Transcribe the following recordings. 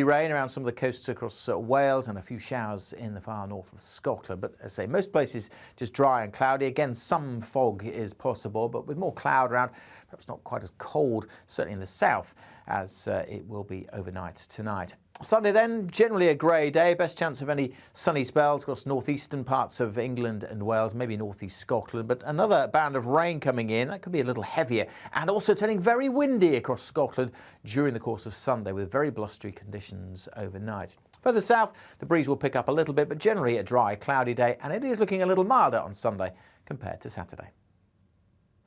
Rain around some of the coasts across Wales and a few showers in the far north of Scotland. But as I say, most places just dry and cloudy. Again, some fog is possible, but with more cloud around, perhaps not quite as cold, certainly in the south, as it will be overnight tonight. Sunday then, generally a grey day, best chance of any sunny spells across northeastern parts of England and Wales, maybe northeast Scotland, but another band of rain coming in. That could be a little heavier and also turning very windy across Scotland during the course of Sunday with very blustery conditions overnight. Further south, the breeze will pick up a little bit, but generally a dry, cloudy day, and it is looking a little milder on Sunday compared to Saturday.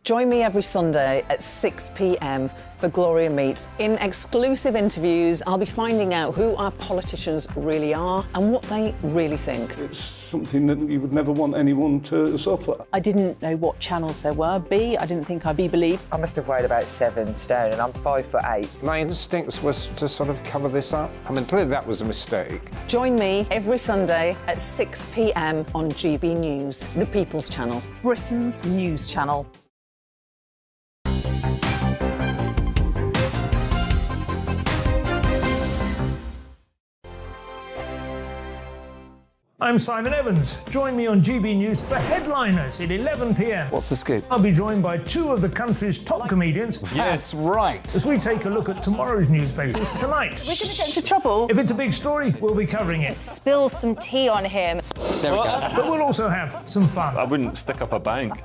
Join me every Sunday at 6 p.m. for Gloria Meets. In exclusive interviews, I'll be finding out who our politicians really are and what they really think. It's something that you would never want anyone to suffer. I didn't know what channels there were. I didn't think I'd be believed. I must have weighed about 7 stone and I'm 5'8". My instincts was to sort of cover this up. I mean, clearly that was a mistake. Join me every Sunday at 6 p.m. on GB News, the People's Channel, Britain's news channel. I'm Simon Evans. Join me on GB News for Headliners at 11 p.m. What's the scoop? I'll be joined by 2 of the country's top comedians. That's right. As we take a look at tomorrow's newspapers tonight. We're going to get into trouble. If it's a big story, we'll be covering it. Spill some tea on him. There we go. But we'll also have some fun. I wouldn't stick up a bank.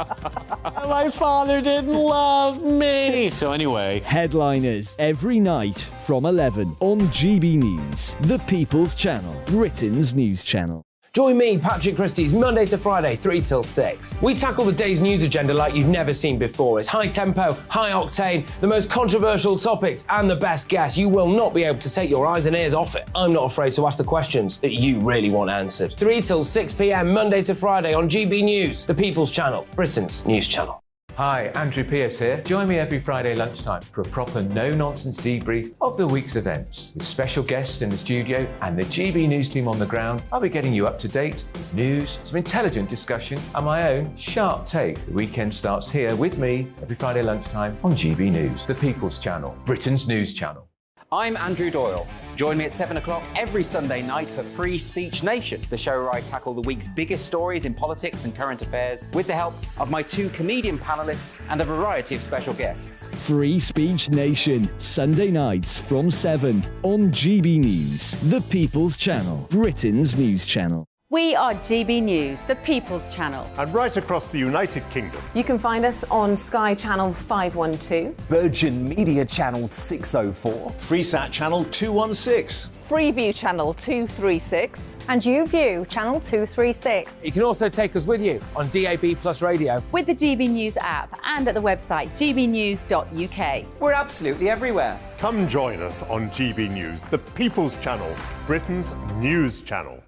My father didn't love me. So anyway. Headliners every night from 11 on GB News, the People's Channel, Britain's news channel. Join me, Patrick Christys, Monday to Friday, 3 till 6. We tackle the day's news agenda like you've never seen before. It's high tempo, high octane, the most controversial topics, and the best guests. You will not be able to take your eyes and ears off it. I'm not afraid to ask the questions that you really want answered. 3 till 6 p.m, Monday to Friday on GB News, the People's Channel, Britain's news channel. Hi, Andrew Pierce here. Join me every Friday lunchtime for a proper no-nonsense debrief of the week's events. With special guests in the studio and the GB News team on the ground, I'll be getting you up to date with news, some intelligent discussion, and my own sharp take. The weekend starts here with me every Friday lunchtime on GB News, the People's Channel, Britain's news channel. I'm Andrew Doyle. Join me at 7 o'clock every Sunday night for Free Speech Nation, the show where I tackle the week's biggest stories in politics and current affairs with the help of my 2 comedian panellists and a variety of special guests. Free Speech Nation, Sunday nights from 7 on GB News, the People's Channel, Britain's news channel. We are GB News, the People's Channel. And right across the United Kingdom. You can find us on Sky Channel 512, Virgin Media Channel 604, Freesat Channel 216, Freeview Channel 236, and YouView Channel 236. You can also take us with you on DAB Plus Radio, with the GB News app and at the website gbnews.uk. We're absolutely everywhere. Come join us on GB News, the People's Channel, Britain's news channel.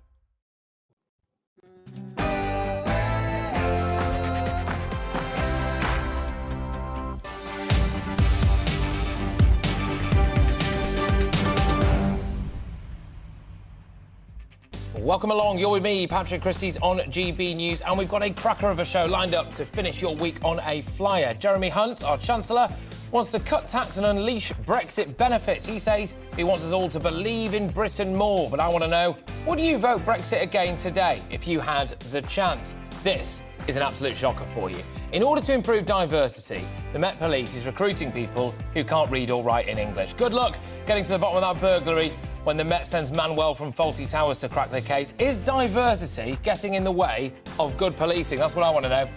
Welcome along, you're with me, Patrick Christys, on GB News, and we've got a cracker of a show lined up to finish your week on a flyer. Jeremy Hunt, our Chancellor, wants to cut tax and unleash Brexit benefits. He says he wants us all to believe in Britain more, but I want to know, would you vote Brexit again today if you had the chance? This is an absolute shocker for you. In order to improve diversity, the Met Police is recruiting people who can't read or write in English. Good luck getting to the bottom of that burglary when the Met sends Manuel from Faulty Towers to crack the case. Is diversity getting in the way of good policing? That's what I want to know.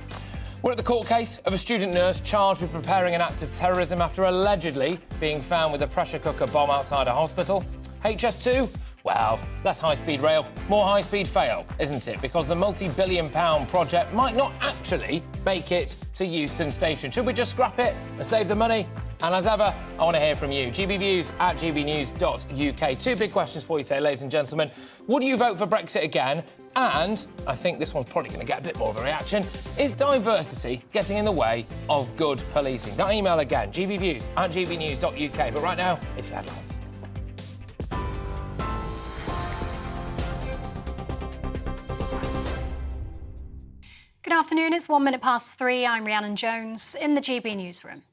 We're at the court case of a student nurse charged with preparing an act of terrorism after allegedly being found with a pressure cooker bomb outside a hospital. HS2? Well, less high-speed rail, more high-speed fail, isn't it? Because the multi-billion-pound project might not actually make it to Euston Station. Should we just scrap it and save the money? And as ever, I want to hear from you. GBViews at gbnews.uk. 2 big questions for you today, ladies and gentlemen. Would you vote for Brexit again? And I think this one's probably going to get a bit more of a reaction. Is diversity getting in the way of good policing? That email again, gbviews at gbnews.uk. But right now, it's your headlines. Good afternoon, it's 1 minute past 3. I'm Rhiannon Jones in the GB newsroom.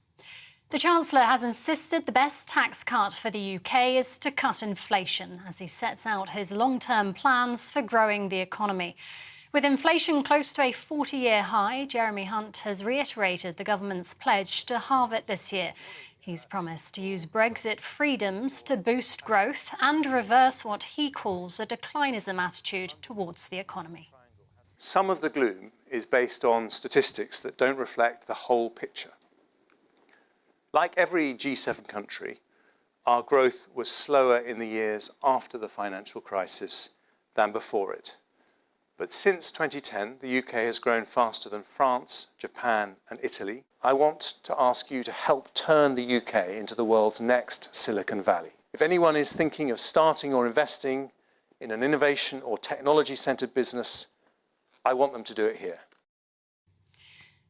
The Chancellor has insisted the best tax cut for the UK is to cut inflation as he sets out his long-term plans for growing the economy. With inflation close to a 40-year high, Jeremy Hunt has reiterated the government's pledge to halve it this year. He's promised to use Brexit freedoms to boost growth and reverse what he calls a declinism attitude towards the economy. Some of the gloom is based on statistics that don't reflect the whole picture. Like every G7 country, our growth was slower in the years after the financial crisis than before it. But since 2010, the UK has grown faster than France, Japan and Italy. I want to ask you to help turn the UK into the world's next Silicon Valley. If anyone is thinking of starting or investing in an innovation or technology-centred business, I want them to do it here.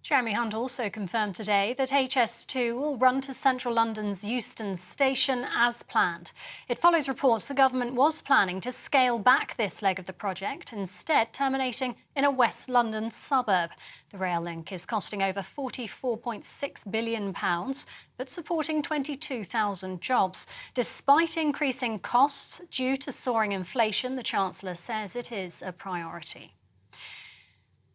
Jeremy Hunt also confirmed today that HS2 will run to central London's Euston Station as planned. It follows reports the government was planning to scale back this leg of the project, instead terminating in a West London suburb. The rail link is costing over £44.6 billion, but supporting 22,000 jobs. Despite increasing costs due to soaring inflation, the Chancellor says it is a priority.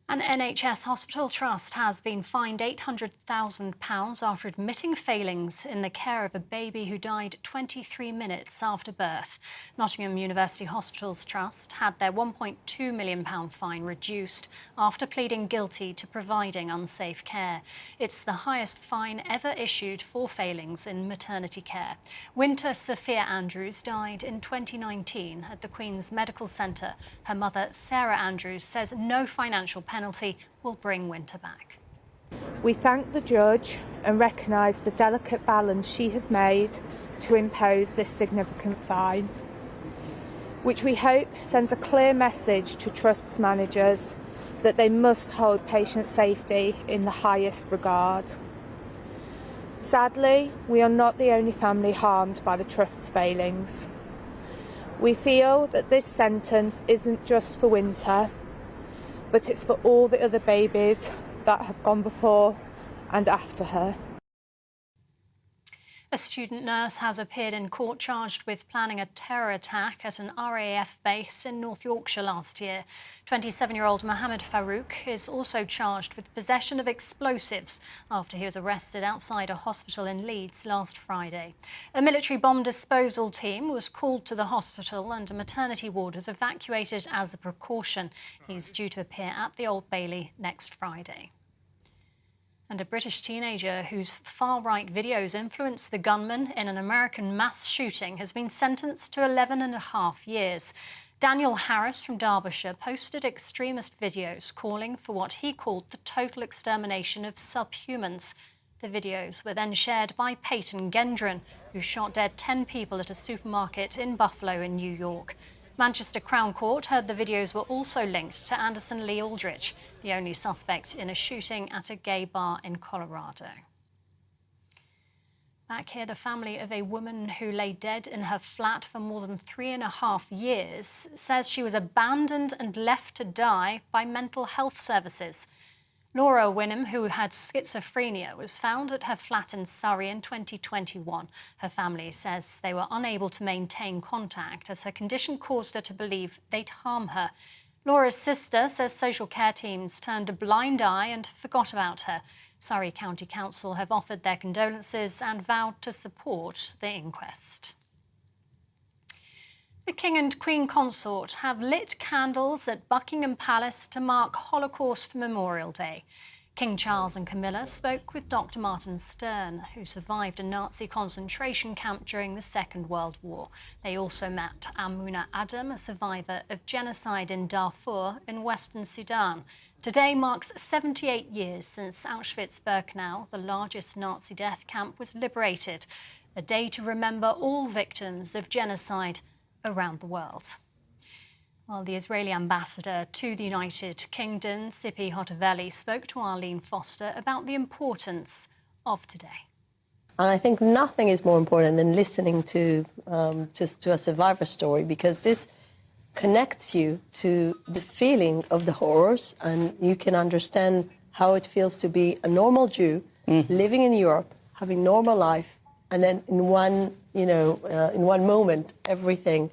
An NHS hospital trust has been fined £800,000 after admitting failings in the care of a baby who died 23 minutes after birth. Nottingham University Hospitals Trust had their £1.2 million fine reduced after pleading guilty to providing unsafe care. It's the highest fine ever issued for failings in maternity care. Winter Sophia Andrews died in 2019 at the Queen's Medical Centre. Her mother, Sarah Andrews, says no financial penalty will bring Winter back. We thank the judge and recognise the delicate balance she has made to impose this significant fine, which we hope sends a clear message to trusts managers that they must hold patient safety in the highest regard. Sadly, we are not the only family harmed by the trust's failings. We feel that this sentence isn't just for Winter, but it's for all the other babies that have gone before and after her. A student nurse has appeared in court charged with planning a terror attack at an RAF base in North Yorkshire last year. 27-year-old Mohammed Farouk is also charged with possession of explosives after he was arrested outside a hospital in Leeds last Friday. A military bomb disposal team was called to the hospital and a maternity ward was evacuated as a precaution. He's due to appear at the Old Bailey next Friday. And a British teenager whose far-right videos influenced the gunman in an American mass shooting has been sentenced to 11.5 years. Daniel Harris from Derbyshire posted extremist videos calling for what he called the total extermination of subhumans. The videos were then shared by Peyton Gendron, who shot dead 10 people at a supermarket in Buffalo in New York. Manchester Crown Court heard the videos were also linked to Anderson Lee Aldrich, the only suspect in a shooting at a gay bar in Colorado. Back here, the family of a woman who lay dead in her flat for more than 3.5 years says she was abandoned and left to die by mental health services. Laura Winham, who had schizophrenia, was found at her flat in Surrey in 2021. Her family says they were unable to maintain contact as her condition caused her to believe they'd harm her. Laura's sister says social care teams turned a blind eye and forgot about her. Surrey County Council have offered their condolences and vowed to support the inquest. The King and Queen Consort have lit candles at Buckingham Palace to mark Holocaust Memorial Day. King Charles and Camilla spoke with Dr. Martin Stern, who survived a Nazi concentration camp during the Second World War. They also met Amuna Adam, a survivor of genocide in Darfur in Western Sudan. Today marks 78 years since Auschwitz-Birkenau, the largest Nazi death camp, was liberated. A day to remember all victims of genocide around the world. Well, the Israeli ambassador to the United Kingdom, Sipi Hotoveli, spoke to Arlene Foster about the importance of today. And I think nothing is more important than listening to a survivor story, because this connects you to the feeling of the horrors, and you can understand how it feels to be a normal Jew living in Europe, having normal life, and then in one moment, everything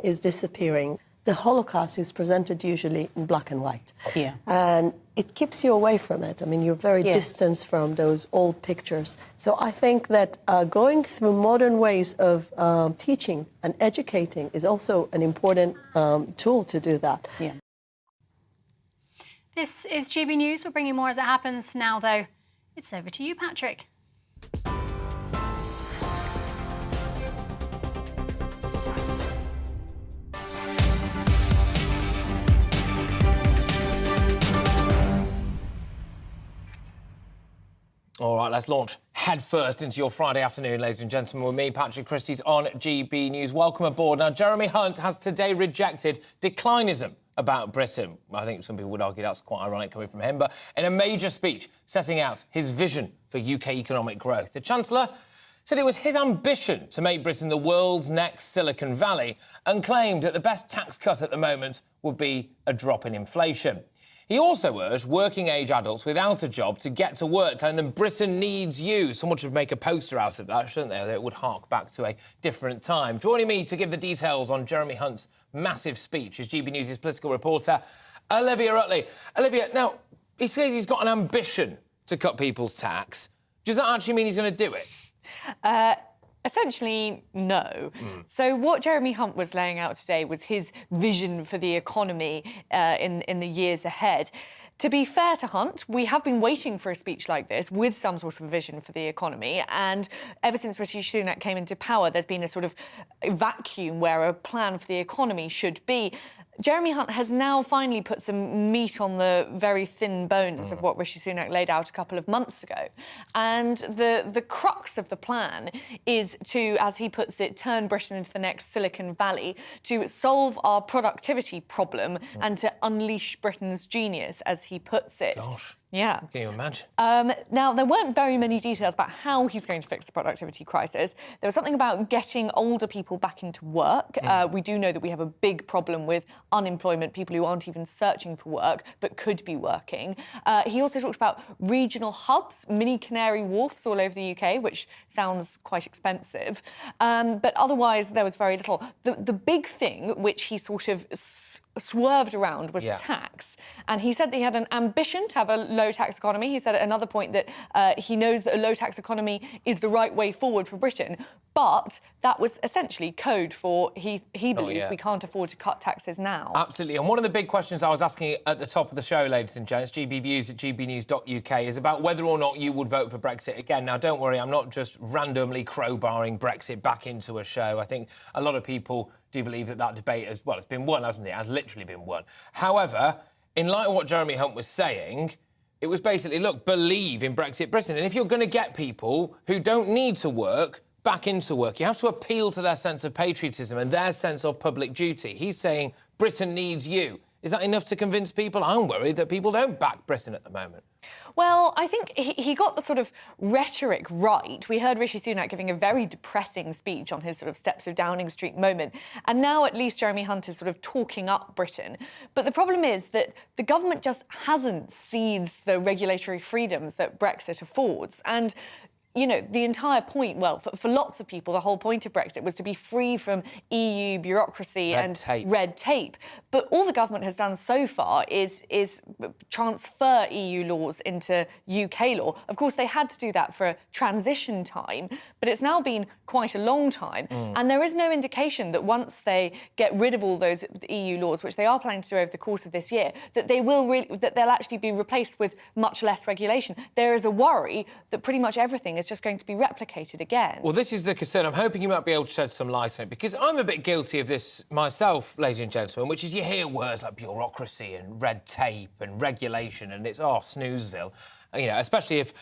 is disappearing. The Holocaust is presented usually in black and white. Yeah. And it keeps you away from it. I mean, you're very distanced from those old pictures. So I think that going through modern ways of teaching and educating is also an important tool to do that. Yeah. This is GB News. We'll bring you more as it happens. Now, though, it's over to you, Patrick. All right, let's launch headfirst into your Friday afternoon, ladies and gentlemen, with me, Patrick Christys, on GB News. Welcome aboard. Now, Jeremy Hunt has today rejected declinism about Britain. I think some people would argue that's quite ironic coming from him, but in a major speech setting out his vision for UK economic growth, the Chancellor said it was his ambition to make Britain the world's next Silicon Valley and claimed that the best tax cut at the moment would be a drop in inflation. He also urged working-age adults without a job to get to work, telling them Britain needs you. Someone should make a poster out of that, shouldn't they? That would hark back to a different time. Joining me to give the details on Jeremy Hunt's massive speech is GB News' political reporter, Olivia Utley. Olivia, now, he says he's got an ambition to cut people's tax. Does that actually mean he's going to do it? Essentially, no. So what Jeremy Hunt was laying out today was his vision for the economy in the years ahead. To be fair to Hunt, we have been waiting for a speech like this with some sort of a vision for the economy, and ever since Rishi Sunak came into power, there's been a sort of vacuum where a plan for the economy should be. Jeremy Hunt has now finally put some meat on the very thin bones of what Rishi Sunak laid out a couple of months ago. And the crux of the plan is to, as he puts it, turn Britain into the next Silicon Valley, to solve our productivity problem and to unleash Britain's genius, as he puts it. Gosh. Yeah. Can you imagine? Now, there weren't very many details about how he's going to fix the productivity crisis. There was something about getting older people back into work. We do know that we have a big problem with unemployment, people who aren't even searching for work but could be working. He also talked about regional hubs, mini Canary Wharfs all over the UK, which sounds quite expensive. But otherwise, there was very little. The big thing, which he sort of swerved around, was tax. And he said that he had an ambition to have a low-tax economy. He said at another point that he knows that a low-tax economy is the right way forward for Britain. But that was essentially code for he believes we can't afford to cut taxes now. Absolutely. And one of the big questions I was asking at the top of the show, ladies and gents, gbviews at gbnews.uk, is about whether or not you would vote for Brexit again. Now, don't worry, I'm not just randomly crowbarring Brexit back into a show. I think a lot of people do believe that debate has, well, it's been won, hasn't it? It has literally been won. However, in light of what Jeremy Hunt was saying, it was basically, look, believe in Brexit Britain. And if you're going to get people who don't need to work back into work, you have to appeal to their sense of patriotism and their sense of public duty. He's saying Britain needs you. Is that enough to convince people? I'm worried that people don't back Britain at the moment. Well, I think he got the sort of rhetoric right. We heard Rishi Sunak giving a very depressing speech on his sort of steps of Downing Street moment. And now at least Jeremy Hunt is sort of talking up Britain. But the problem is that the government just hasn't seized the regulatory freedoms that Brexit affords. And you know, the entire point, well, for lots of people, the whole point of Brexit was to be free from EU bureaucracy and red tape. But all the government has done so far is transfer EU laws into UK law. Of course, they had to do that for a transition time, but it's now been quite a long time. And there is no indication that once they get rid of all those EU laws, which they are planning to do over the course of this year, that they'll actually be replaced with much less regulation. There is a worry that pretty much everything is just going to be replicated again. Well, this is the concern. I'm hoping you might be able to shed some light on it, because I'm a bit guilty of this myself, ladies and gentlemen, which is you hear words like bureaucracy and red tape and regulation, and it's, snoozeville. You know, especially if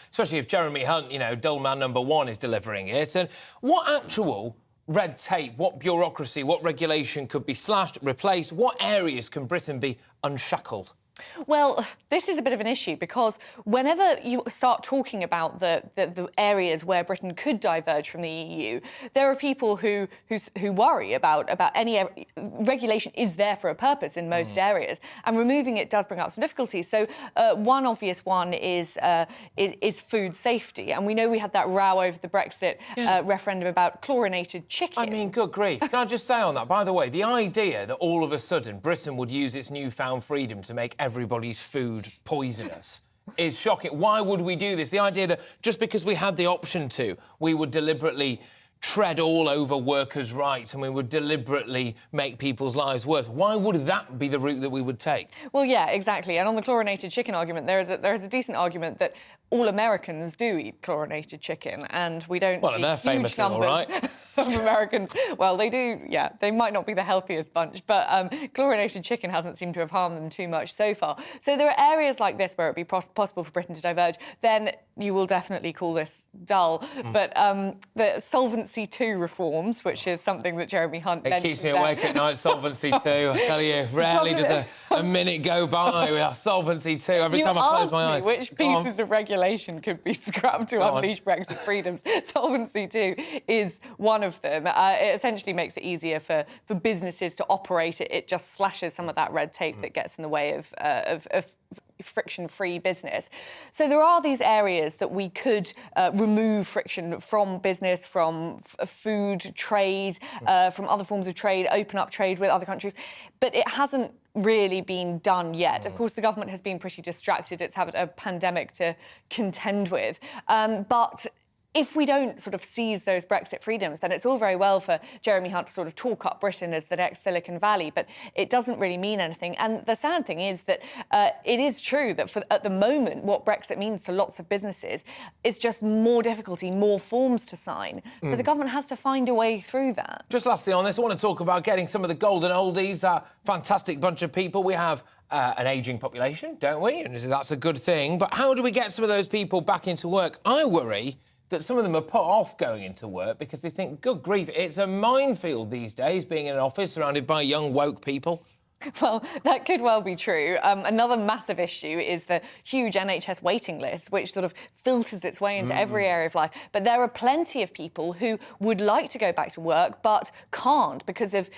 Jeremy Hunt, you know, dull man number one, is delivering it. And what actual red tape, what bureaucracy, what regulation could be slashed, replaced? What areas can Britain be unshackled? Well, this is a bit of an issue because whenever you start talking about the areas where Britain could diverge from the EU, there are people who worry about any regulation is there for a purpose in most areas, and removing it does bring up some difficulties. So one obvious one is food safety, and we know we had that row over the Brexit referendum about chlorinated chicken. I mean, good grief. Can I just say on that, by the way, the idea that all of a sudden Britain would use its newfound freedom to make everybody's food poisonous is shocking. Why would we do this? The idea that just because we had the option to, we would deliberately tread all over workers' rights and we would deliberately make people's lives worse. Why would that be the route that we would take? Well, yeah, exactly. And on the chlorinated chicken argument, there is a decent argument that all Americans do eat chlorinated chicken, and we don't see they're huge famously numbers all right. of Americans. Well, they do, yeah. They might not be the healthiest bunch, but chlorinated chicken hasn't seemed to have harmed them too much so far. So there are areas like this where it'd be possible for Britain to diverge. Then you will definitely call this dull. But the Solvency II reforms, which is something that Jeremy Hunt mentioned. It keeps me awake at night, Solvency II. I tell you, rarely does a minute go by without Solvency II. Every time I close my eyes. Which pieces of regulation could be scrapped to unleash Brexit freedoms? Solvency II is one of them. It essentially makes it easier for businesses to operate. It just slashes some of that red tape that gets in the way of friction-free business. So there are these areas that we could remove friction from business, from food trade, from other forms of trade, open up trade with other countries. But it hasn't really been done yet. Of course, the government has been pretty distracted. It's had a pandemic to contend with. But if we don't sort of seize those Brexit freedoms, then it's all very well for Jeremy Hunt to sort of talk up Britain as the next Silicon Valley, but it doesn't really mean anything. And the sad thing is that it is true that at the moment, what Brexit means to lots of businesses is just more difficulty, more forms to sign. So the government has to find a way through that. Just lastly on this, I want to talk about getting some of the golden oldies, that fantastic bunch of people. We have an ageing population, don't we? And that's a good thing. But how do we get some of those people back into work? I worry that some of them are put off going into work because they think, good grief, it's a minefield these days, being in an office surrounded by young, woke people. Well, that could well be true. Another massive issue is the huge NHS waiting list, which sort of filters its way into every area of life. But there are plenty of people who would like to go back to work but can't because of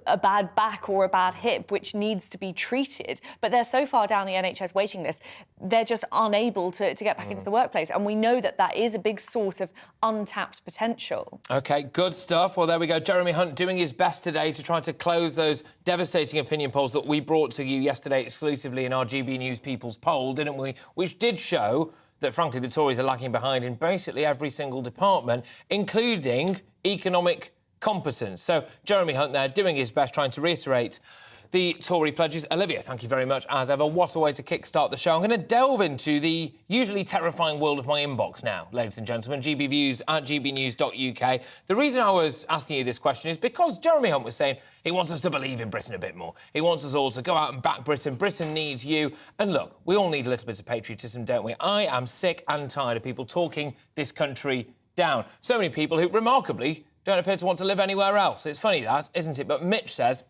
a bad back or a bad hip, which needs to be treated. But they're so far down the NHS waiting list, they're just unable to get back into the workplace. And we know that that is a big source of untapped potential. OK, good stuff. Well, there we go. Jeremy Hunt doing his best today to try to close those devastating opinion polls that we brought to you yesterday exclusively in our GB News People's Poll, didn't we? Which did show that, frankly, the Tories are lagging behind in basically every single department, including economic competence. So Jeremy Hunt there doing his best, trying to reiterate the Tory pledges. Olivia, thank you very much, as ever. What a way to kickstart the show. I'm going to delve into the usually terrifying world of my inbox now, ladies and gentlemen. GBViews at gbnews.uk. The reason I was asking you this question is because Jeremy Hunt was saying he wants us to believe in Britain a bit more. He wants us all to go out and back Britain. Britain needs you. And look, we all need a little bit of patriotism, don't we? I am sick and tired of people talking this country down. So many people who, remarkably, don't appear to want to live anywhere else. It's funny that, isn't it? But Mitch says,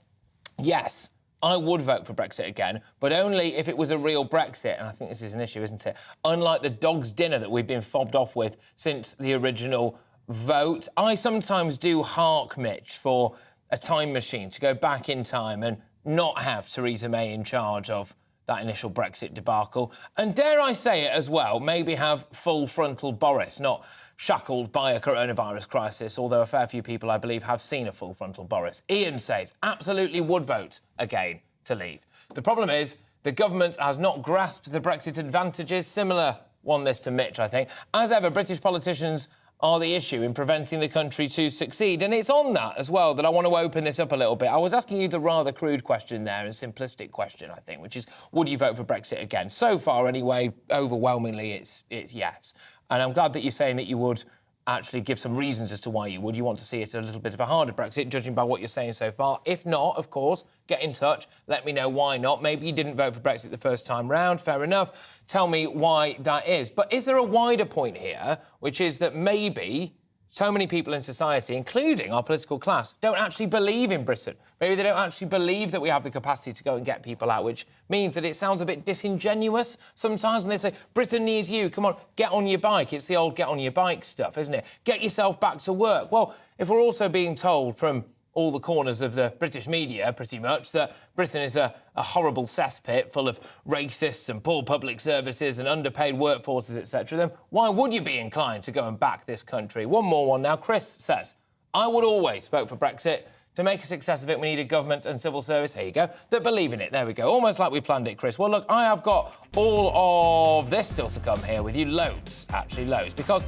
yes, I would vote for Brexit again, but only if it was a real Brexit. And I think this is an issue, isn't it? Unlike the dog's dinner that we've been fobbed off with since the original vote. I sometimes do hark, Mitch, for a time machine to go back in time and not have Theresa May in charge of that initial Brexit debacle. And dare I say it as well, maybe have full frontal Boris, not shackled by a coronavirus crisis, although a fair few people, I believe, have seen a full frontal Boris. Ian says, absolutely would vote again to leave. The problem is the government has not grasped the Brexit advantages. Similar one this to Mitch, I think. As ever, British politicians are the issue in preventing the country to succeed. And it's on that as well that I want to open this up a little bit. I was asking you the rather crude question there, and simplistic question, I think, which is, would you vote for Brexit again? So far, anyway, overwhelmingly, it's yes. And I'm glad that you're saying that you would actually give some reasons as to why you would. You want to see it a little bit of a harder Brexit, judging by what you're saying so far. If not, of course, get in touch. Let me know why not. Maybe you didn't vote for Brexit the first time round. Fair enough. Tell me why that is. But is there a wider point here, which is that maybe so many people in society, including our political class, don't actually believe in Britain. Maybe they don't actually believe that we have the capacity to go and get people out, which means that it sounds a bit disingenuous sometimes when they say, Britain needs you, come on, get on your bike. It's the old get on your bike stuff, isn't it? Get yourself back to work. Well, if we're also being told from all the corners of the British media, pretty much, that Britain is a horrible cesspit full of racists and poor public services and underpaid workforces, etc., then why would you be inclined to go and back this country? One more one now. Chris says, I would always vote for Brexit. To make a success of it, we need a government and civil service, here you go, that believe in it. There we go. Almost like we planned it, Chris. Well, look, I have got all of this still to come here with you. Loads, actually, loads, because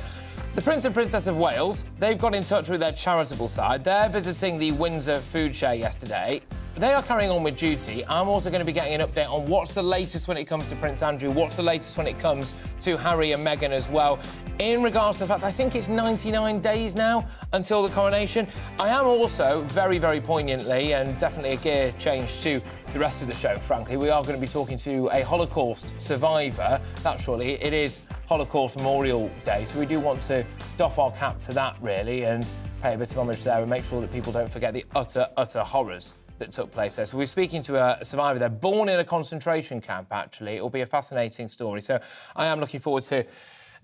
the Prince and Princess of Wales, they've got in touch with their charitable side. They're visiting the Windsor food share yesterday. They are carrying on with duty. I'm also going to be getting an update on what's the latest when it comes to Prince Andrew, what's the latest when it comes to Harry and Meghan as well. In regards to the fact, I think it's 99 days now until the coronation. I am also very, very poignantly, and definitely a gear change to the rest of the show, frankly, we are going to be talking to a Holocaust survivor. That's surely, it is Holocaust Memorial Day, so we do want to doff our cap to that, really, and pay a bit of homage there and make sure that people don't forget the utter horrors that took place there. So we're speaking to a survivor there, born in a concentration camp, actually. It will be a fascinating story. So I am looking forward to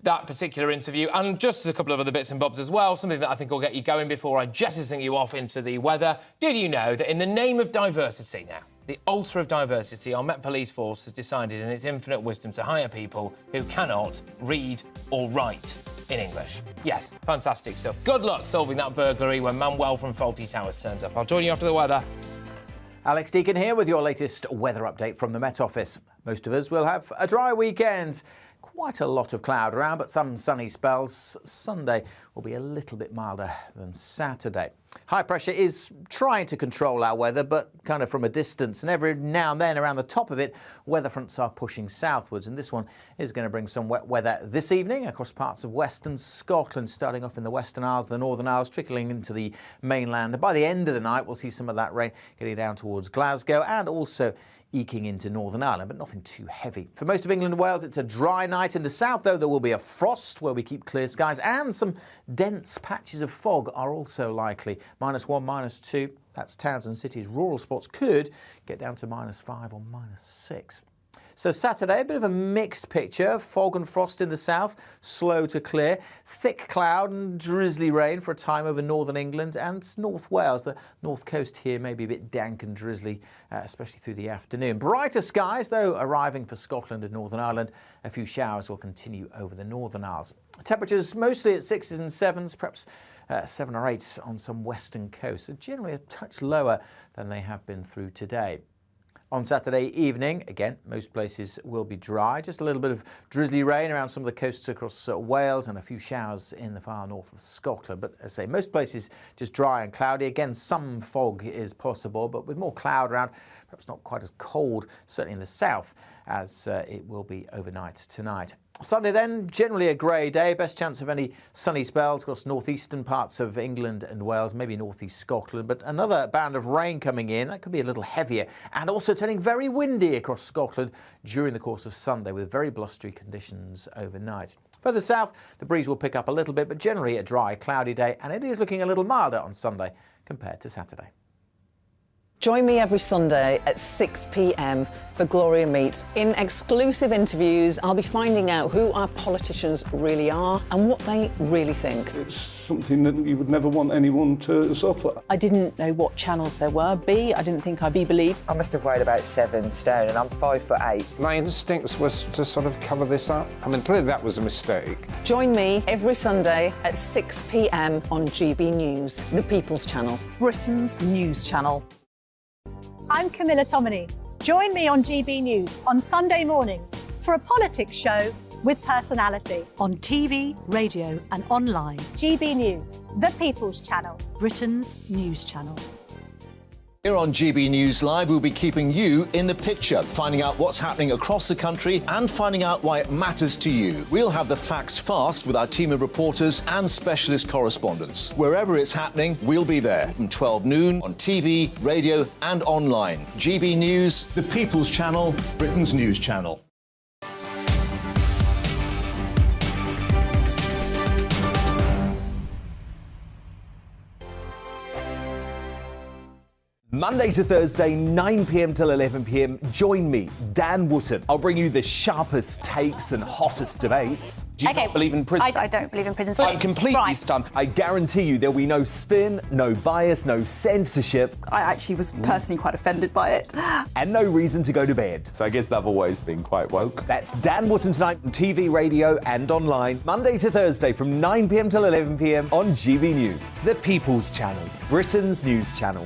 that particular interview, and just a couple of other bits and bobs as well, something that I think will get you going before I jettison you off into the weather. Did you know that in the name of diversity now, the altar of diversity, our Met Police Force has decided in its infinite wisdom to hire people who cannot read or write in English? Yes, fantastic stuff. Good luck solving that burglary when Manuel from Fawlty Towers turns up. I'll join you after the weather. Alex Deacon here with your latest weather update from the Met Office. Most of us will have a dry weekend. Quite a lot of cloud around, but some sunny spells. Sunday will be a little bit milder than Saturday. High pressure is trying to control our weather, but kind of from a distance. And every now and then around the top of it, weather fronts are pushing southwards. And this one is going to bring some wet weather this evening across parts of western Scotland, starting off in the Western Isles, the Northern Isles, trickling into the mainland. And by the end of the night, we'll see some of that rain getting down towards Glasgow and also eking into Northern Ireland, but nothing too heavy. For most of England and Wales, it's a dry night. In the south, though, there will be a frost where we keep clear skies, and some dense patches of fog are also likely. -1, -2, that's towns and cities. Rural spots could get down to -5 or -6. So Saturday, a bit of a mixed picture. Fog and frost in the south, slow to clear. Thick cloud and drizzly rain for a time over northern England and North Wales. The north coast here may be a bit dank and drizzly, especially through the afternoon. Brighter skies, though, arriving for Scotland and Northern Ireland. A few showers will continue over the Northern Isles. Temperatures mostly at 6s and 7s, perhaps 7 or 8 on some western coasts. So generally a touch lower than they have been through today. On Saturday evening, again, most places will be dry. Just a little bit of drizzly rain around some of the coasts across Wales and a few showers in the far north of Scotland. But as I say, most places just dry and cloudy. Again, some fog is possible, but with more cloud around, perhaps not quite as cold, certainly in the south, as it will be overnight tonight. Sunday then, generally a grey day. Best chance of any sunny spells across northeastern parts of England and Wales, maybe northeast Scotland. But another band of rain coming in. That could be a little heavier and also turning very windy across Scotland during the course of Sunday with very blustery conditions overnight. Further south, the breeze will pick up a little bit, but generally a dry, cloudy day. And it is looking a little milder on Sunday compared to Saturday. Join me every Sunday at 6 p.m. for Gloria Meets. In exclusive interviews, I'll be finding out who our politicians really are and what they really think. It's something that you would never want anyone to suffer. I didn't know what channels there were. B, I didn't think I'd be believed. I must have weighed about 7 stone and I'm 5'8". My instincts was to sort of cover this up. I mean, clearly that was a mistake. Join me every Sunday at 6 p.m. on GB News, the People's Channel, Britain's news channel. I'm Camilla Tominey. Join me on GB News on Sunday mornings for a politics show with personality. On TV, radio and online. GB News, the People's Channel, Britain's news channel. Here on GB News Live, we'll be keeping you in the picture, finding out what's happening across the country and finding out why it matters to you. We'll have the facts fast with our team of reporters and specialist correspondents. Wherever it's happening, we'll be there from 12 noon on TV, radio and online. GB News, the People's Channel, Britain's news channel. Monday to Thursday, 9 p.m. till 11 p.m. Join me, Dan Wootton. I'll bring you the sharpest takes and hottest debates. Do you not believe in prison? I don't believe in prison. I'm completely stunned. I guarantee you there'll be no spin, no bias, no censorship. I actually was personally quite offended by it. And no reason to go to bed. So I guess they've always been quite woke. That's Dan Wootton tonight on TV, radio and online. Monday to Thursday from 9 p.m. till 11 p.m. on GB News. The People's Channel, Britain's news channel.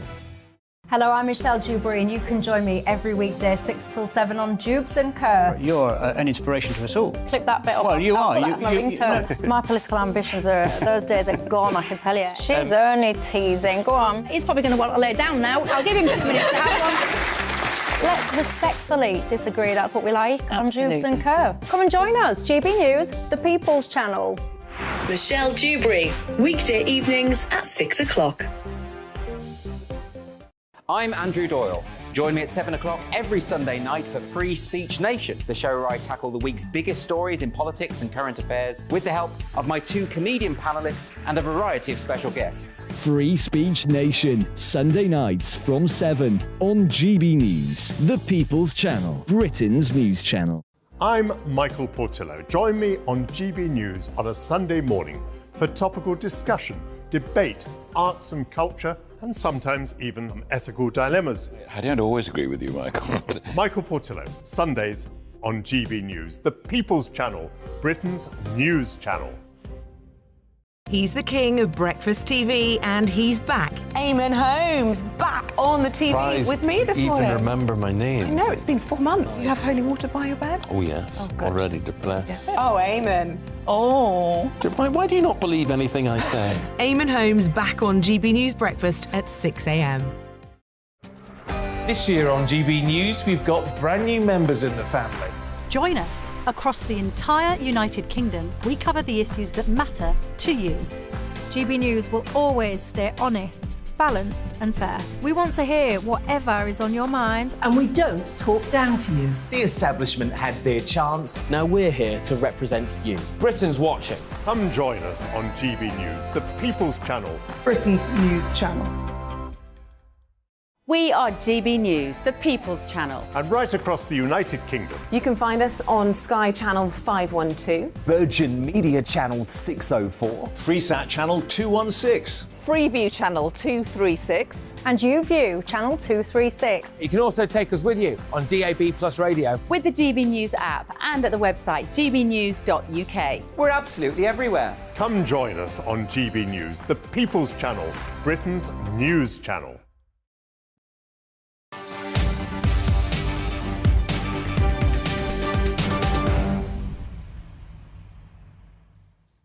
Hello, I'm Michelle Dewberry, and you can join me every weekday 6 till 7 on Jubes and Kerr. You're an inspiration to us all. Clip that bit up. Well, you are. That's my ringtone. My political ambitions are, those days are gone, I can tell you. She's only teasing. Go on. He's probably going to want to lay down now. I'll give him 2 minutes to have one. Let's respectfully disagree. That's what we like on Jubes and Kerr. Come and join us. GB News, the People's Channel. Michelle Dewberry, weekday evenings at 6 o'clock. I'm Andrew Doyle. Join me at 7 o'clock every Sunday night for Free Speech Nation, the show where I tackle the week's biggest stories in politics and current affairs with the help of my 2 comedian panellists and a variety of special guests. Free Speech Nation, Sunday nights from 7 on GB News, the People's Channel, Britain's news channel. I'm Michael Portillo. Join me on GB News on a Sunday morning for topical discussion, debate, arts and culture, and sometimes even ethical dilemmas. I don't always agree with you, Michael. Michael Portillo, Sundays on GB News, the People's Channel, Britain's news channel. He's the king of breakfast TV, and he's back. Eamon Holmes, back on the TV with me this morning. Even remember my name. I know, it's been 4 months. You have holy water by your bed? Oh, yes. Oh, already to bless. Yeah. Oh, Eamon. Oh. Why do you not believe anything I say? Eamon Holmes back on GB News Breakfast at 6 a.m. This year on GB News, we've got brand new members in the family. Join us. Across the entire United Kingdom, we cover the issues that matter to you. GB News will always stay honest, balanced and fair. We want to hear whatever is on your mind. And we don't talk down to you. The establishment had their chance. Now we're here to represent you. Britain's watching. Come join us on GB News, the People's Channel, Britain's news channel. We are GB News, the People's Channel. and right across the United Kingdom. You can find us on Sky Channel 512. Virgin Media Channel 604. Freesat Channel 216. Freeview Channel 236. And YouView Channel 236. You can also take us with you on DAB Plus Radio. With the GB News app and at the website gbnews.uk. We're absolutely everywhere. Come join us on GB News, the People's Channel, Britain's news channel.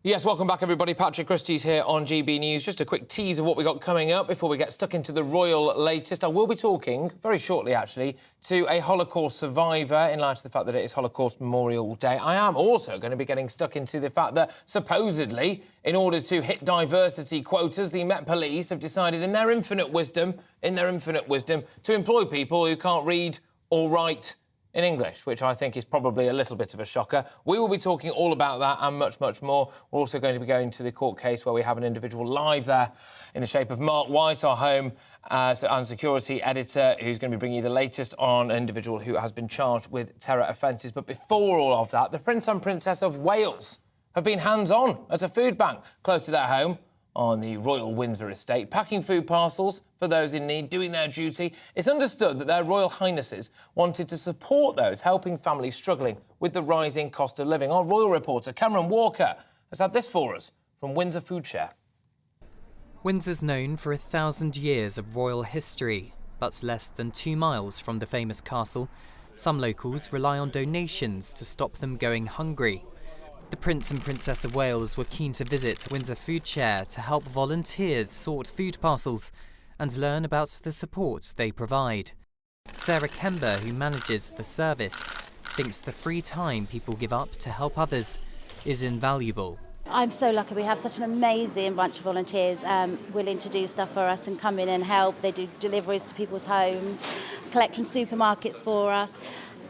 Yes, welcome back, everybody. Patrick Christys here on GB News. Just a quick tease of what we got coming up before we get stuck into the royal latest. I will be talking, very shortly actually, to a Holocaust survivor in light of the fact that it is Holocaust Memorial Day. I am also going to be getting stuck into the fact that, supposedly, in order to hit diversity quotas, the Met Police have decided, in their infinite wisdom, to employ people who can't read or write in English, which I think is probably a little bit of a shocker. We will be talking all about that and much, much more. We're also going to be going to the court case where we have an individual live there in the shape of Mark White, our home and security editor, who's going to be bringing you the latest on an individual who has been charged with terror offences. But before all of that, the Prince and Princess of Wales have been hands-on at a food bank close to their home on the Royal Windsor estate, packing food parcels for those in need, doing their duty. It's understood that their Royal Highnesses wanted to support those helping families struggling with the rising cost of living. Our royal reporter, Cameron Walker, has had this for us from Windsor Food Share. Windsor's known for 1,000 years of royal history, but less than 2 miles from the famous castle, some locals rely on donations to stop them going hungry. The Prince and Princess of Wales were keen to visit Windsor Food Share to help volunteers sort food parcels and learn about the support they provide. Sarah Kember, who manages the service, thinks the free time people give up to help others is invaluable. I'm so lucky. We have such an amazing bunch of volunteers willing to do stuff for us and come in and help. They do deliveries to people's homes, collect from supermarkets for us.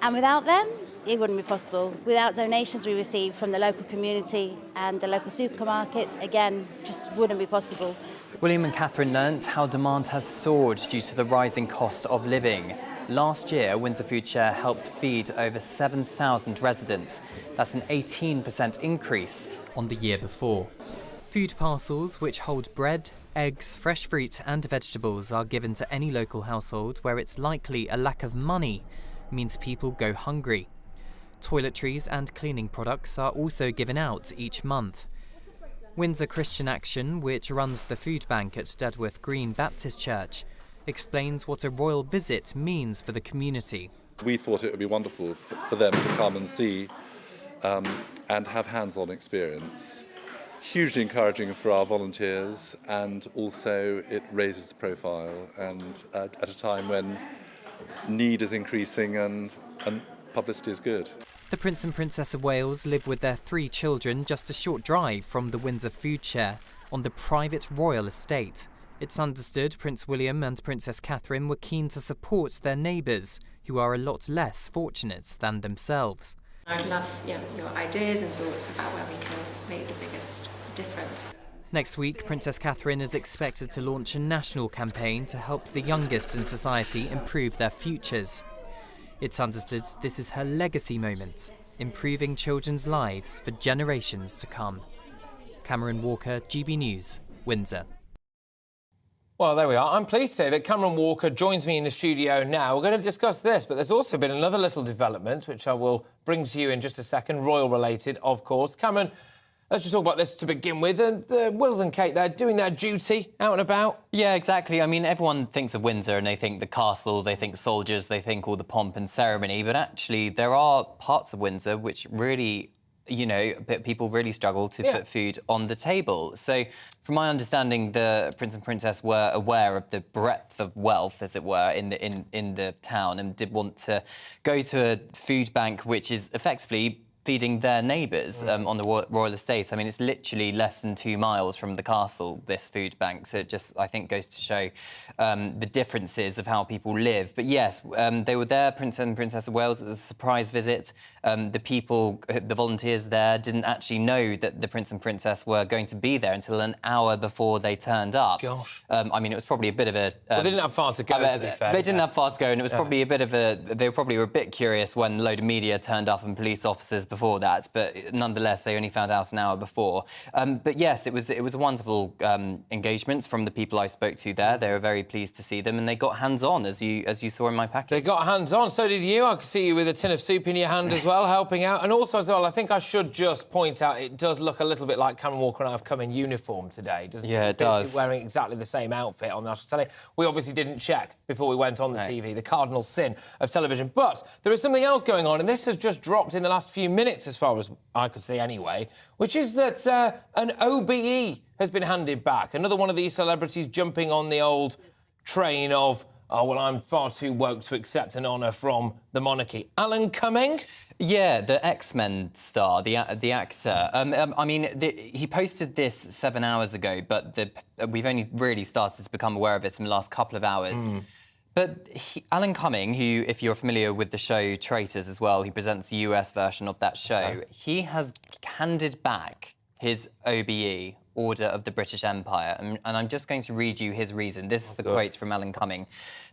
And without them, it wouldn't be possible. Without donations we receive from the local community and the local supermarkets, again, just wouldn't be possible. William and Catherine learnt how demand has soared due to the rising cost of living. Last year, Windsor Food Share helped feed over 7,000 residents. That's an 18% increase on the year before. Food parcels, which hold bread, eggs, fresh fruit and vegetables, are given to any local household where it's likely a lack of money means people go hungry. Toiletries and cleaning products are also given out each month. Windsor Christian Action, which runs the food bank at Dedworth Green Baptist Church, explains what a royal visit means for the community. We thought it would be wonderful for them to come and see and have hands-on experience. Hugely encouraging for our volunteers, and also it raises the profile, and at a time when need is increasing and publicity is good. The Prince and Princess of Wales live with their 3 children just a short drive from the Windsor Food Share on the private royal estate. It's understood Prince William and Princess Catherine were keen to support their neighbours, who are a lot less fortunate than themselves. I'd love your ideas and thoughts about where we can make the biggest difference. Next week, Princess Catherine is expected to launch a national campaign to help the youngest in society improve their futures. It's understood this is her legacy moment, improving children's lives for generations to come. Cameron Walker, GB News, Windsor. Well, there we are. I'm pleased to say that Cameron Walker joins me in the studio now. We're going to discuss this, but there's also been another little development, which I will bring to you in just a second, royal-related, of course. Cameron, let's just talk about this to begin with. And Wills and Kate, they're doing their duty out and about. Yeah, exactly. I mean, everyone thinks of Windsor and they think the castle, they think soldiers, they think all the pomp and ceremony. But actually, there are parts of Windsor which really, you know, people really struggle to put food on the table. So, from my understanding, the Prince and Princess were aware of the breadth of wealth, as it were, in the town, and did want to go to a food bank which is effectively feeding their neighbours on the royal estate. I mean, it's literally less than 2 miles from the castle, this food bank. So it just, I think, goes to show the differences of how people live. But yes, they were there, Prince and Princess of Wales. It was a surprise visit. The volunteers there didn't actually know that the Prince and Princess were going to be there until an hour before they turned up. Gosh. I mean, it was probably a bit of a... well, they didn't have far to go, to be fair. They didn't have far to go, and it was probably a bit of a... They probably were a bit curious when a load of media turned up and police officers before that, but nonetheless, they only found out an hour before. But yes, it was a wonderful engagement from the people I spoke to there. They were very pleased to see them, and they got hands-on, as you saw in my package. They got hands-on, so did you. I could see you with a tin of soup in your hand as well, helping out. And also, as well, I think I should just point out, it does look a little bit like Cameron Walker and I have come in uniform today, doesn't it? Yeah, it does. Wearing exactly the same outfit on national telly. We obviously didn't check before we went on the TV, the cardinal sin of television. But there is something else going on, and this has just dropped in the last few minutes, as far as I could see anyway, which is that an OBE has been handed back. Another one of these celebrities jumping on the old train of, oh, well, I'm far too woke to accept an honour from the monarchy. Alan Cumming? Yeah, the X-Men star, the actor. I mean, he posted this 7 hours ago, but we've only really started to become aware of it in the last couple of hours. But Alan Cumming, who, if you're familiar with the show Traitors as well, he presents the US version of that show, he has handed back his OBE, Order of the British Empire, and I'm just going to read you his reason. This is the quote from Alan Cumming.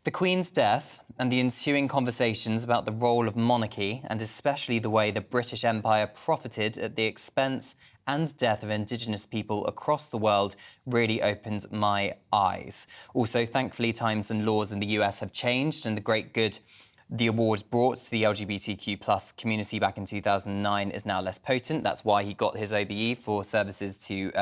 The Queen's death and the ensuing conversations about the role of monarchy, and especially the way the British Empire profited at the expense and death of Indigenous people across the world, really opened my eyes. Also, thankfully, times and laws in the US have changed, and the great good the award brought to the LGBTQ+ community back in 2009 is now less potent. That's why he got his OBE for services to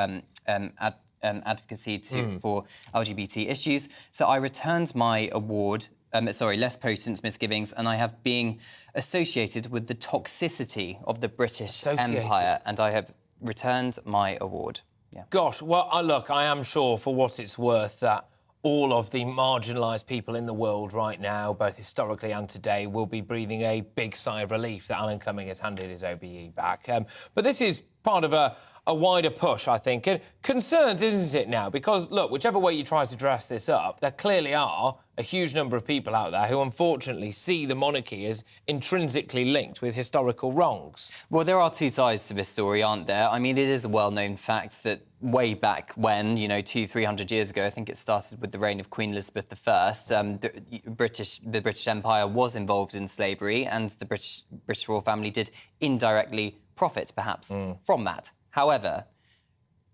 advocacy for LGBT issues. So I returned my award, less potent misgivings, and I have been associated with the toxicity of the British Empire, and I have returned my award. Yeah. Gosh, well, look, I am sure, for what it's worth, that all of the marginalised people in the world right now, both historically and today, will be breathing a big sigh of relief that Alan Cumming has handed his OBE back. But this is part of a wider push, I think, and concerns, isn't it, now? Because, look, whichever way you try to dress this up, there clearly are a huge number of people out there who, unfortunately, see the monarchy as intrinsically linked with historical wrongs. Well, there are two sides to this story, aren't there? I mean, it is a well-known fact that way back when, you know, 200-300 years ago, I think it started with the reign of Queen Elizabeth I, the British Empire was involved in slavery, and the British royal family did indirectly profit, perhaps, from that. However,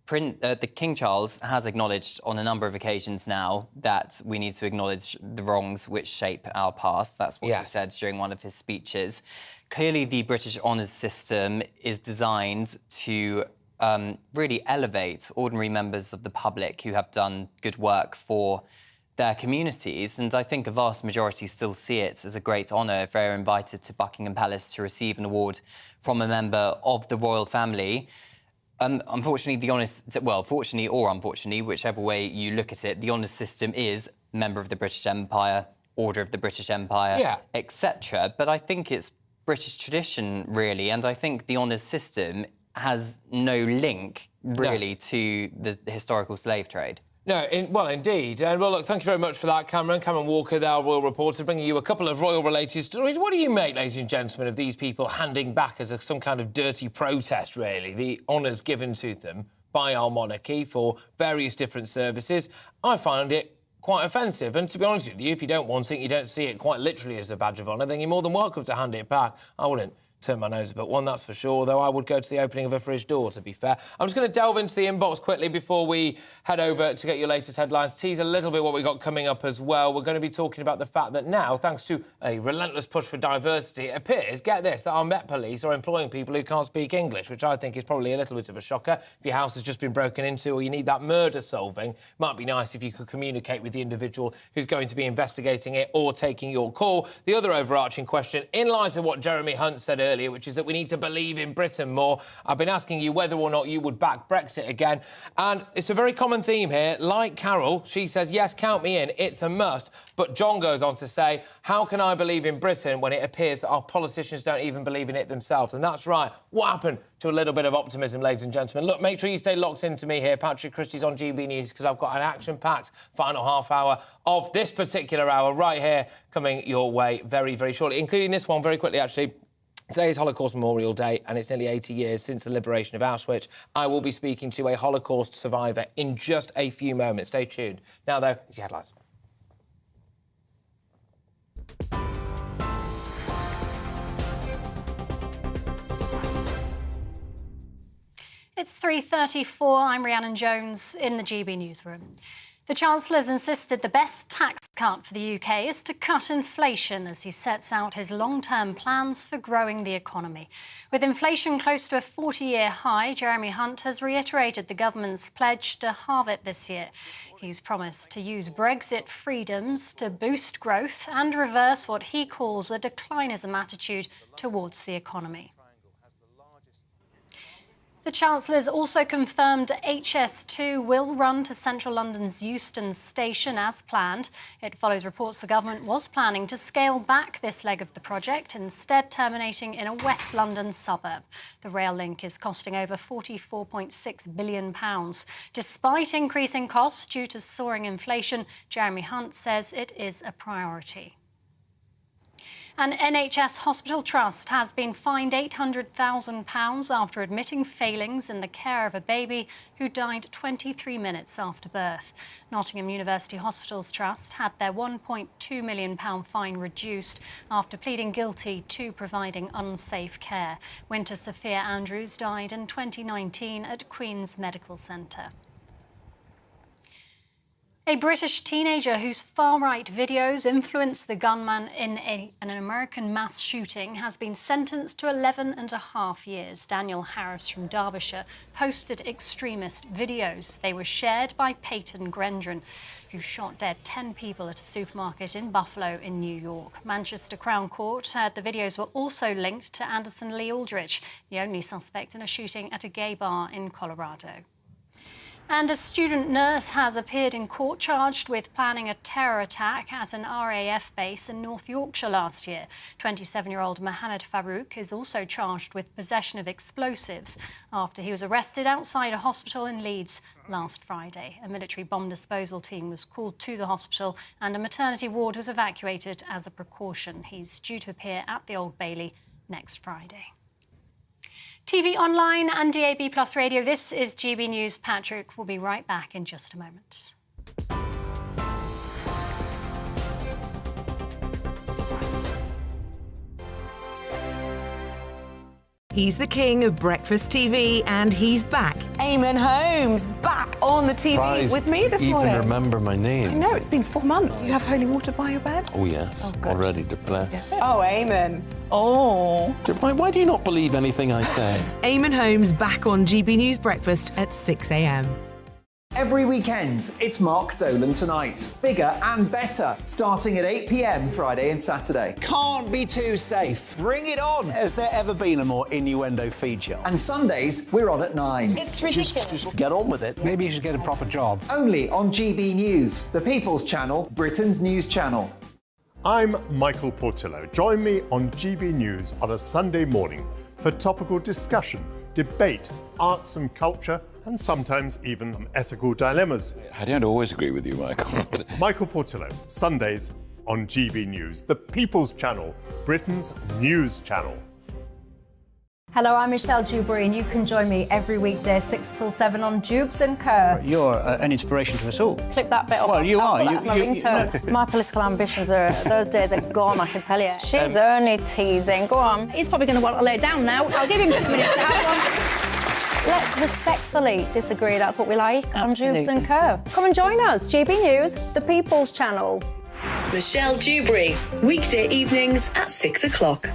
the King Charles has acknowledged on a number of occasions now that we need to acknowledge the wrongs which shape our past. That's what he said during one of his speeches. Clearly, the British honours system is designed to really elevate ordinary members of the public who have done good work for their communities, and I think a vast majority still see it as a great honour if they're invited to Buckingham Palace to receive an award from a member of the royal family. Unfortunately, fortunately or unfortunately, whichever way you look at it, the honours system is member of the British Empire, Order of the British Empire, etc. But I think it's British tradition, really, and I think the honours system has no link, really, to the historical slave trade. No, well, indeed. And, well, look, thank you very much for that, Cameron. Cameron Walker, our royal reporter, bringing you a couple of royal-related stories. What do you make, ladies and gentlemen, of these people handing back as some kind of dirty protest, really, the honours given to them by our monarchy for various different services? I find it quite offensive. And to be honest with you, if you don't want it, you don't see it quite literally as a badge of honour, then you're more than welcome to hand it back. I wouldn't turn my nose up at one, that's for sure, though I would go to the opening of a fridge door, to be fair. I'm just going to delve into the inbox quickly before we head over to get your latest headlines, tease a little bit what we've got coming up as well. We're going to be talking about the fact that now, thanks to a relentless push for diversity, it appears, get this, that our Met Police are employing people who can't speak English, which I think is probably a little bit of a shocker. If your house has just been broken into or you need that murder solving, might be nice if you could communicate with the individual who's going to be investigating it or taking your call. The other overarching question, in light of what Jeremy Hunt said earlier, which is that we need to believe in Britain more. I've been asking you whether or not you would back Brexit again. And it's a very common theme here. Like Carol, she says, yes, count me in, it's a must. But John goes on to say, how can I believe in Britain when it appears that our politicians don't even believe in it themselves? And that's right. What happened to a little bit of optimism, ladies and gentlemen? Look, make sure you stay locked into me here, Patrick Christys on GB News, because I've got an action-packed final half hour of this particular hour right here coming your way very, very shortly, including this one very quickly, actually. Today is Holocaust Memorial Day, and it's nearly 80 years since the liberation of Auschwitz. I will be speaking to a Holocaust survivor in just a few moments. Stay tuned. Now, though, it's the headlines. It's 3:34. I'm Rhiannon Jones in the GB newsroom. The Chancellor's insisted the best tax cut for the UK is to cut inflation as he sets out his long-term plans for growing the economy. With inflation close to a 40-year high, Jeremy Hunt has reiterated the government's pledge to halve it this year. He's promised to use Brexit freedoms to boost growth and reverse what he calls a declinism attitude towards the economy. The Chancellor's also confirmed HS2 will run to central London's Euston Station as planned. It follows reports the government was planning to scale back this leg of the project, instead terminating in a West London suburb. The rail link is costing over £44.6 billion. Despite increasing costs due to soaring inflation, Jeremy Hunt says it is a priority. An NHS hospital trust has been fined £800,000 after admitting failings in the care of a baby who died 23 minutes after birth. Nottingham University Hospitals Trust had their £1.2 million fine reduced after pleading guilty to providing unsafe care. Winter Sophia Andrews died in 2019 at Queen's Medical Centre. A British teenager whose far-right videos influenced the gunman in an American mass shooting has been sentenced to 11.5 years. Daniel Harris from Derbyshire posted extremist videos. They were shared by Peyton Grendron, who shot dead 10 people at a supermarket in Buffalo in New York. Manchester Crown Court said the videos were also linked to Anderson Lee Aldrich, the only suspect in a shooting at a gay bar in Colorado. And a student nurse has appeared in court charged with planning a terror attack at an RAF base in North Yorkshire last year. 27-year-old Mohammed Farouk is also charged with possession of explosives after he was arrested outside a hospital in Leeds last Friday. A military bomb disposal team was called to the hospital and a maternity ward was evacuated as a precaution. He's due to appear at the Old Bailey next Friday. TV online and DAB Plus radio. This is GB News. Patrick will be right back in just a moment. He's the king of breakfast TV and he's back. Eamon Holmes, back on the TV Surprised with me this morning. Even remember my I name. know, it's been 4 months. You have holy water by your bed? Oh yes, Oh, good. already to bless. Oh, Eamon. Oh. Why do you not believe anything I say? Eamon Holmes back on GB News Breakfast at 6 a.m. Every weekend, it's Mark Dolan Tonight. Bigger and better, starting at 8 p.m. Friday and Saturday. Can't be too safe. Bring it on. Has there ever been a more innuendo feature? And Sundays, we're on at 9. It's ridiculous. Just get on with it. Maybe you should get a proper job. Only on GB News, the People's Channel, Britain's news channel. I'm Michael Portillo. Join me on GB News on a Sunday morning for topical discussion, debate, arts and culture, and sometimes even ethical dilemmas. I don't always agree with you, Michael. Michael Portillo, Sundays on GB News, the People's Channel, Britain's news channel. Hello, I'm Michelle Dewberry, and you can join me every weekday 6 till 7 on Jubes and Kerr. You're an inspiration to us all. Clip that bit up. Well, you are. That's my ringtone. My political ambitions are, those days are gone, I can tell you. She's only teasing. Go on. He's probably going to want to lay down now. I'll give him 2 minutes to have one. Let's respectfully disagree. That's what we like on Jubes and Kerr. Come and join us. GB News, the People's Channel. Michelle Dewberry, weekday evenings at 6 o'clock.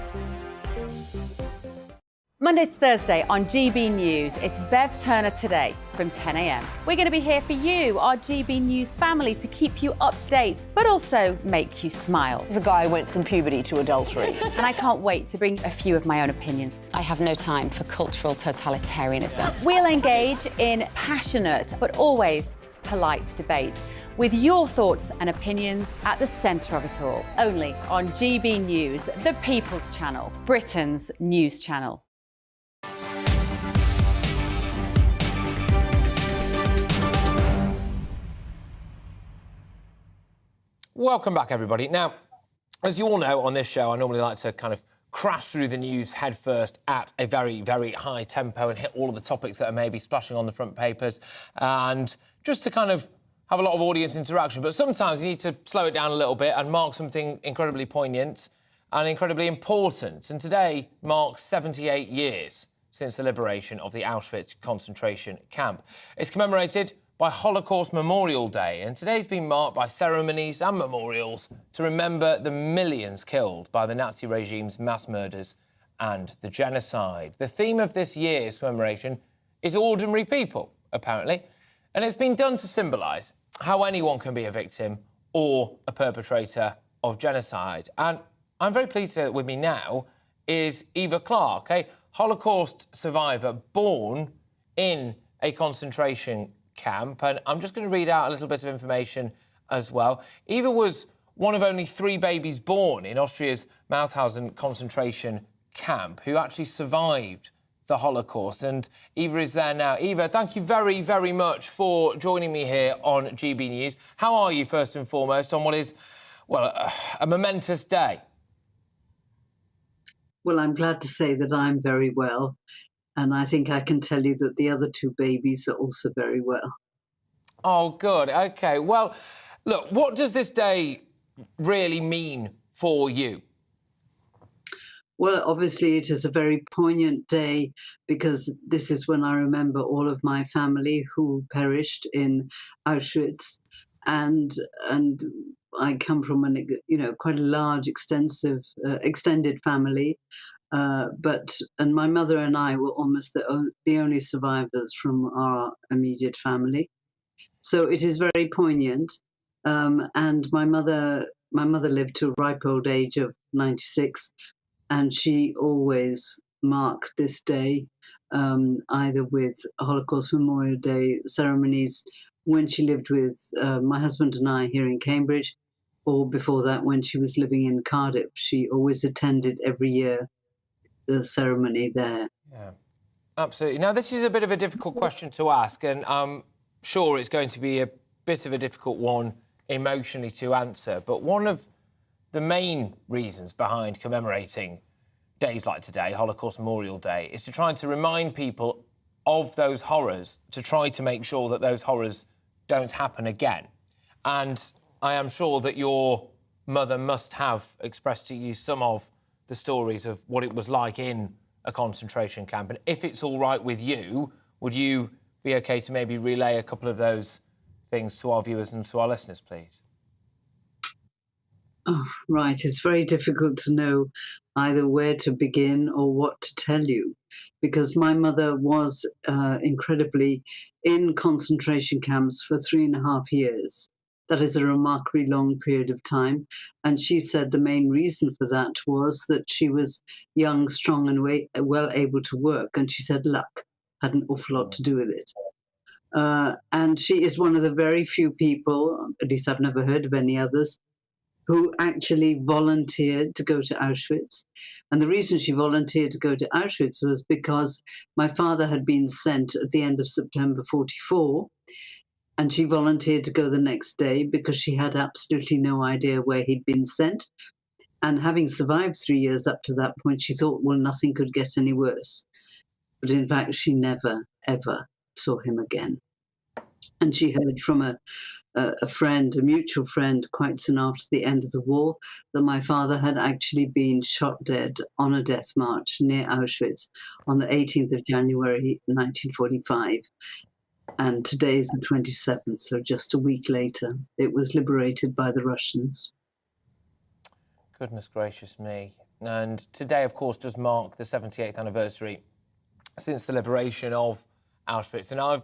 Monday to Thursday on GB News, it's Bev Turner Today from 10 a.m. We're going to be here for you, our GB News family, to keep you up to date, but also make you smile. There's a guy who went from puberty to adultery. And I can't wait to bring a few of my own opinions. I have no time for cultural totalitarianism. We'll engage in passionate, but always polite debate, with your thoughts and opinions at the centre of it all. Only on GB News, the People's Channel, Britain's news channel. Welcome back, everybody. Now, as you all know, on this show, I normally like to kind of crash through the news head first at a very, very high tempo and hit all of the topics that are maybe splashing on the front papers, and just to kind of have a lot of audience interaction. But sometimes you need to slow it down a little bit and mark something incredibly poignant and incredibly important. And today marks 78 years since the liberation of the Auschwitz concentration camp. It's commemorated by Holocaust Memorial Day, and today's been marked by ceremonies and memorials to remember the millions killed by the Nazi regime's mass murders and the genocide. The theme of this year's commemoration is ordinary people, apparently, and it's been done to symbolise how anyone can be a victim or a perpetrator of genocide. And I'm very pleased to say that with me now is Eva Clark, a Holocaust survivor born in a concentration camp, and I'm just going to read out a little bit of information as well. Eva was one of only 3 babies born in Austria's Mauthausen concentration camp who actually survived the Holocaust, and Eva is there now. Eva, thank you very, very much for joining me here on GB News. How are you, first and foremost, on what is, well, a momentous day? Well, I'm glad to say that I'm very well. And I think I can tell you that the other 2 babies are also very well. Oh, good. OK. Well, look, what does this day really mean for you? Well, obviously, it is a very poignant day because this is when I remember all of my family who perished in Auschwitz. And I come from quite a large, extended family. And my mother and I were almost the only survivors from our immediate family. So it is very poignant. And my mother lived to a ripe old age of 96, and she always marked this day, either with Holocaust Memorial Day ceremonies when she lived with my husband and I here in Cambridge, or before that when she was living in Cardiff. She always attended every year the ceremony there. Yeah, absolutely. Now, this is a bit of a difficult question to ask, and I'm sure it's going to be a bit of a difficult one emotionally to answer, but one of the main reasons behind commemorating days like today, Holocaust Memorial Day, is to try to remind people of those horrors, to try to make sure that those horrors don't happen again. And I am sure that your mother must have expressed to you some of the stories of what it was like in a concentration camp. And if it's all right with you, would you be OK to maybe relay a couple of those things to our viewers and to our listeners, please? Oh, right. It's very difficult to know either where to begin or what to tell you, because my mother was incredibly in concentration camps for 3.5 years. That is a remarkably long period of time. And she said the main reason for that was that she was young, strong, and well able to work. And she said luck had an awful lot to do with it. And she is one of the very few people, at least I've never heard of any others, who actually volunteered to go to Auschwitz. And the reason she volunteered to go to Auschwitz was because my father had been sent at the end of September 44, and she volunteered to go the next day because she had absolutely no idea where he'd been sent. And having survived 3 years up to that point, she thought, well, nothing could get any worse. But in fact, she never, ever saw him again. And she heard from a friend, a mutual friend, quite soon after the end of the war, that my father had actually been shot dead on a death march near Auschwitz on the 18th of January, 1945. And today is the 27th, so just a week later, it was liberated by the Russians. Goodness gracious me. And today, of course, does mark the 78th anniversary since the liberation of Auschwitz. And I've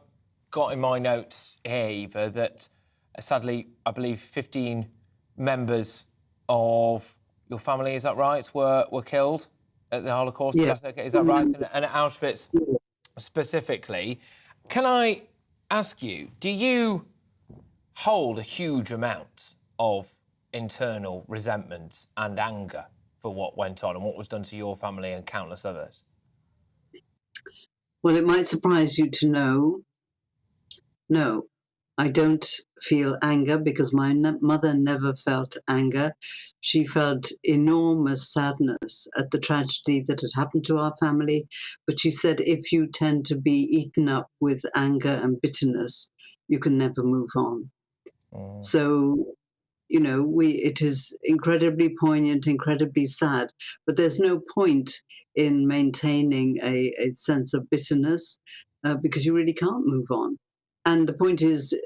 got in my notes here, Eva, that sadly, I believe 15 members of your family, is that right, were killed at the Holocaust? Yeah. Is that right? And at Auschwitz specifically. Can I ask you, do you hold a huge amount of internal resentment and anger for what went on and what was done to your family and countless others? Well, it might surprise you to know, no, I don't feel anger because my mother never felt anger. She felt enormous sadness at the tragedy that had happened to our family. But she said, if you tend to be eaten up with anger and bitterness, you can never move on. So, you know, it is incredibly poignant, incredibly sad, but there's no point in maintaining a sense of bitterness because you really can't move on. And the point is,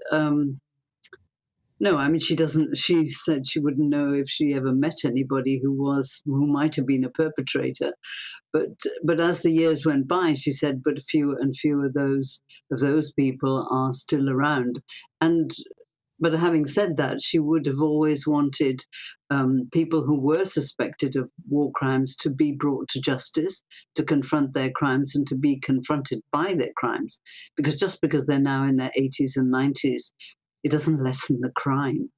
no, I mean, she said she wouldn't know if she ever met anybody who might have been a perpetrator. But as the years went by, she said, but fewer and fewer of those people are still around. But having said that, she would have always wanted people who were suspected of war crimes to be brought to justice, to confront their crimes and to be confronted by their crimes. Because just because they're now in their 80s and 90s, it doesn't lessen the crime.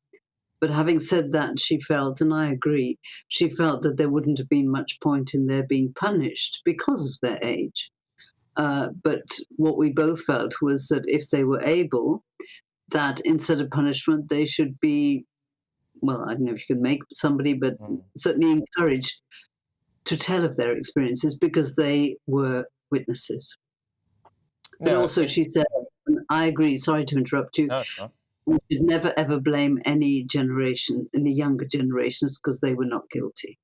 But having said that, she felt, and I agree, she felt that there wouldn't have been much point in their being punished because of their age. But what we both felt was that if they were able, that instead of punishment, they should be, well, I don't know if you can make somebody, but certainly encouraged to tell of their experiences because they were witnesses. But also she said, and I agree, sorry to interrupt you, we should never ever blame any generation, any younger generations, because they were not guilty.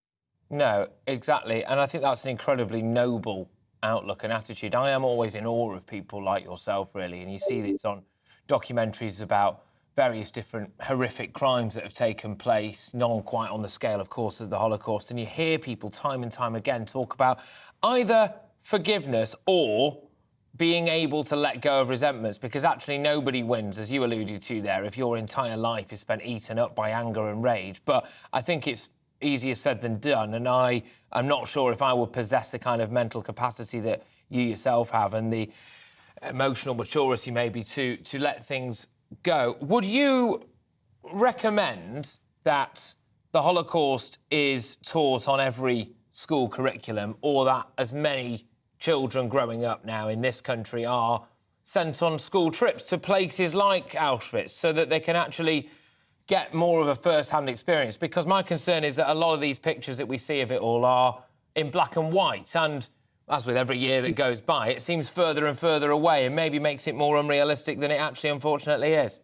No, exactly. And I think that's an incredibly noble outlook and attitude. I am always in awe of people like yourself, really, and you see this on documentaries about various different horrific crimes that have taken place, none quite on the scale, of course, of the Holocaust. And you hear people time and time again talk about either forgiveness or being able to let go of resentments, because actually nobody wins, as you alluded to there, if your entire life is spent eaten up by anger and rage. But I think it's easier said than done, and I'm not sure if I would possess the kind of mental capacity that you yourself have and the emotional maturity maybe to let things go. Would you recommend that the Holocaust is taught on every school curriculum, or that as many children growing up now in this country are sent on school trips to places like Auschwitz so that they can actually get more of a first-hand experience? Because my concern is that a lot of these pictures that we see of it all are in black and white. And as with every year that goes by, it seems further and further away and maybe makes it more unrealistic than it actually, unfortunately, is.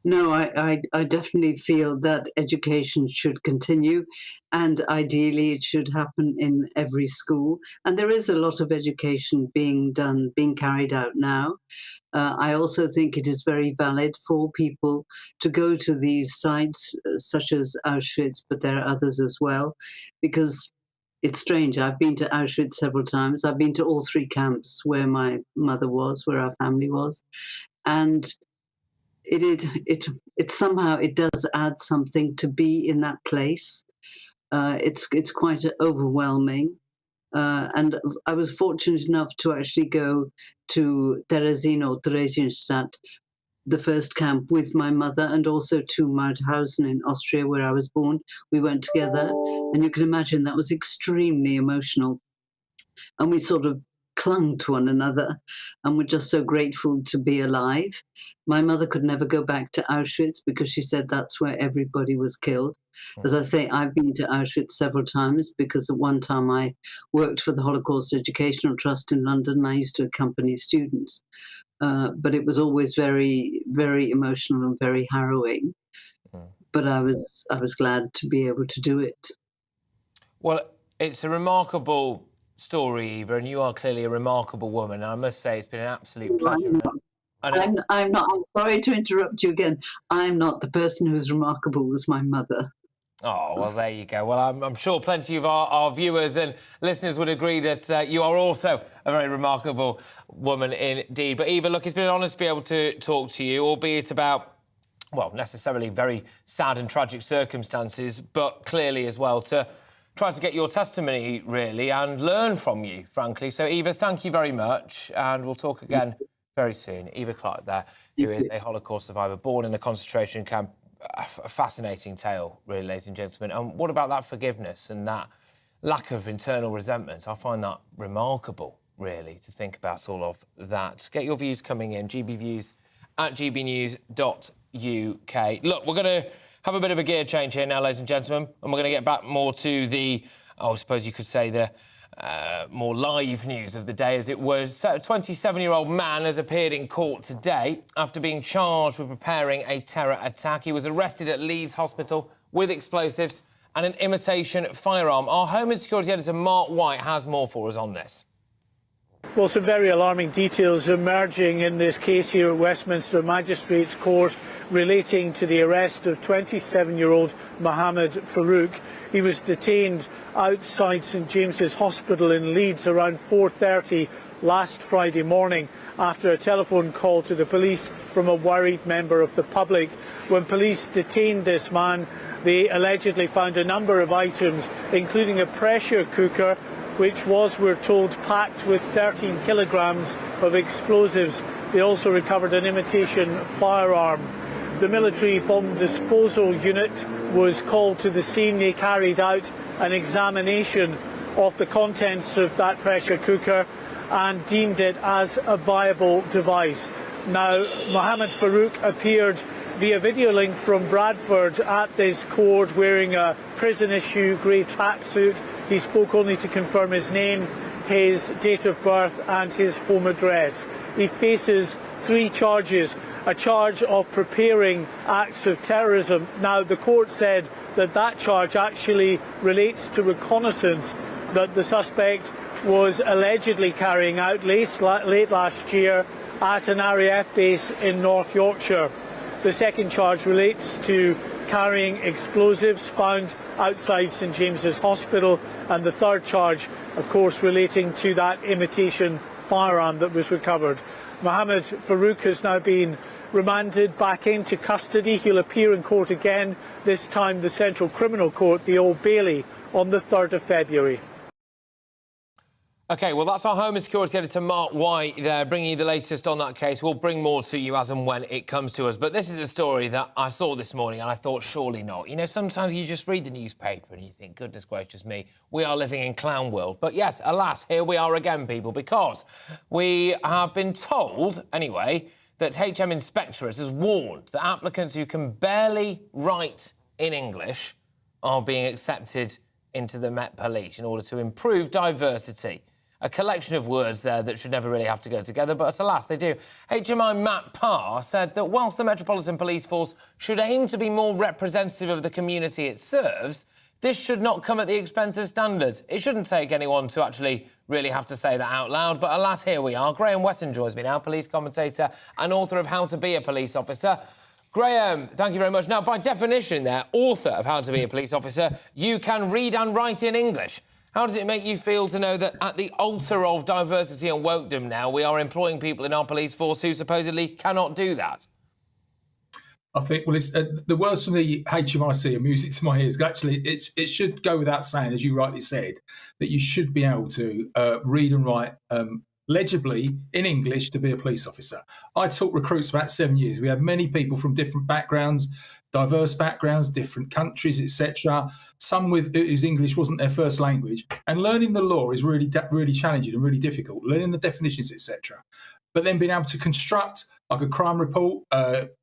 No, I definitely feel that education should continue, and ideally it should happen in every school. And there is a lot of education being carried out now. I also think it is very valid for people to go to these sites, such as Auschwitz, but there are others as well, because it's strange. I've been to Auschwitz several times. I've been to all 3 camps where my mother was, where our family was, and it somehow it does add something to be in that place. It's quite overwhelming, and I was fortunate enough to actually go to Theresienstadt, the first camp, with my mother, and also to Mauthausen in Austria, where I was born. We went together, and you can imagine that was extremely emotional, and we sort of clung to one another and were just so grateful to be alive. My mother could never go back to Auschwitz because she said that's where everybody was killed. As I say, I've been to Auschwitz several times because at one time I worked for the Holocaust Educational Trust in London and I used to accompany students. But it was always very, very emotional and very harrowing. But I was glad to be able to do it. Well, it's a remarkable story, Eva, and you are clearly a remarkable woman. And I must say it's been an absolute pleasure. I'm not. I'm sorry to interrupt you again. I'm not. The person who's remarkable was my mother. Oh, well, there you go. Well, I'm sure plenty of our viewers and listeners would agree that you are also a very remarkable woman indeed. But Eva, look, it's been an honour to be able to talk to you, albeit about, well, necessarily very sad and tragic circumstances, but clearly as well to try to get your testimony, really, and learn from you, frankly. So, Eva, thank you very much, and we'll talk again very soon. Eva Clark there, who is a Holocaust survivor, born in a concentration camp. A fascinating tale, really, ladies and gentlemen. And what about that forgiveness and that lack of internal resentment? I find that remarkable, really, to think about all of that. Get your views coming in, gbviews at gbnews.uk. Look, we're going to have a bit of a gear change here now, ladies and gentlemen, and we're going to get back more to the, I suppose you could say, the more live news of the day, as it was. A 27-year-old man has appeared in court today after being charged with preparing a terror attack. He was arrested at Leeds Hospital with explosives and an imitation firearm. Our Home and Security editor, Mark White, has more for us on this. Well, some very alarming details emerging in this case here at Westminster Magistrates Court relating to the arrest of 27-year-old Mohammed Farouk. He was detained outside St James's Hospital in Leeds around 4:30 last Friday morning after a telephone call to the police from a worried member of the public. When police detained this man, they allegedly found a number of items, including a pressure cooker, which was, we're told, packed with 13 kilograms of explosives. They also recovered an imitation firearm. The military bomb disposal unit was called to the scene. They carried out an examination of the contents of that pressure cooker and deemed it as a viable device. Now, Mohammed Farouk appeared via video link from Bradford at this court wearing a prison-issue grey tracksuit. He spoke only to confirm his name, his date of birth and his home address. He faces 3 charges. A charge of preparing acts of terrorism. Now, the court said that that charge actually relates to reconnaissance that the suspect was allegedly carrying out late last year at an RAF base in North Yorkshire. The second charge relates to carrying explosives found outside St James's Hospital, and the third charge, of course, relating to that imitation firearm that was recovered. Mohammed Farouk has now been remanded back into custody. He'll appear in court again, this time the Central Criminal Court, the Old Bailey, on the 3rd of February. OK, well, that's our Home and Security editor, Mark White, there, bringing you the latest on that case. We'll bring more to you as and when it comes to us. But this is a story that I saw this morning and I thought, surely not. You know, sometimes you just read the newspaper and you think, goodness gracious me, we are living in clown world. But yes, alas, here we are again, people, because we have been told, anyway, that HM Inspectorate has warned that applicants who can barely write in English are being accepted into the Met Police in order to improve diversity. A collection of words there that should never really have to go together, but alas, they do. HMI Matt Parr said that whilst the Metropolitan Police Force should aim to be more representative of the community it serves, this should not come at the expense of standards. It shouldn't take anyone to actually really have to say that out loud, but alas, here we are. Graham Wetton joins me now, police commentator and author of How to Be a Police Officer. Graham, thank you very much. Now, by definition there, author of How to Be a Police Officer, you can read and write in English. How does it make you feel to know that at the altar of diversity and wokedom now, we are employing people in our police force who supposedly cannot do that? I think, well, it's the words from the HMRC are music to my ears. Actually, it should go without saying, as you rightly said, that you should be able to read and write legibly in English to be a police officer. I taught recruits for about 7 years. We had many people from different backgrounds, diverse backgrounds, different countries, etc. Some whose English wasn't their first language. And learning the law is really challenging and really difficult. Learning the definitions, etc. But then being able to construct like a crime report,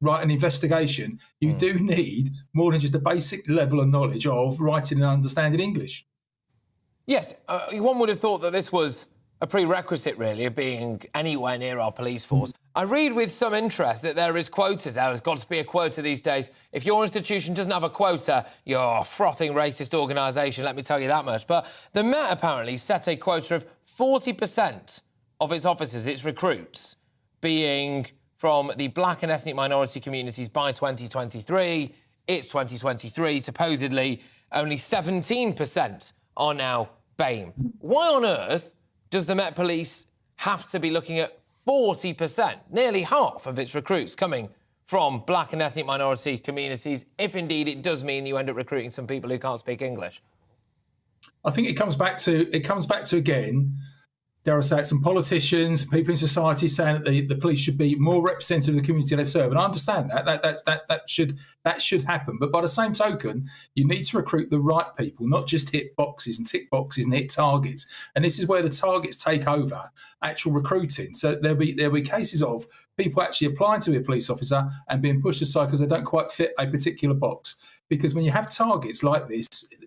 write an investigation, you do need more than just a basic level of knowledge of writing and understanding English. Yes, one would have thought that this was a prerequisite, really, of being anywhere near our police force. I read with some interest that there is quotas. There has got to be a quota these days. If your institution doesn't have a quota, you're a frothing racist organisation, let me tell you that much. But the Met apparently set a quota of 40% of its officers, its recruits, being from the black and ethnic minority communities by 2023. It's 2023. Supposedly, only 17% are now BAME. Why on earth does the Met Police have to be looking at 40%, nearly half of its recruits coming from black and ethnic minority communities, if indeed it does mean you end up recruiting some people who can't speak English? I think it comes back to again, dare I say it, some politicians, people in society saying that the police should be more representative of the community they serve. And I understand that should happen. But by the same token, you need to recruit the right people, not just hit boxes and tick boxes and hit targets. And this is where the targets take over actual recruiting. So there'll be cases of people actually applying to be a police officer and being pushed aside because they don't quite fit a particular box. Because when you have targets like this,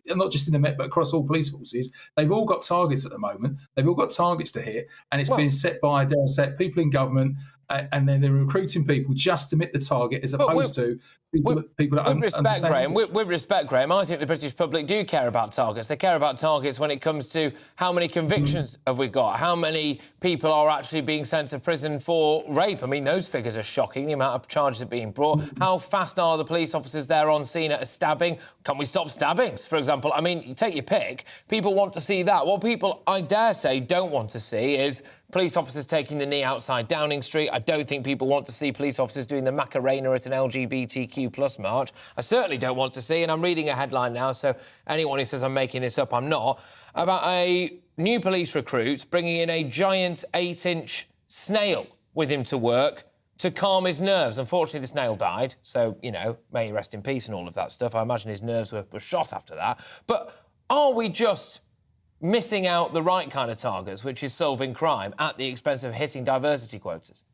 not just in the Met, but across all police forces, they've all got targets at the moment. They've all got targets to hit, and it's being set by, dare I say it, people in government, and then they're recruiting people just to meet the target as opposed to people that respect, Graham, with respect, Graham, I think the British public do care about targets. They care about targets when it comes to how many convictions have we got, how many people are actually being sent to prison for rape. I mean, those figures are shocking, the amount of charges that are being brought. How fast are the police officers there on scene at a stabbing? Can we stop stabbings, for example? I mean, you take your pick. People want to see that. What people, I dare say, don't want to see is police officers taking the knee outside Downing Street. I don't think people want to see police officers doing the Macarena at an LGBTQ+ march. I certainly don't want to see, and I'm reading a headline now, so anyone who says I'm making this up, I'm not, about a new police recruit bringing in a giant 8-inch snail with him to work to calm his nerves. Unfortunately, the snail died, so, you know, may he rest in peace and all of that stuff. I imagine his nerves were shot after that. But are we just missing out the right kind of targets, which is solving crime, at the expense of hitting diversity quotas?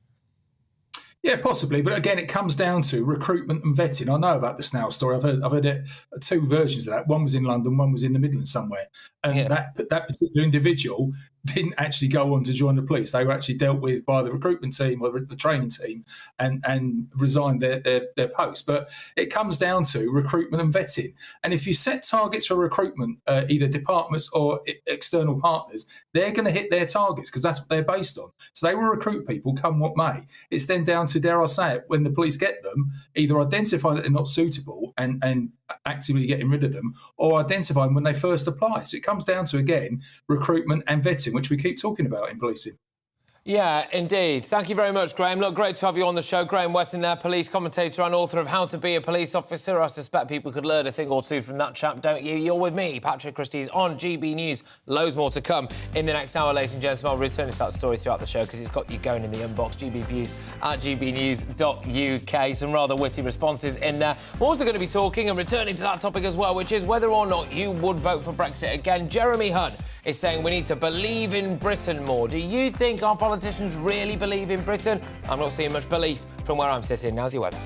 Yeah, possibly. But again, it comes down to recruitment and vetting. I know about the snail story. I've heard it, two versions of that. One was in London, one was in the Midlands somewhere. And that particular individual didn't actually go on to join the police. They were actually dealt with by the recruitment team or the training team and resigned their post. But it comes down to recruitment and vetting. And if you set targets for recruitment, either departments or external partners, they're going to hit their targets because that's what they're based on. So they will recruit people come what may. It's then down to, dare I say it, when the police get them, either identify that they're not suitable and actively getting rid of them, or identify them when they first apply. So it comes down to, again, recruitment and vetting, which we keep talking about in policing. Yeah, indeed. Thank you very much, Graham. Look, great to have you on the show. Graham Wetton there, police commentator and author of How to Be a Police Officer. I suspect people could learn a thing or two from that chap, don't you? You're with me, Patrick Christys, on GB News. Loads more to come in the next hour, ladies and gentlemen. I'll return to that story throughout the show because it's got you going in the inbox. GB Views at gbnews.uk. Some rather witty responses in there. We're also going to be talking and returning to that topic as well, which is whether or not you would vote for Brexit again. Jeremy Hunt is saying we need to believe in Britain more. Do you think our politicians really believe in Britain? I'm not seeing much belief from where I'm sitting. Now's your weather.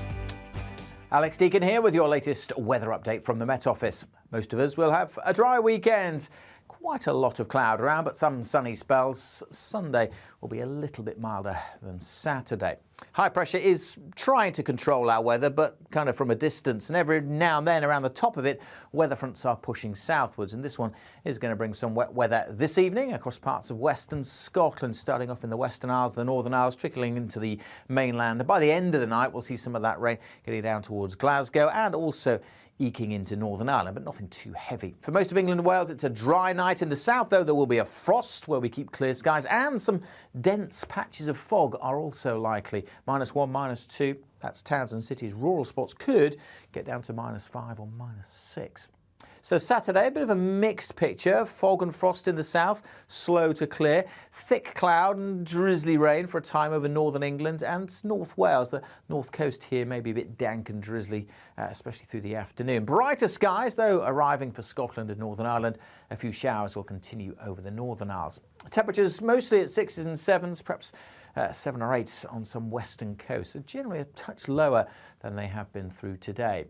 Alex Deacon here with your latest weather update from the Met Office. Most of us will have a dry weekend. Quite a lot of cloud around, but some sunny spells. Sunday will be a little bit milder than Saturday. High pressure is trying to control our weather, but kind of from a distance. And every now and then around the top of it, weather fronts are pushing southwards. And this one is going to bring some wet weather this evening across parts of western Scotland, starting off in the Western Isles, the Northern Isles, trickling into the mainland. And by the end of the night, we'll see some of that rain getting down towards Glasgow and also eking into Northern Ireland, but nothing too heavy. For most of England and Wales, it's a dry night. In the south, though, there will be a frost where we keep clear skies, and some dense patches of fog are also likely. -1, -2, that's towns and cities. Rural spots could get down to -5 or -6. So Saturday, a bit of a mixed picture. Fog and frost in the south, slow to clear. Thick cloud and drizzly rain for a time over northern England and North Wales. The north coast here may be a bit dank and drizzly, especially through the afternoon. Brighter skies, though, arriving for Scotland and Northern Ireland. A few showers will continue over the Northern Isles. Temperatures mostly at 6s and 7s, perhaps 7 or 8s on some western coasts. So generally a touch lower than they have been through today.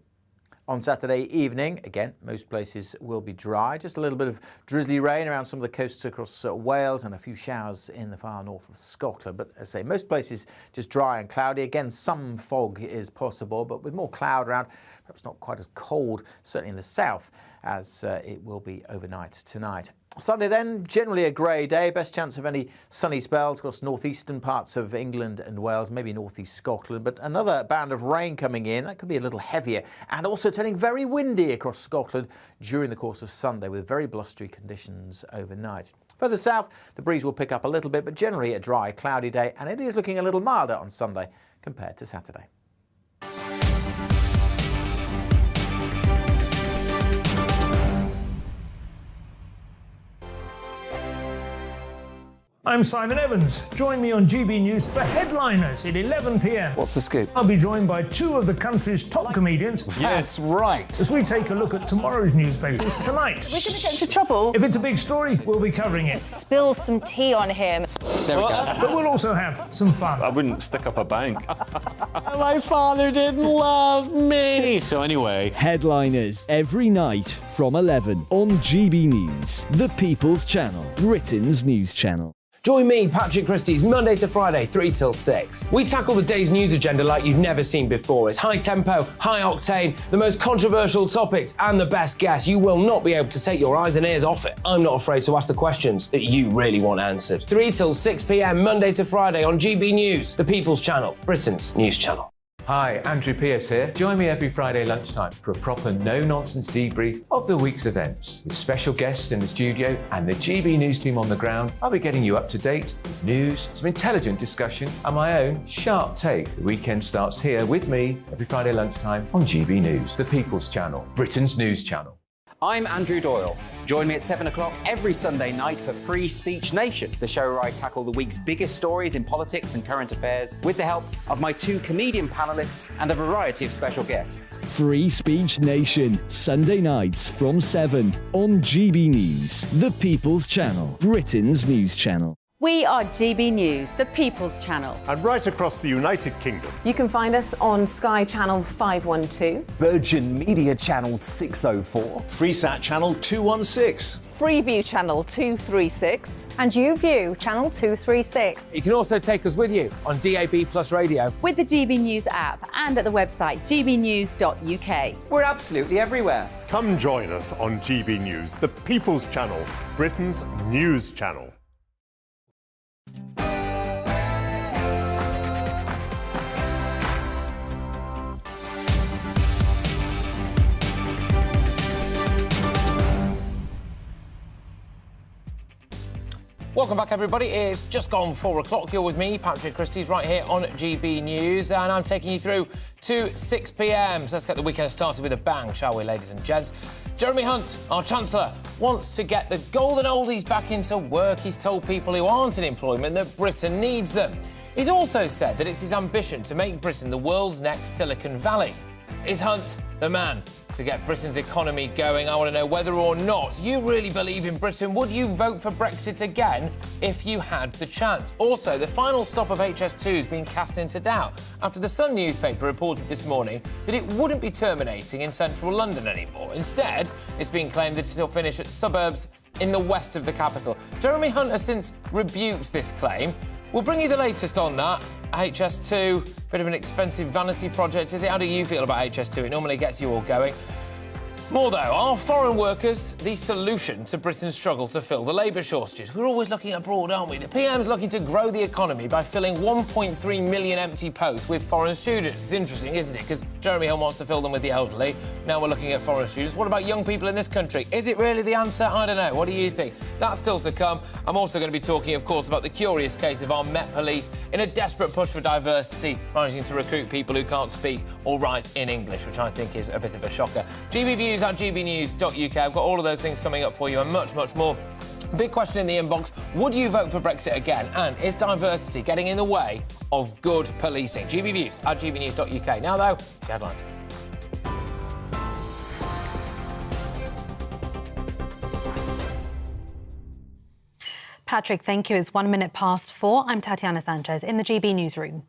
On Saturday evening, again, most places will be dry. Just a little bit of drizzly rain around some of the coasts across Wales and a few showers in the far north of Scotland. But as I say, most places just dry and cloudy. Again, some fog is possible, but with more cloud around, perhaps not quite as cold, certainly in the south, as it will be overnight tonight. Sunday then, generally a grey day. Best chance of any sunny spells across northeastern parts of England and Wales, maybe northeast Scotland. But another band of rain coming in. That could be a little heavier and also turning very windy across Scotland during the course of Sunday with very blustery conditions overnight. Further south, the breeze will pick up a little bit, but generally a dry, cloudy day. And it is looking a little milder on Sunday compared to Saturday. I'm Simon Evans. Join me on GB News for Headliners at 11 p.m. What's the scoop? I'll be joined by 2 of the country's top comedians. That's right. As we take a look at tomorrow's newspapers tonight. We're going to get into trouble. If it's a big story, we'll be covering it. Spill some tea on him. There we go. But we'll also have some fun. I wouldn't stick up a bank. My father didn't love me. So anyway. Headliners every night from 11 on GB News, the People's Channel, Britain's news channel. Join me, Patrick Christys, Monday to Friday, 3 till 6. We tackle the day's news agenda like you've never seen before. It's high tempo, high octane, the most controversial topics and the best guests. You will not be able to take your eyes and ears off it. I'm not afraid to ask the questions that you really want answered. 3 till 6 p.m, Monday to Friday on GB News, the People's Channel, Britain's news channel. Hi, Andrew Pierce here. Join me every Friday lunchtime for a proper no-nonsense debrief of the week's events. With special guests in the studio and the GB News team on the ground, I'll be getting you up to date with news, some intelligent discussion and my own sharp take. The weekend starts here with me every Friday lunchtime on GB News, the People's Channel, Britain's news channel. I'm Andrew Doyle. Join me at 7 o'clock every Sunday night for Free Speech Nation, the show where I tackle the week's biggest stories in politics and current affairs with the help of my 2 comedian panellists and a variety of special guests. Free Speech Nation, Sunday nights from 7 on GB News, the People's Channel, Britain's news channel. We are GB News, the People's Channel. And right across the United Kingdom. You can find us on Sky Channel 512, Virgin Media Channel 604, Freesat Channel 216, Freeview Channel 236, And YouView Channel 236. You can also take us with you on DAB Plus Radio, with the GB News app and at the website gbnews.uk. We're absolutely everywhere. Come join us on GB News, the People's Channel, Britain's news channel. Welcome back, everybody. It's just gone 4 o'clock. You're with me, Patrick Christys, right here on GB News, and I'm taking you through to 6 p.m. So let's get the weekend started with a bang, shall we, ladies and gents? Jeremy Hunt, our Chancellor, wants to get the golden oldies back into work. He's told people who aren't in employment that Britain needs them. He's also said that it's his ambition to make Britain the world's next Silicon Valley. Is Hunt the man to get Britain's economy going? I want to know whether or not you really believe in Britain. Would you vote for Brexit again if you had the chance? Also, the final stop of HS2 has been cast into doubt after the Sun newspaper reported this morning that it wouldn't be terminating in central London anymore. Instead, it's been claimed that it'll finish at suburbs in the west of the capital. Jeremy Hunt has since rebuked this claim. We'll bring you the latest on that. HS2, bit of an expensive vanity project, is it? How do you feel about HS2? It normally gets you all going. More though, are foreign workers the solution to Britain's struggle to fill the labour shortages? We're always looking abroad, aren't we? The PM's looking to grow the economy by filling 1.3 million empty posts with foreign students. It's interesting, isn't it? Because Jeremy Hunt wants to fill them with the elderly. Now we're looking at foreign students. What about young people in this country? Is it really the answer? I don't know. What do you think? That's still to come. I'm also going to be talking, of course, about the curious case of our Met Police in a desperate push for diversity, managing to recruit people who can't speak or write in English, which I think is a bit of a shocker. GBViews at gbnews.uk. I've got all of those things coming up for you and much, much more. Big question in the inbox. Would you vote for Brexit again? And is diversity getting in the way of good policing? GBViews at gbnews.uk. Now, though, the headlines. Patrick, thank you. It's 1 minute past 4. I'm Tatiana Sanchez in the GB newsroom.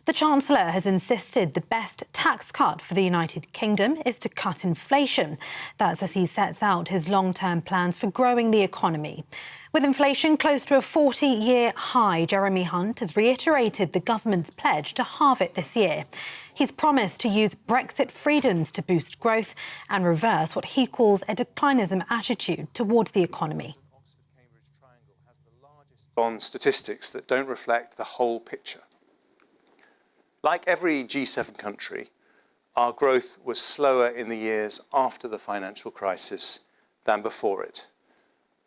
The Chancellor has insisted the best tax cut for the United Kingdom is to cut inflation. That's as he sets out his long-term plans for growing the economy. With inflation close to a 40-year high, Jeremy Hunt has reiterated the government's pledge to halve it this year. He's promised to use Brexit freedoms to boost growth and reverse what he calls a declinism attitude towards the economy. On statistics that don't reflect the whole picture. Like every G7 country, our growth was slower in the years after the financial crisis than before it.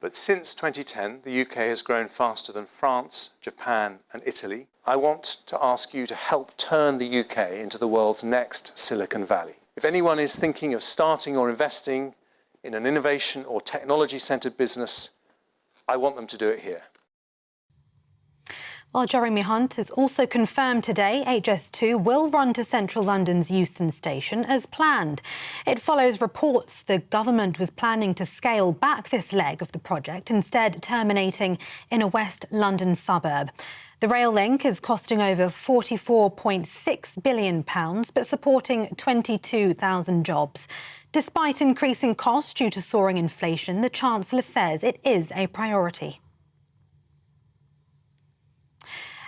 But since 2010, the UK has grown faster than France, Japan and Italy. I want to ask you to help turn the UK into the world's next Silicon Valley. If anyone is thinking of starting or investing in an innovation or technology-centred business, I want them to do it here. Well, Jeremy Hunt has also confirmed today HS2 will run to central London's Euston Station as planned. It follows reports the government was planning to scale back this leg of the project, instead terminating in a West London suburb. The rail link is costing over £44.6 billion, but supporting 22,000 jobs. Despite increasing costs due to soaring inflation, the Chancellor says it is a priority.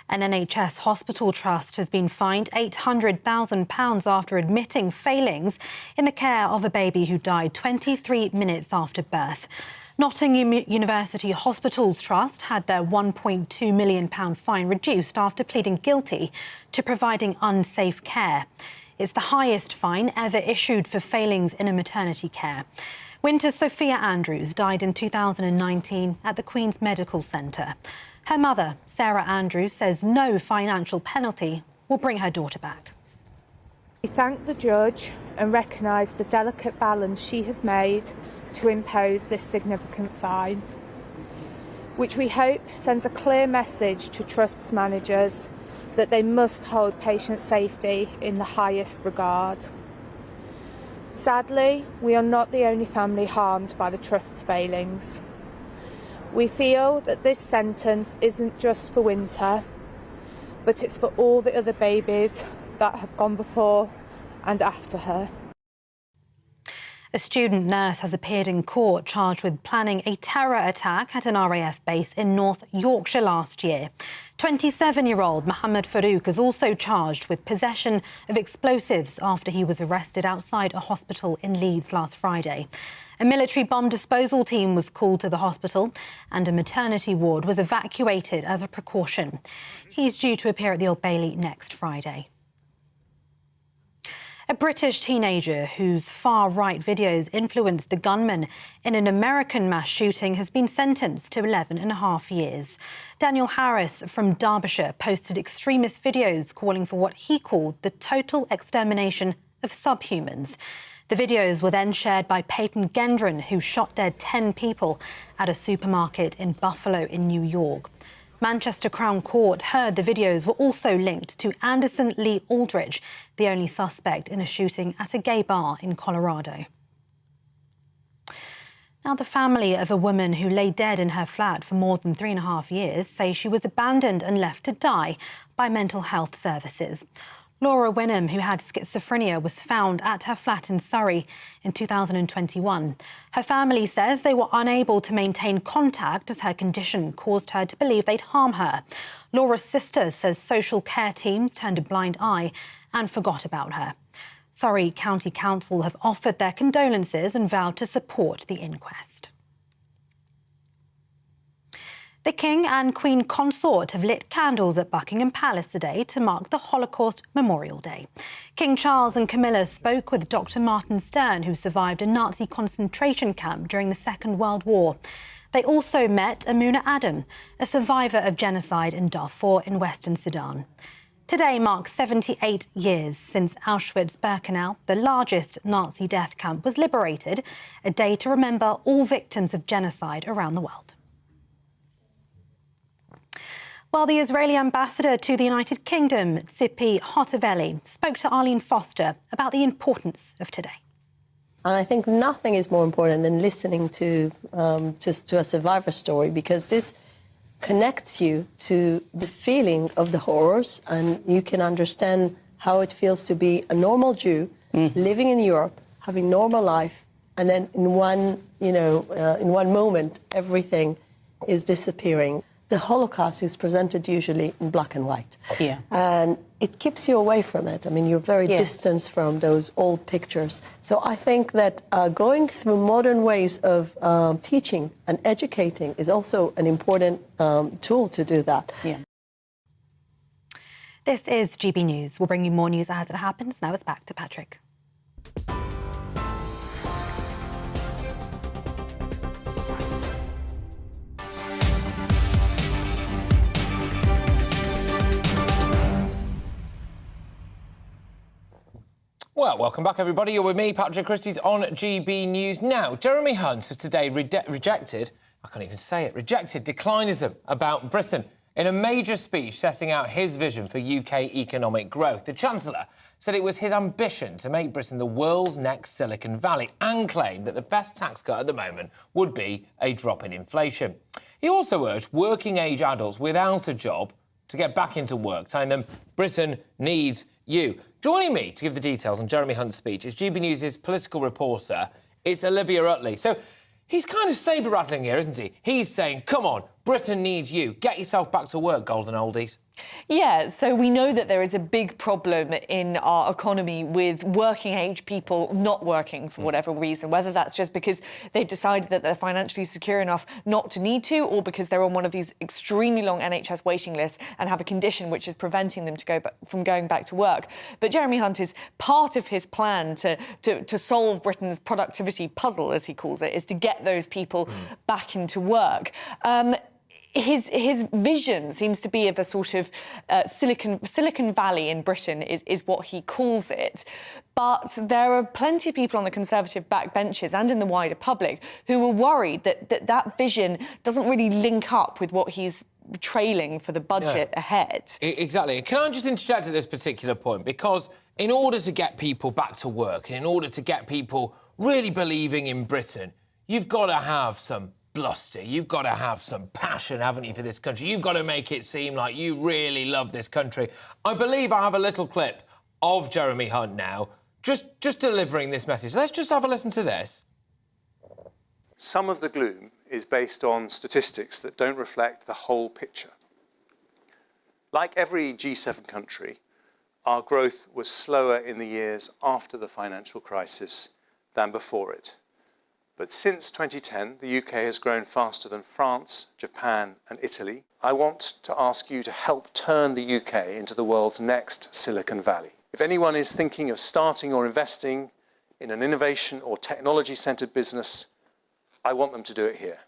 An NHS hospital trust has been fined £800,000 after admitting failings in the care of a baby who died 23 minutes after birth. Nottingham University Hospitals Trust had their £1.2 million fine reduced after pleading guilty to providing unsafe care. It's the highest fine ever issued for failings in a maternity care. Winter's Sophia Andrews died in 2019 at the Queen's Medical Centre. Her mother, Sarah Andrews, says no financial penalty will bring her daughter back. We thank the judge and recognise the delicate balance she has made to impose this significant fine, which we hope sends a clear message to trusts managers that they must hold patient safety in the highest regard. Sadly, we are not the only family harmed by the trust's failings. We feel that this sentence isn't just for Winter, but it's for all the other babies that have gone before and after her. A student nurse has appeared in court charged with planning a terror attack at an RAF base in North Yorkshire last year. 27-year-old Mohammed Farouk is also charged with possession of explosives after he was arrested outside a hospital in Leeds last Friday. A military bomb disposal team was called to the hospital and a maternity ward was evacuated as a precaution. He's due to appear at the Old Bailey next Friday. A British teenager whose far-right videos influenced the gunman in an American mass shooting has been sentenced to 11.5 years. Daniel Harris from Derbyshire posted extremist videos calling for what he called the total extermination of subhumans. The videos were then shared by Peyton Gendron, who shot dead 10 people at a supermarket in Buffalo in New York. Manchester Crown Court heard the videos were also linked to Anderson Lee Aldridge, the only suspect in a shooting at a gay bar in Colorado. Now, the family of a woman who lay dead in her flat for more than 3.5 years say she was abandoned and left to die by mental health services. Laura Wynnham, who had schizophrenia, was found at her flat in Surrey in 2021. Her family says they were unable to maintain contact as her condition caused her to believe they'd harm her. Laura's sister says social care teams turned a blind eye and forgot about her. Surrey County Council have offered their condolences and vowed to support the inquest. The King and Queen Consort have lit candles at Buckingham Palace today to mark the Holocaust Memorial Day. King Charles and Camilla spoke with Dr. Martin Stern, who survived a Nazi concentration camp during the Second World War. They also met Amuna Adam, a survivor of genocide in Darfur in Western Sudan. Today marks 78 years since Auschwitz-Birkenau, the largest Nazi death camp, was liberated, a day to remember all victims of genocide around the world. Well, the Israeli ambassador to the United Kingdom, Tzipi Hotovely, spoke to Arlene Foster about the importance of today. And I think nothing is more important than listening to a survivor story, because this connects you to the feeling of the horrors, and you can understand how it feels to be a normal Jew living in Europe, having normal life, and then in one moment, everything is disappearing. The Holocaust is presented usually in black and white. Yeah. And it keeps you away from it. I mean, you're very distanced from those old pictures. So I think that going through modern ways of teaching and educating is also an important tool to do that. Yeah. This is GB News. We'll bring you more news as it happens. Now it's back to Patrick. Well, welcome back, everybody. You're with me, Patrick Christys, on GB News. Now, Jeremy Hunt has today rejected declinism about Britain in a major speech setting out his vision for UK economic growth. The Chancellor said it was his ambition to make Britain the world's next Silicon Valley and claimed that the best tax cut at the moment would be a drop in inflation. He also urged working-age adults without a job to get back into work, telling them Britain needs you. Joining me to give the details on Jeremy Hunt's speech is GB News' political reporter. It's Olivia Utley. So he's kind of sabre-rattling here, isn't he? He's saying, come on, Britain needs you. Get yourself back to work, golden oldies. Yeah, so we know that there is a big problem in our economy with working-age people not working for whatever reason, whether that's just because they've decided that they're financially secure enough not to need to, or because they're on one of these extremely long NHS waiting lists and have a condition which is preventing them from going back to work. But Jeremy Hunt is part of his plan to solve Britain's productivity puzzle, as he calls it, is to get those people back into work. His vision seems to be of a sort of Silicon Valley in Britain, is what he calls it. But there are plenty of people on the Conservative backbenches and in the wider public who are worried that vision doesn't really link up with what he's trailing for the budget ahead. Exactly. Can I just interject at this particular point? Because in order to get people back to work, and in order to get people really believing in Britain, you've got to have some bluster. You've got to have some passion, haven't you, for this country? You've got to make it seem like you really love this country. I believe I have a little clip of Jeremy Hunt now, just delivering this message. Let's just have a listen to this. Some of the gloom is based on statistics that don't reflect the whole picture. Like every G7 country, our growth was slower in the years after the financial crisis than before it. But since 2010, the UK has grown faster than France, Japan and Italy. I want to ask you to help turn the UK into the world's next Silicon Valley. If anyone is thinking of starting or investing in an innovation or technology-centred business, I want them to do it here.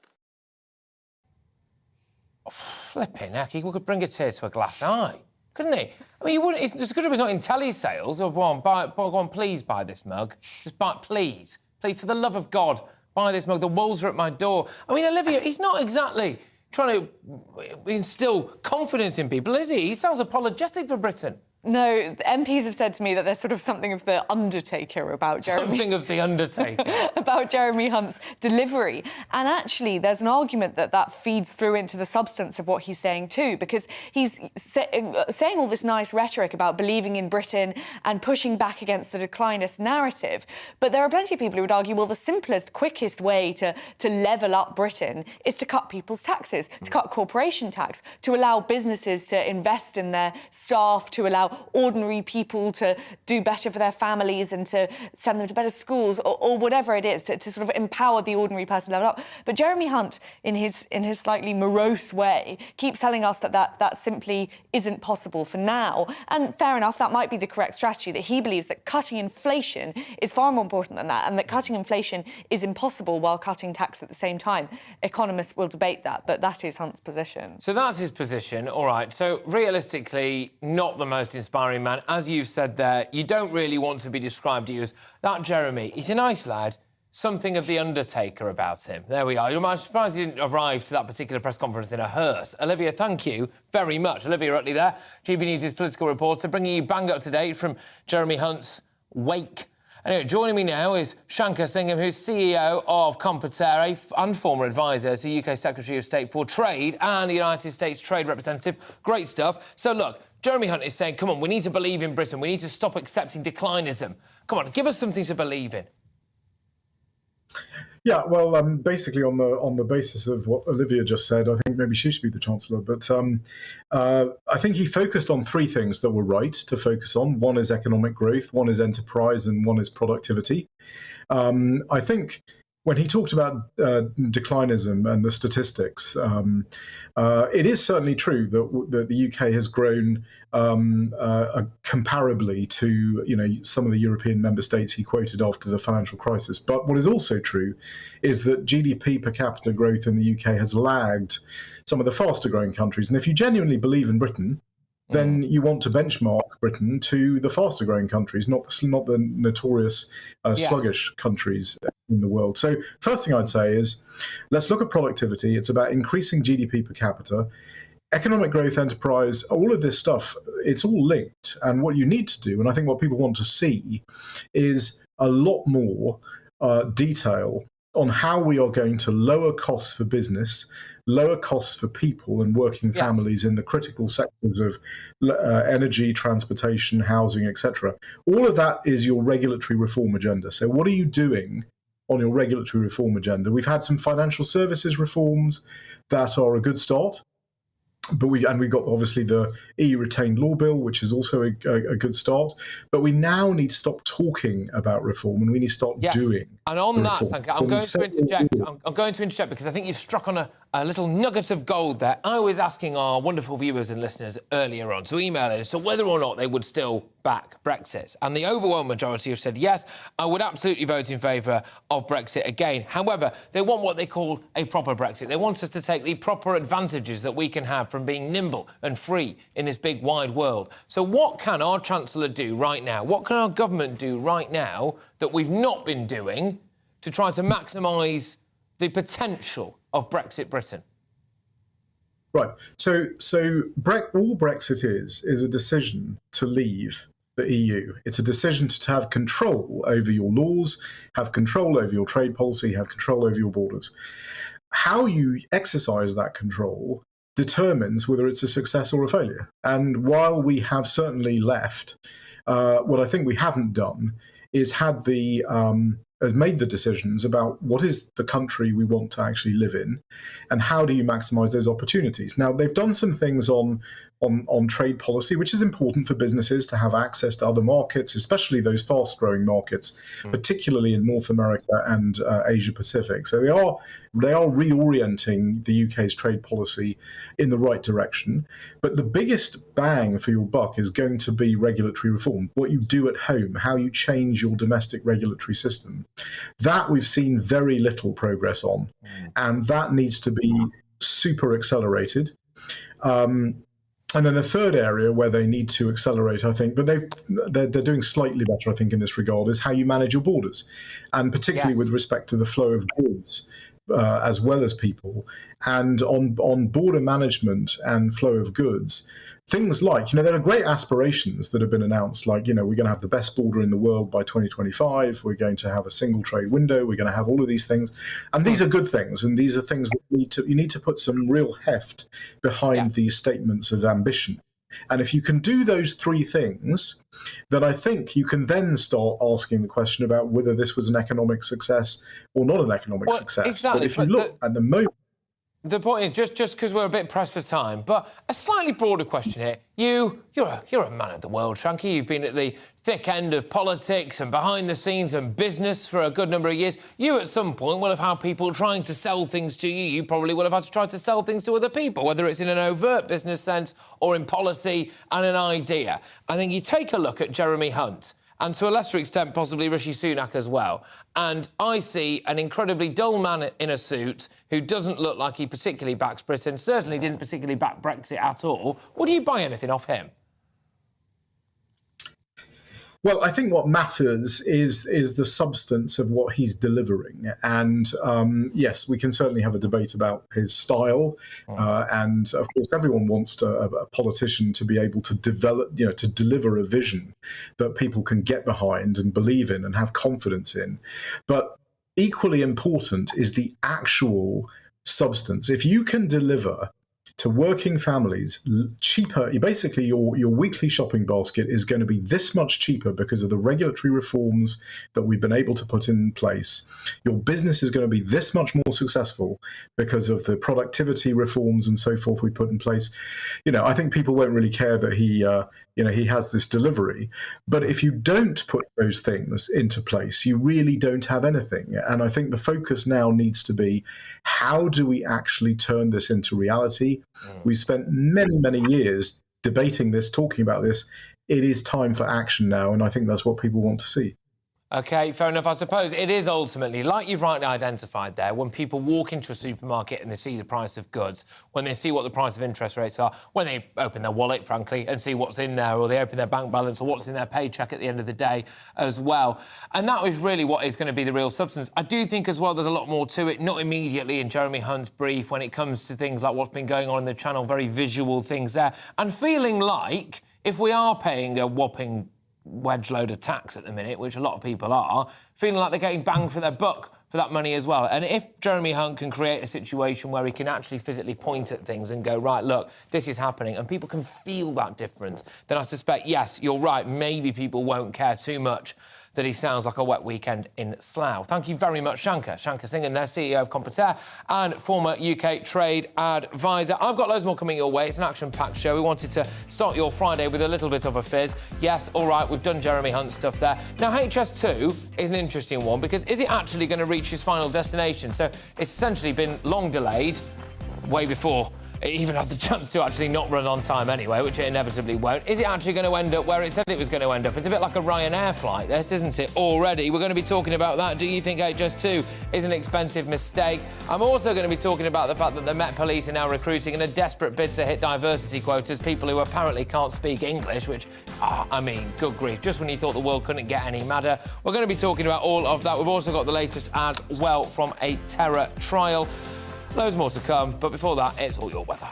Oh, flipping heck, he could bring a tear to a glass eye, couldn't he? I mean, you wouldn't. It's good if it's not in telesales. Or go on, please buy this mug. Just buy, please, for the love of God. Buy this mug. The wolves are at my door. I mean, Olivia, he's not exactly trying to instill confidence in people, is he? He sounds apologetic for Britain. No, the MPs have said to me that there's sort of something of the Undertaker about Jeremy. Something of the Undertaker. about Jeremy Hunt's delivery. And actually, there's an argument that feeds through into the substance of what he's saying too, because he's saying all this nice rhetoric about believing in Britain and pushing back against the declinist narrative. But there are plenty of people who would argue, well, the simplest, quickest way to level up Britain is to cut people's taxes, to cut corporation tax, to allow businesses to invest in their staff, to allow ordinary people to do better for their families and to send them to better schools or whatever it is, to sort of empower the ordinary person to level up. But Jeremy Hunt, in his slightly morose way, keeps telling us that simply isn't possible for now. And fair enough, that might be the correct strategy, that he believes that cutting inflation is far more important than that, and that cutting inflation is impossible while cutting tax at the same time. Economists will debate that, but that is Hunt's position. So that's his position, all right. So realistically, not the most inspiring man. As you've said there, you don't really want to be described to you as that Jeremy. He's a nice lad. Something of the Undertaker about him. There we are. I'm surprised he didn't arrive to that particular press conference in a hearse. Olivia, thank you very much. Olivia Rutley there, GB News' political reporter, bringing you bang up to date from Jeremy Hunt's wake. Anyway, joining me now is Shankar Singham, who's CEO of Competere and former advisor to UK Secretary of State for Trade and the United States Trade Representative. Great stuff. So, look, Jeremy Hunt is saying, come on, we need to believe in Britain. We need to stop accepting declinism. Come on, give us something to believe in. Yeah, well, basically on the basis of what Olivia just said, I think maybe she should be the Chancellor. But I think he focused on three things that were right to focus on. One is economic growth, one is enterprise, and one is productivity. I think when he talked about declinism and the statistics, it is certainly true that the UK has grown comparably to some of the European member states he quoted after the financial crisis. But what is also true is that GDP per capita growth in the UK has lagged some of the faster growing countries. And if you genuinely believe in Britain, then you want to benchmark Britain to the faster growing countries, not the notorious sluggish countries in the world. So first thing I'd say is let's look at productivity. It's about increasing GDP per capita. Economic growth, enterprise, all of this stuff, it's all linked. And what you need to do, and I think what people want to see, is a lot more detail on how we are going to lower costs for business, lower costs for people and working families in the critical sectors of energy, transportation, housing, etc. All of that is your regulatory reform agenda. So what are you doing on your regulatory reform agenda? We've had some financial services reforms that are a good start. But we've got obviously the EU retained law bill, which is also a good start. But we now need to stop talking about reform and we need to start doing. And on that, I'm going to interject. I'm going to interject because I think you've struck on a little nugget of gold there. I was asking our wonderful viewers and listeners earlier on to email in as to whether or not they would still back Brexit. And the overwhelming majority have said, yes, I would absolutely vote in favour of Brexit again. However, they want what they call a proper Brexit. They want us to take the proper advantages that we can have from being nimble and free in this big, wide world. So what can our Chancellor do right now? What can our government do right now that we've not been doing to try to maximise the potential of Brexit Britain? Right. So all Brexit is a decision to leave the EU. It's a decision to have control over your laws, have control over your trade policy, have control over your borders. How you exercise that control determines whether it's a success or a failure. And while we have certainly left, what I think we haven't done is has made the decisions about what is the country we want to actually live in and how do you maximize those opportunities. Now, they've done some things on trade policy, which is important for businesses to have access to other markets, especially those fast-growing markets, particularly in North America and Asia Pacific. So they are reorienting the UK's trade policy in the right direction. But the biggest bang for your buck is going to be regulatory reform, what you do at home, how you change your domestic regulatory system. That we've seen very little progress on, and that needs to be super accelerated. And then the third area where they need to accelerate, I think, but they're doing slightly better, I think, in this regard, is how you manage your borders, and particularly with respect to the flow of goods. as well as people, and on border management and flow of goods. Things like, there are great aspirations that have been announced, like, we're going to have the best border in the world by 2025, we're going to have a single trade window, we're going to have all of these things. And these are good things, and these are things that you need to put some real heft behind these statements of ambition. And if you can do those three things, then I think you can then start asking the question about whether this was an economic success or not an economic success. Exactly, but if you look at the moment... The point is, just because we're a bit pressed for time, but a slightly broader question here. You're a man of the world, Shanky. You've been at the thick end of politics and behind the scenes and business for a good number of years. You, at some point, will have had people trying to sell things to you. You probably will have had to try to sell things to other people, whether it's in an overt business sense or in policy and an idea. I think you take a look at Jeremy Hunt, and to a lesser extent, possibly Rishi Sunak as well. And I see an incredibly dull man in a suit who doesn't look like he particularly backs Britain, certainly didn't particularly back Brexit at all. Would you buy anything off him? Well, I think what matters is the substance of what he's delivering. And yes, we can certainly have a debate about his style. And of course, everyone wants a politician to be able to develop, to deliver a vision that people can get behind and believe in and have confidence in. But equally important is the actual substance. If you can deliver to working families cheaper, basically your weekly shopping basket is going to be this much cheaper because of the regulatory reforms that we've been able to put in place. Your business is going to be this much more successful because of the productivity reforms and so forth we put in place. I think people won't really care that he has this delivery. But if you don't put those things into place, you really don't have anything. And I think the focus now needs to be, how do we actually turn this into reality? We spent many, many years debating this, talking about this. It is time for action now, and I think that's what people want to see. OK, fair enough. I suppose it is ultimately, like you've rightly identified there, when people walk into a supermarket and they see the price of goods, when they see what the price of interest rates are, when they open their wallet, frankly, and see what's in there, or they open their bank balance or what's in their paycheck at the end of the day as well. And that is really what is going to be the real substance. I do think as well there's a lot more to it, not immediately in Jeremy Hunt's brief when it comes to things like what's been going on in the channel, very visual things there, and feeling like if we are paying a whopping wedge load of tax at the minute, which a lot of people are, feeling like they're getting banged for their buck for that money as well. And if Jeremy Hunt can create a situation where he can actually physically point at things and go, right, look, this is happening, and people can feel that difference, then I suspect, yes, you're right, maybe people won't care too much that he sounds like a wet weekend in Slough. Thank you very much, Shankar Singhan, their CEO of Competair and former UK trade advisor. I've got loads more coming your way. It's an action-packed show. We wanted to start your Friday with a little bit of a fizz. Yes, all right, we've done Jeremy Hunt stuff there. Now, HS2 is an interesting one because is it actually going to reach its final destination? So it's essentially been long delayed, way before it even had the chance to actually not run on time anyway, which it inevitably won't. Is it actually going to end up where it said it was going to end up? It's a bit like a Ryanair flight, this, isn't it, already? We're going to be talking about that. Do you think HS2 is an expensive mistake? I'm also going to be talking about the fact that the Met Police are now recruiting in a desperate bid to hit diversity quotas, people who apparently can't speak English, which, I mean, good grief, just when you thought the world couldn't get any madder. We're going to be talking about all of that. We've also got the latest as well from a terror trial. Loads more to come, but before that, it's all your weather.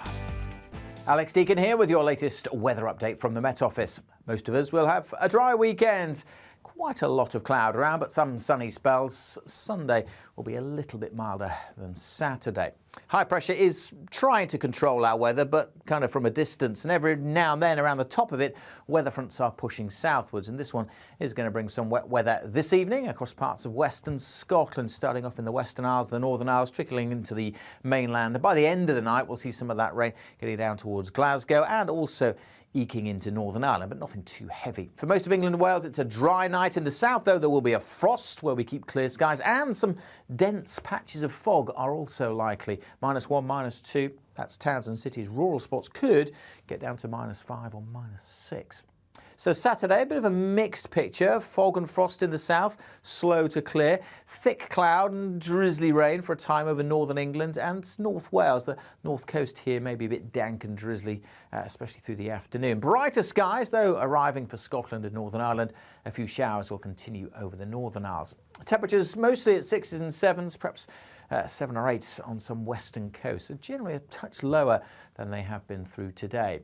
Alex Deacon here with your latest weather update from the Met Office. Most of us will have a dry weekend. Quite a lot of cloud around, but some sunny spells. Sunday will be a little bit milder than Saturday. High pressure is trying to control our weather, but kind of from a distance. And every now and then around the top of it, weather fronts are pushing southwards. And this one is going to bring some wet weather this evening across parts of western Scotland, starting off in the Western Isles, the Northern Isles, trickling into the mainland. And by the end of the night, we'll see some of that rain getting down towards Glasgow and also eking into Northern Ireland, but nothing too heavy. For most of England and Wales, it's a dry night. In the south, though, there will be a frost where we keep clear skies, and some dense patches of fog are also likely. -1, -2, that's towns and cities. Rural spots could get down to -5 or -6. So Saturday, a bit of a mixed picture. Fog and frost in the south, slow to clear. Thick cloud and drizzly rain for a time over northern England and North Wales. The north coast here may be a bit dank and drizzly, especially through the afternoon. Brighter skies, though, arriving for Scotland and Northern Ireland. A few showers will continue over the Northern Isles. Temperatures mostly at 6s and 7s, perhaps 7 or 8 on some western coasts. So generally a touch lower than they have been through today.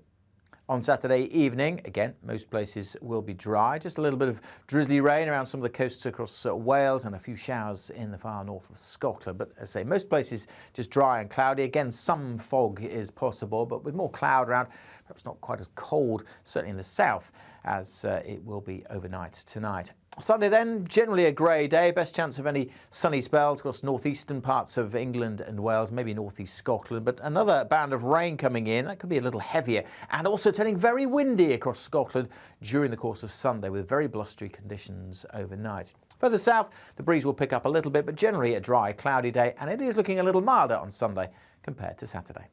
On Saturday evening, again, most places will be dry. Just a little bit of drizzly rain around some of the coasts across Wales and a few showers in the far north of Scotland. But as I say, most places just dry and cloudy. Again, some fog is possible, but with more cloud around, perhaps not quite as cold, certainly in the south, as it will be overnight tonight. Sunday then, generally a grey day. Best chance of any sunny spells across northeastern parts of England and Wales, maybe northeast Scotland. But another band of rain coming in. That could be a little heavier and also turning very windy across Scotland during the course of Sunday with very blustery conditions overnight. Further south, the breeze will pick up a little bit, but generally a dry, cloudy day. And it is looking a little milder on Sunday compared to Saturday.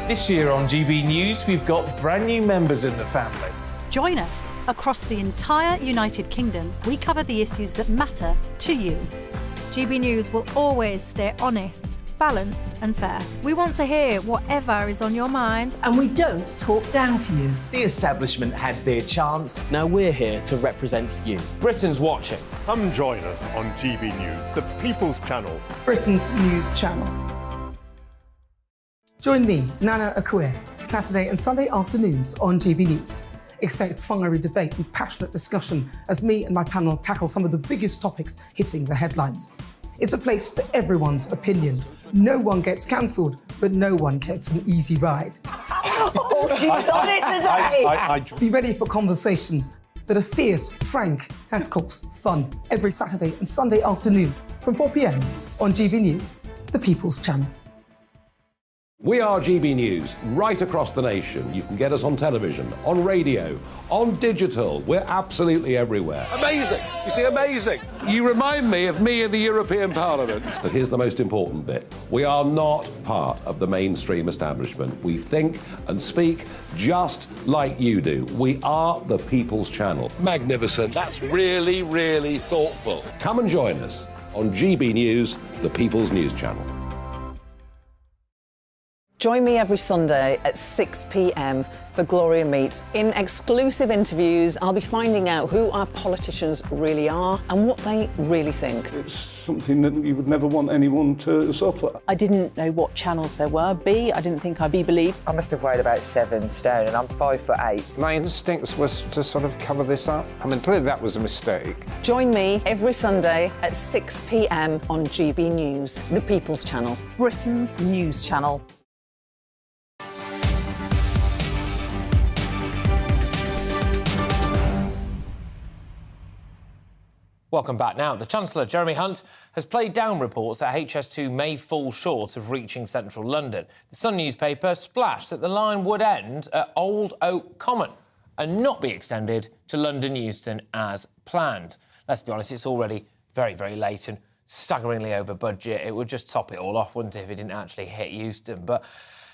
This year on GB News, we've got brand new members in the family. Join us. Across the entire United Kingdom, we cover the issues that matter to you. GB News will always stay honest, balanced and fair. We want to hear whatever is on your mind. And we don't talk down to you. The establishment had their chance. Now we're here to represent you. Britain's watching. Come join us on GB News, the People's Channel. Britain's news channel. Join me, Nana Akue, Saturday and Sunday afternoons on GB News. Expect fiery debate and passionate discussion as me and my panel tackle some of the biggest topics hitting the headlines. It's a place for everyone's opinion. No one gets cancelled, but no one gets an easy ride. Oh, she's on it today! Be ready for conversations that are fierce, frank, and of course, fun. Every Saturday and Sunday afternoon from 4 p.m. on GB News, the People's Channel. We are GB News, right across the nation. You can get us on television, on radio, on digital. We're absolutely everywhere. Amazing! You see, amazing! You remind me of me in the European Parliament. But here's the most important bit. We are not part of the mainstream establishment. We think and speak just like you do. We are the People's Channel. Magnificent. That's really, really thoughtful. Come and join us on GB News, the People's News Channel. Join me every Sunday at 6 p.m. for Gloria Meets. In exclusive interviews, I'll be finding out who our politicians really are and what they really think. It's something that you would never want anyone to suffer. I didn't know what channels there were. I didn't think I'd be believed. I must have weighed about 7 stone and I'm 5'8". My instincts was to sort of cover this up. I mean, clearly that was a mistake. Join me every Sunday at 6 p.m. on GB News, the People's Channel. Britain's news channel. Welcome back. Now, the Chancellor, Jeremy Hunt, has played down reports that HS2 may fall short of reaching central London. The Sun newspaper splashed that the line would end at Old Oak Common and not be extended to London Euston as planned. Let's be honest, it's already very, very late and staggeringly over budget. It would just top it all off, wouldn't it, if it didn't actually hit Euston? But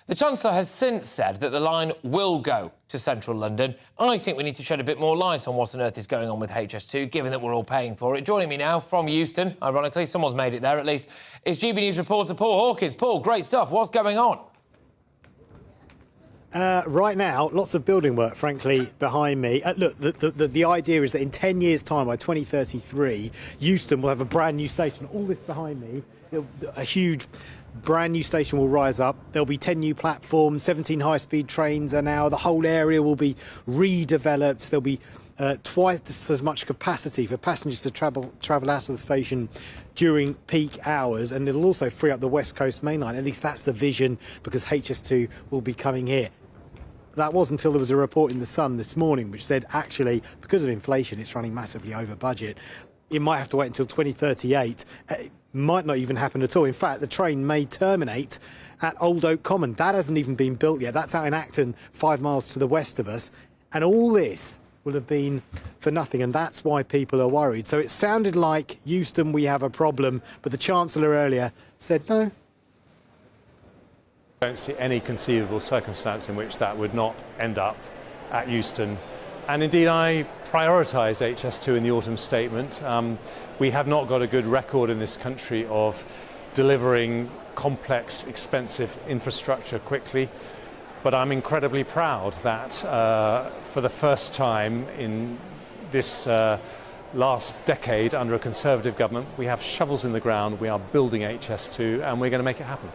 the Chancellor has since said that the line will go to central London. I think we need to shed a bit more light on what on earth is going on with HS2, given that we're all paying for it. Joining me now from Euston, ironically, someone's made it there at least, is GB News reporter Paul Hawkins. Paul, great stuff. What's going on? Right now, lots of building work, frankly, behind me. Look, the idea is that in 10 years' time, by 2033, Euston will have a brand new station. All this behind me, a huge brand new station will rise up. There'll be 10 new platforms, 17 high-speed trains are now. The whole area will be redeveloped. There'll be twice as much capacity for passengers to travel out of the station during peak hours, and it'll also free up the West Coast main line. At least that's the vision, because HS2 will be coming here. That was until there was a report in The Sun this morning which said, actually, because of inflation, it's running massively over budget. It might have to wait until 2038. It might not even happen at all. In fact, the train may terminate at Old Oak Common. That hasn't even been built yet. That's out in Acton, 5 miles to the west of us. And all this will have been for nothing, and that's why people are worried. So it sounded like, Euston, we have a problem, but the Chancellor earlier said no. I don't see any conceivable circumstance in which that would not end up at Euston. And indeed, I prioritised HS2 in the autumn statement. We have not got a good record in this country of delivering complex, expensive infrastructure quickly. But I'm incredibly proud that for the first time in this last decade under a Conservative government, we have shovels in the ground, we are building HS2, and we're going to make it happen.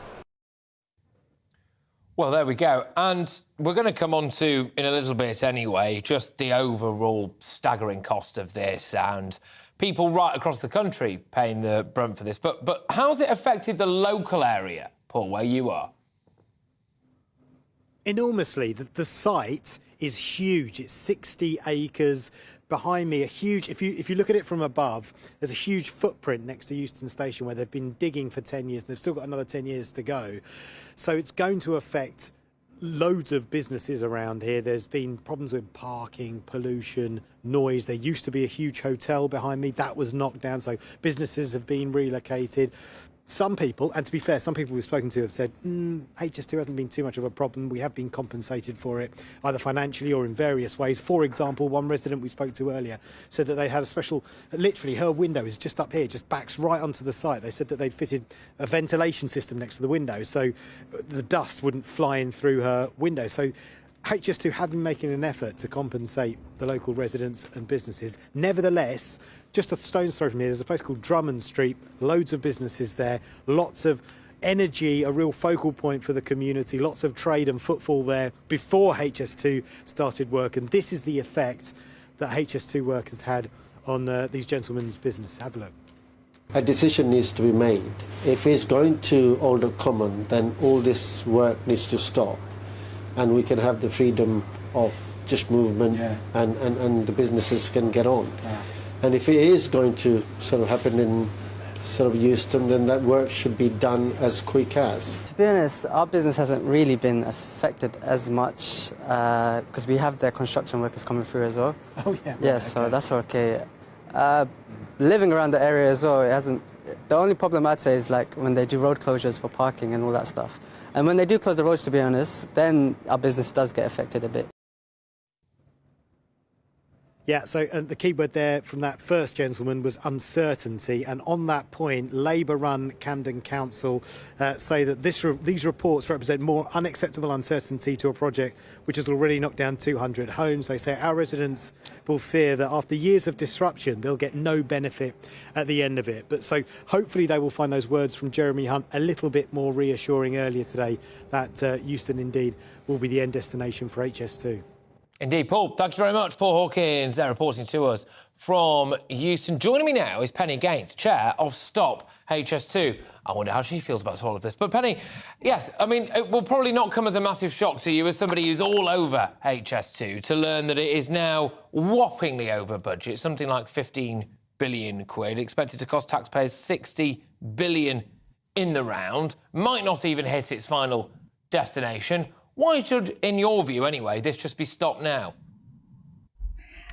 Well, there we go. And we're going to come on to, in a little bit anyway, just the overall staggering cost of this and people right across the country paying the brunt for this. But how's it affected the local area, Paul, where you are? Enormously. The site is huge. It's 60 acres. Behind me, a huge, if you look at it from above, there's a huge footprint next to Euston Station where they've been digging for 10 years and they've still got another 10 years to go. So it's going to affect loads of businesses around here. There's been problems with parking, pollution, noise. There used to be a huge hotel behind me. That was knocked down, so businesses have been relocated. Some people, and to be fair, some people we've spoken to have said, HS2 hasn't been too much of a problem. We have been compensated for it, either financially or in various ways. For example, one resident we spoke to earlier said that they had a special, literally her window is just up here, just backs right onto the site. They said that they'd fitted a ventilation system next to the window, so the dust wouldn't fly in through her window. So HS2 have been making an effort to compensate the local residents and businesses. Nevertheless, just a stone's throw from here, there's a place called Drummond Street, loads of businesses there, lots of energy, a real focal point for the community, lots of trade and footfall there before HS2 started work. And this is the effect that HS2 work has had on these gentlemen's business. Have a look. A decision needs to be made. If it's going to Alder Common, then all this work needs to stop. And we can have the freedom of just movement, and the businesses can get on. Yeah. And if it is going to sort of happen in sort of Euston, then that work should be done as quick as. To be honest, our business hasn't really been affected as much because we have their construction workers coming through as well. Oh yeah. Yeah, okay. So that's okay. Living around the area as well, it hasn't. The only problem I'd say is like when they do road closures for parking and all that stuff. And when they do close the roads, to be honest, then our business does get affected a bit. Yeah, so the key word there from that first gentleman was uncertainty. And on that point, Labour-run Camden Council say that these reports represent more unacceptable uncertainty to a project which has already knocked down 200 homes. They say our residents will fear that after years of disruption, they'll get no benefit at the end of it. But so hopefully they will find those words from Jeremy Hunt a little bit more reassuring earlier today that Euston indeed will be the end destination for HS2. Indeed, Paul. Thank you very much. Paul Hawkins there reporting to us from Euston. Joining me now is Penny Gaines, chair of Stop HS2. I wonder how she feels about all of this. But Penny, yes, I mean, it will probably not come as a massive shock to you as somebody who's all over HS2 to learn that it is now whoppingly over budget, something like 15 billion quid, expected to cost taxpayers 60 billion in the round, might not even hit its final destination. Why should, in your view anyway, this just be stopped now?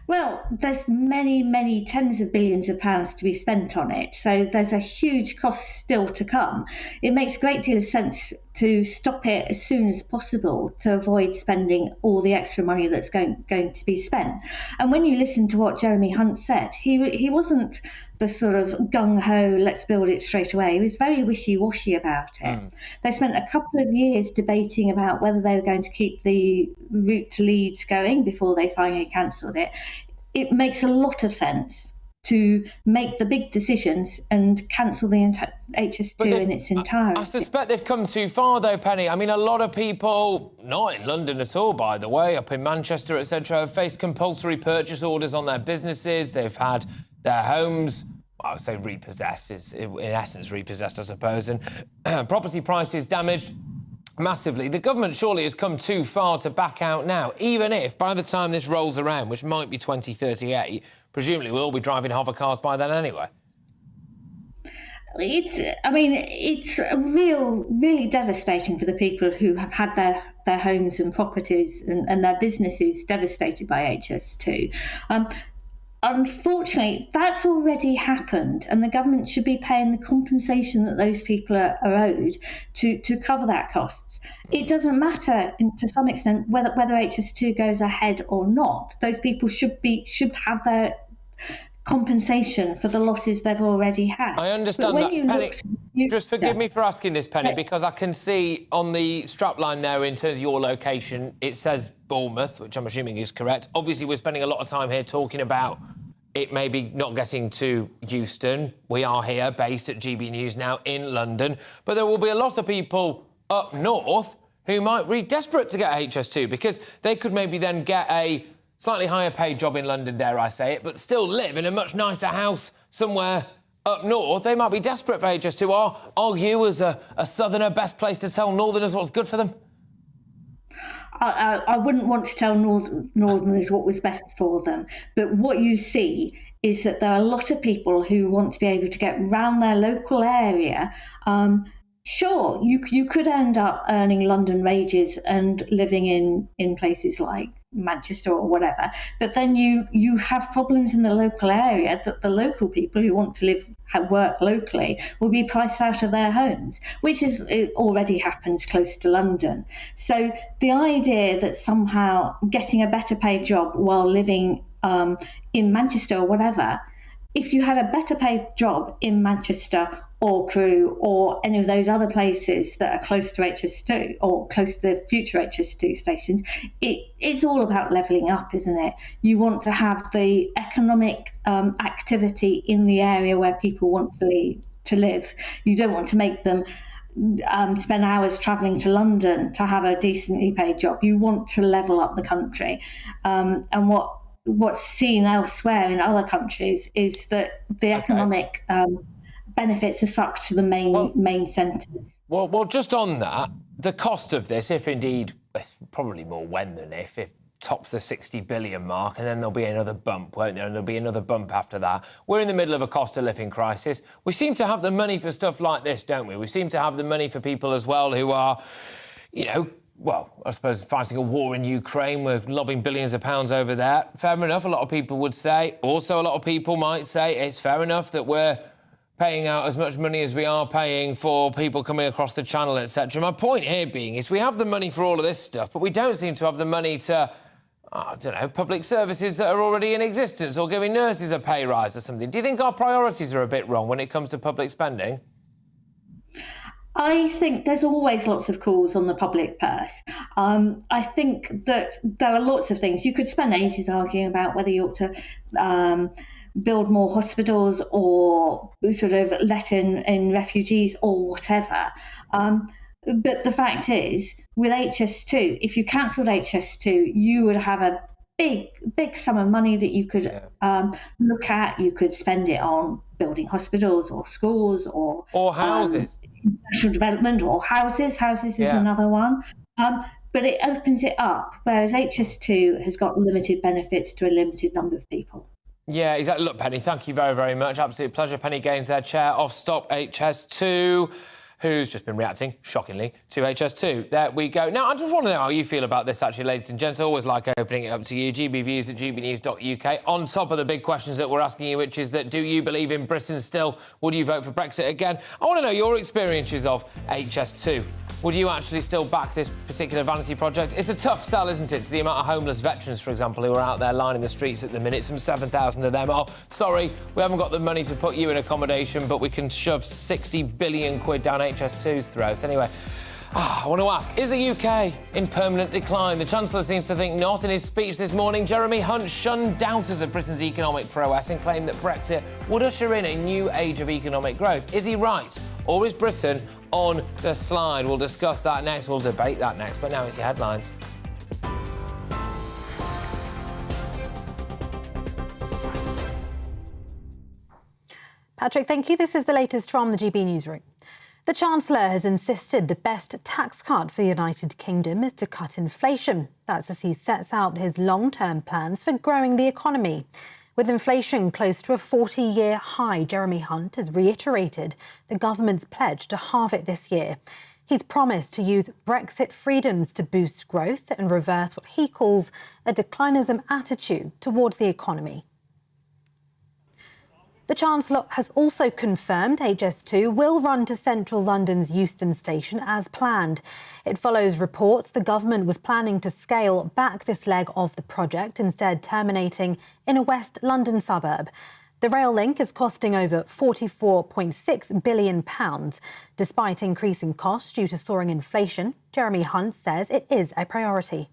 Well, there's many, many tens of billions of pounds to be spent on it. So there's a huge cost still to come. It makes a great deal of sense to stop it as soon as possible to avoid spending all the extra money that's going to be spent. And when you listen to what Jeremy Hunt said, he wasn't the sort of gung-ho, let's build it straight away. He was very wishy-washy about it. They spent a couple of years debating about whether they were going to keep the route to Leeds going before they finally cancelled it. It makes a lot of sense to make the big decisions and cancel the HS2 in its entirety. I suspect they've come too far, though, Penny. I mean, a lot of people, not in London at all, by the way, up in Manchester, etc., have faced compulsory purchase orders on their businesses. They've had their homes, I would say repossessed, it's in essence repossessed, I suppose, and property prices damaged massively. The government surely has come too far to back out now, even if by the time this rolls around, which might be 2038, presumably we'll all be driving hover cars by then anyway. It's really devastating for the people who have had their homes and properties and their businesses devastated by HS2. Unfortunately, that's already happened, and the government should be paying the compensation that those people are owed to cover that costs. It doesn't matter to some extent whether HS2 goes ahead or not. Those people should have their compensation for the losses they've already had. I understand that, Penny. Just forgive me for asking this, Penny, because I can see on the strapline there in terms of your location, it says Bournemouth, which I'm assuming is correct. Obviously, we're spending a lot of time here talking about it maybe not getting to Euston. We are here, based at GB News now in London. But there will be a lot of people up north who might be desperate to get HS2 because they could maybe then get a slightly higher paid job in London, dare I say it, but still live in a much nicer house somewhere up north. They might be desperate for HS2. Are you, as a southerner, best placed to tell northerners what's good for them? I wouldn't want to tell northerners what was best for them, but what you see is that there are a lot of people who want to be able to get round their local area. Sure, you could end up earning London wages and living in places like Manchester or whatever, but then you have problems in the local area that the local people who want to work locally will be priced out of their homes, which it already happens close to London. So the idea that somehow getting a better paid job while living in Manchester or whatever, if you had a better paid job in Manchester or Crewe or any of those other places that are close to HS2 or close to the future HS2 stations, it's all about levelling up, isn't it? You want to have the economic activity in the area where people want to live. You don't want to make them spend hours travelling to London to have a decently paid job. You want to level up the country. And what's seen elsewhere in other countries is that the economic benefits are sucked to the main centres. Well, just on that, the cost of this, if indeed, it's probably more when than if tops the 60 billion mark, and then there'll be another bump, won't there? And there'll be another bump after that. We're in the middle of a cost of living crisis. We seem to have the money for stuff like this, don't we? We seem to have the money for people as well who are, well, I suppose fighting a war in Ukraine. We're lobbing billions of pounds over there. Fair enough, a lot of people would say. Also, a lot of people might say it's fair enough that we're paying out as much money as we are paying for people coming across the channel, etc. My point here being is we have the money for all of this stuff, but we don't seem to have the money to, public services that are already in existence or giving nurses a pay rise or something. Do you think our priorities are a bit wrong when it comes to public spending? I think there's always lots of calls on the public purse. I think that there are lots of things. You could spend ages arguing about whether you ought to build more hospitals or sort of let in refugees or whatever. But the fact is, with HS2, if you cancelled HS2, you would have a big sum of money that you could look at. You could spend it on building hospitals or schools or houses, national development or houses. Houses is another one. But it opens it up, whereas HS2 has got limited benefits to a limited number of people. Yeah, exactly. Look, Penny, thank you very, very much. Absolute pleasure. Penny Gaines there, chair of Stop HS2, who's just been reacting, shockingly, to HS2. There we go. Now, I just want to know how you feel about this, actually, ladies and gents. I always like opening it up to you. GBviews at gbnews.uk. On top of the big questions that we're asking you, which is that do you believe in Britain still? Would you vote for Brexit again? I want to know your experiences of HS2. Would you actually still back this particular vanity project? It's a tough sell, isn't it, to the amount of homeless veterans, for example, who are out there lining the streets at the minute. Some 7,000 of them are, sorry, we haven't got the money to put you in accommodation, but we can shove 60 billion quid down HS2's throats. Anyway, I want to ask, is the UK in permanent decline? The Chancellor seems to think not. In his speech this morning, Jeremy Hunt shunned doubters of Britain's economic prowess and claimed that Brexit would usher in a new age of economic growth. Is he right? Or is Britain on the slide? We'll discuss that next. We'll debate that next. But now it's your headlines. Patrick, thank you. This is the latest from the GB Newsroom. The Chancellor has insisted the best tax cut for the United Kingdom is to cut inflation. That's as he sets out his long-term plans for growing the economy. With inflation close to a 40-year high, Jeremy Hunt has reiterated the government's pledge to halve it this year. He's promised to use Brexit freedoms to boost growth and reverse what he calls a declinism attitude towards the economy. The Chancellor has also confirmed HS2 will run to central London's Euston Station as planned. It follows reports the government was planning to scale back this leg of the project, instead terminating in a West London suburb. The rail link is costing over £44.6 billion. Despite increasing costs due to soaring inflation, Jeremy Hunt says it is a priority.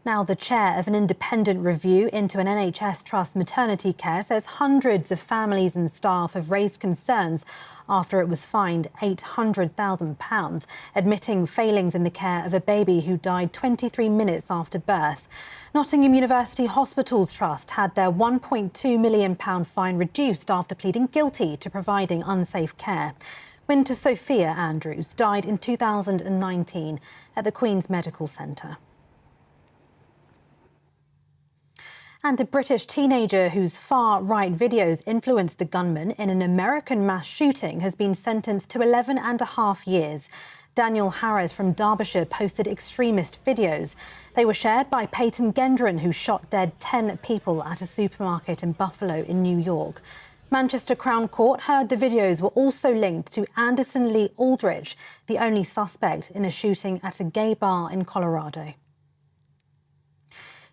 Now, the chair of an independent review into an NHS trust maternity care says hundreds of families and staff have raised concerns after it was fined £800,000, admitting failings in the care of a baby who died 23 minutes after birth. Nottingham University Hospitals Trust had their £1.2 million fine reduced after pleading guilty to providing unsafe care. Winter Sophia Andrews died in 2019 at the Queen's Medical Centre. And a British teenager whose far-right videos influenced the gunman in an American mass shooting has been sentenced to 11.5 years. Daniel Harris from Derbyshire posted extremist videos. They were shared by Peyton Gendron, who shot dead 10 people at a supermarket in Buffalo in New York. Manchester Crown Court heard the videos were also linked to Anderson Lee Aldridge, the only suspect in a shooting at a gay bar in Colorado.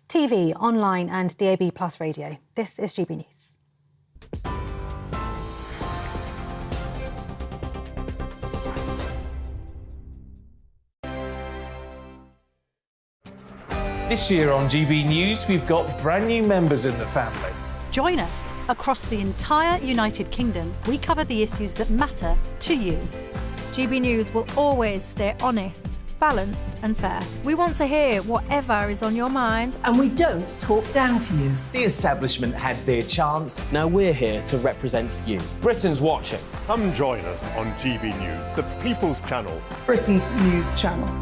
TV, online and DAB+ radio. This is GB News. This year on GB News, we've got brand new members in the family. Join us. Across the entire United Kingdom, we cover the issues that matter to you. GB News will always stay honest, balanced and fair. We want to hear whatever is on your mind. And we don't talk down to you. The establishment had their chance. Now we're here to represent you. Britain's watching. Come join us on GB News, the People's Channel. Britain's news channel.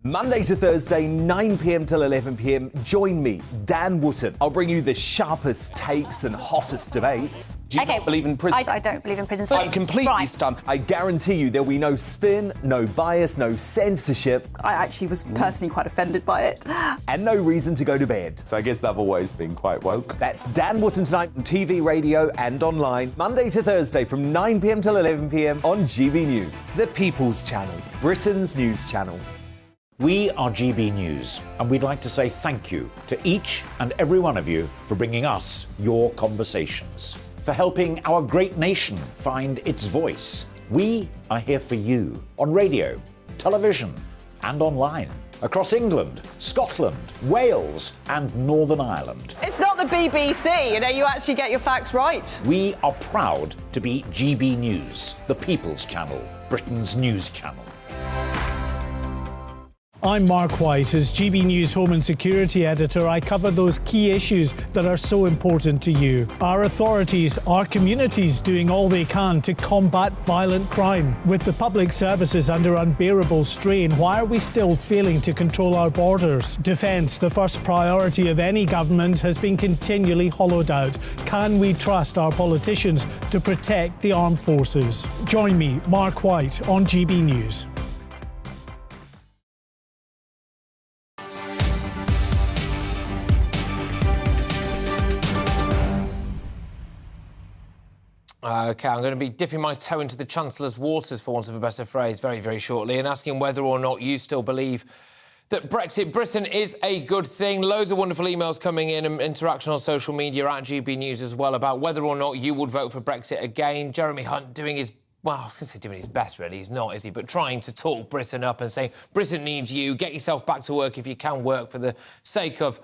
Monday to Thursday, 9 p.m. till 11 p.m. Join me, Dan Wootton. I'll bring you the sharpest takes and hottest debates. Do you not believe in prison? I don't believe in prison. I'm completely stunned. I guarantee you there'll be no spin, no bias, no censorship. I actually was personally quite offended by it. And no reason to go to bed. So I guess they've always been quite woke. That's Dan Wootton tonight on TV, radio and online. Monday to Thursday from 9 p.m. till 11 p.m. on GB News. The People's Channel, Britain's news channel. We are GB News, and we'd like to say thank you to each and every one of you for bringing us your conversations, for helping our great nation find its voice. We are here for you on radio, television, and online, across England, Scotland, Wales, and Northern Ireland. It's not the BBC, you actually get your facts right. We are proud to be GB News, the People's Channel, Britain's news channel. I'm Mark White. As GB News Home and Security Editor, I cover those key issues that are so important to you. Our authorities, our communities doing all they can to combat violent crime. With the public services under unbearable strain, why are we still failing to control our borders? Defence, the first priority of any government, has been continually hollowed out. Can we trust our politicians to protect the armed forces? Join me, Mark White, on GB News. OK, I'm going to be dipping my toe into the Chancellor's waters, for want of a better phrase, very, very shortly, and asking whether or not you still believe that Brexit Britain is a good thing. Loads of wonderful emails coming in and interaction on social media at GB News as well about whether or not you would vote for Brexit again. Jeremy Hunt doing his, well, I was going to say doing his best, really. He's not, is he? But trying to talk Britain up and saying, Britain needs you. Get yourself back to work if you can work for the sake of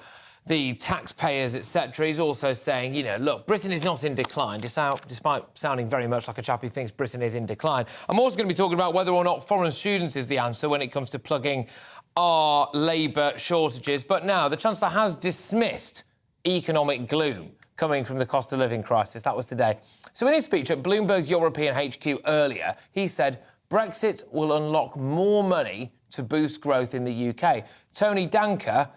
the taxpayers, etc. He's also saying, look, Britain is not in decline, despite sounding very much like a chap who thinks Britain is in decline. I'm also going to be talking about whether or not foreign students is the answer when it comes to plugging our labour shortages. But now, the Chancellor has dismissed economic gloom coming from the cost of living crisis. That was today. So in his speech at Bloomberg's European HQ earlier, he said Brexit will unlock more money to boost growth in the UK. Tony Danker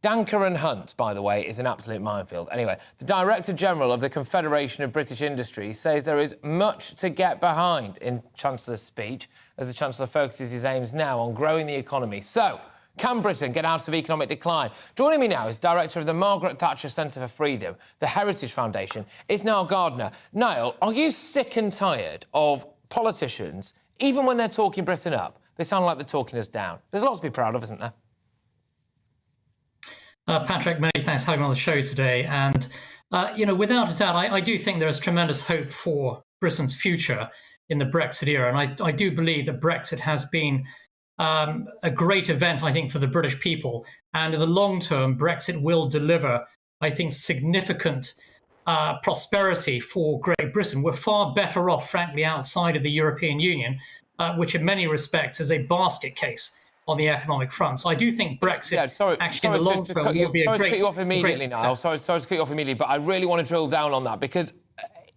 Danker and Hunt, by the way, is an absolute minefield. Anyway, the Director General of the Confederation of British Industries says there is much to get behind in Chancellor's speech, as the Chancellor focuses his aims now on growing the economy. So, can Britain get out of economic decline? Joining me now is Director of the Margaret Thatcher Centre for Freedom, the Heritage Foundation. It's Niall Gardner. Niall, are you sick and tired of politicians, even when they're talking Britain up, they sound like they're talking us down? There's lots to be proud of, isn't there? Patrick, many thanks for having me on the show today. And, without a doubt, I do think there is tremendous hope for Britain's future in the Brexit era. And I do believe that Brexit has been a great event, I think, for the British people. And in the long term, Brexit will deliver, I think, significant prosperity for Great Britain. We're far better off, frankly, outside of the European Union, which in many respects is a basket case on the economic front. So I do think Brexit, in the long term, will be a great... Sorry to cut you off immediately, Niall. Sorry to cut you off immediately, but I really want to drill down on that, because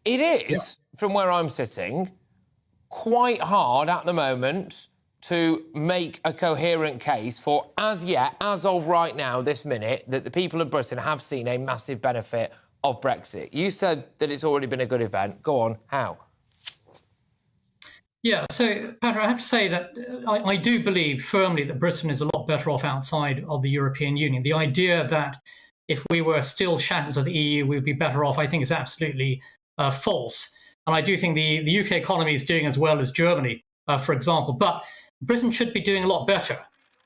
it is, from where I'm sitting, quite hard at the moment to make a coherent case for, as of right now, this minute, that the people of Britain have seen a massive benefit of Brexit. You said that it's already been a good event. Go on, how? Yeah, so, Patrick, I have to say that I do believe firmly that Britain is a lot better off outside of the European Union. The idea that if we were still shackled to the EU, we'd be better off, I think, is absolutely false. And I do think the UK economy is doing as well as Germany, for example. But Britain should be doing a lot better.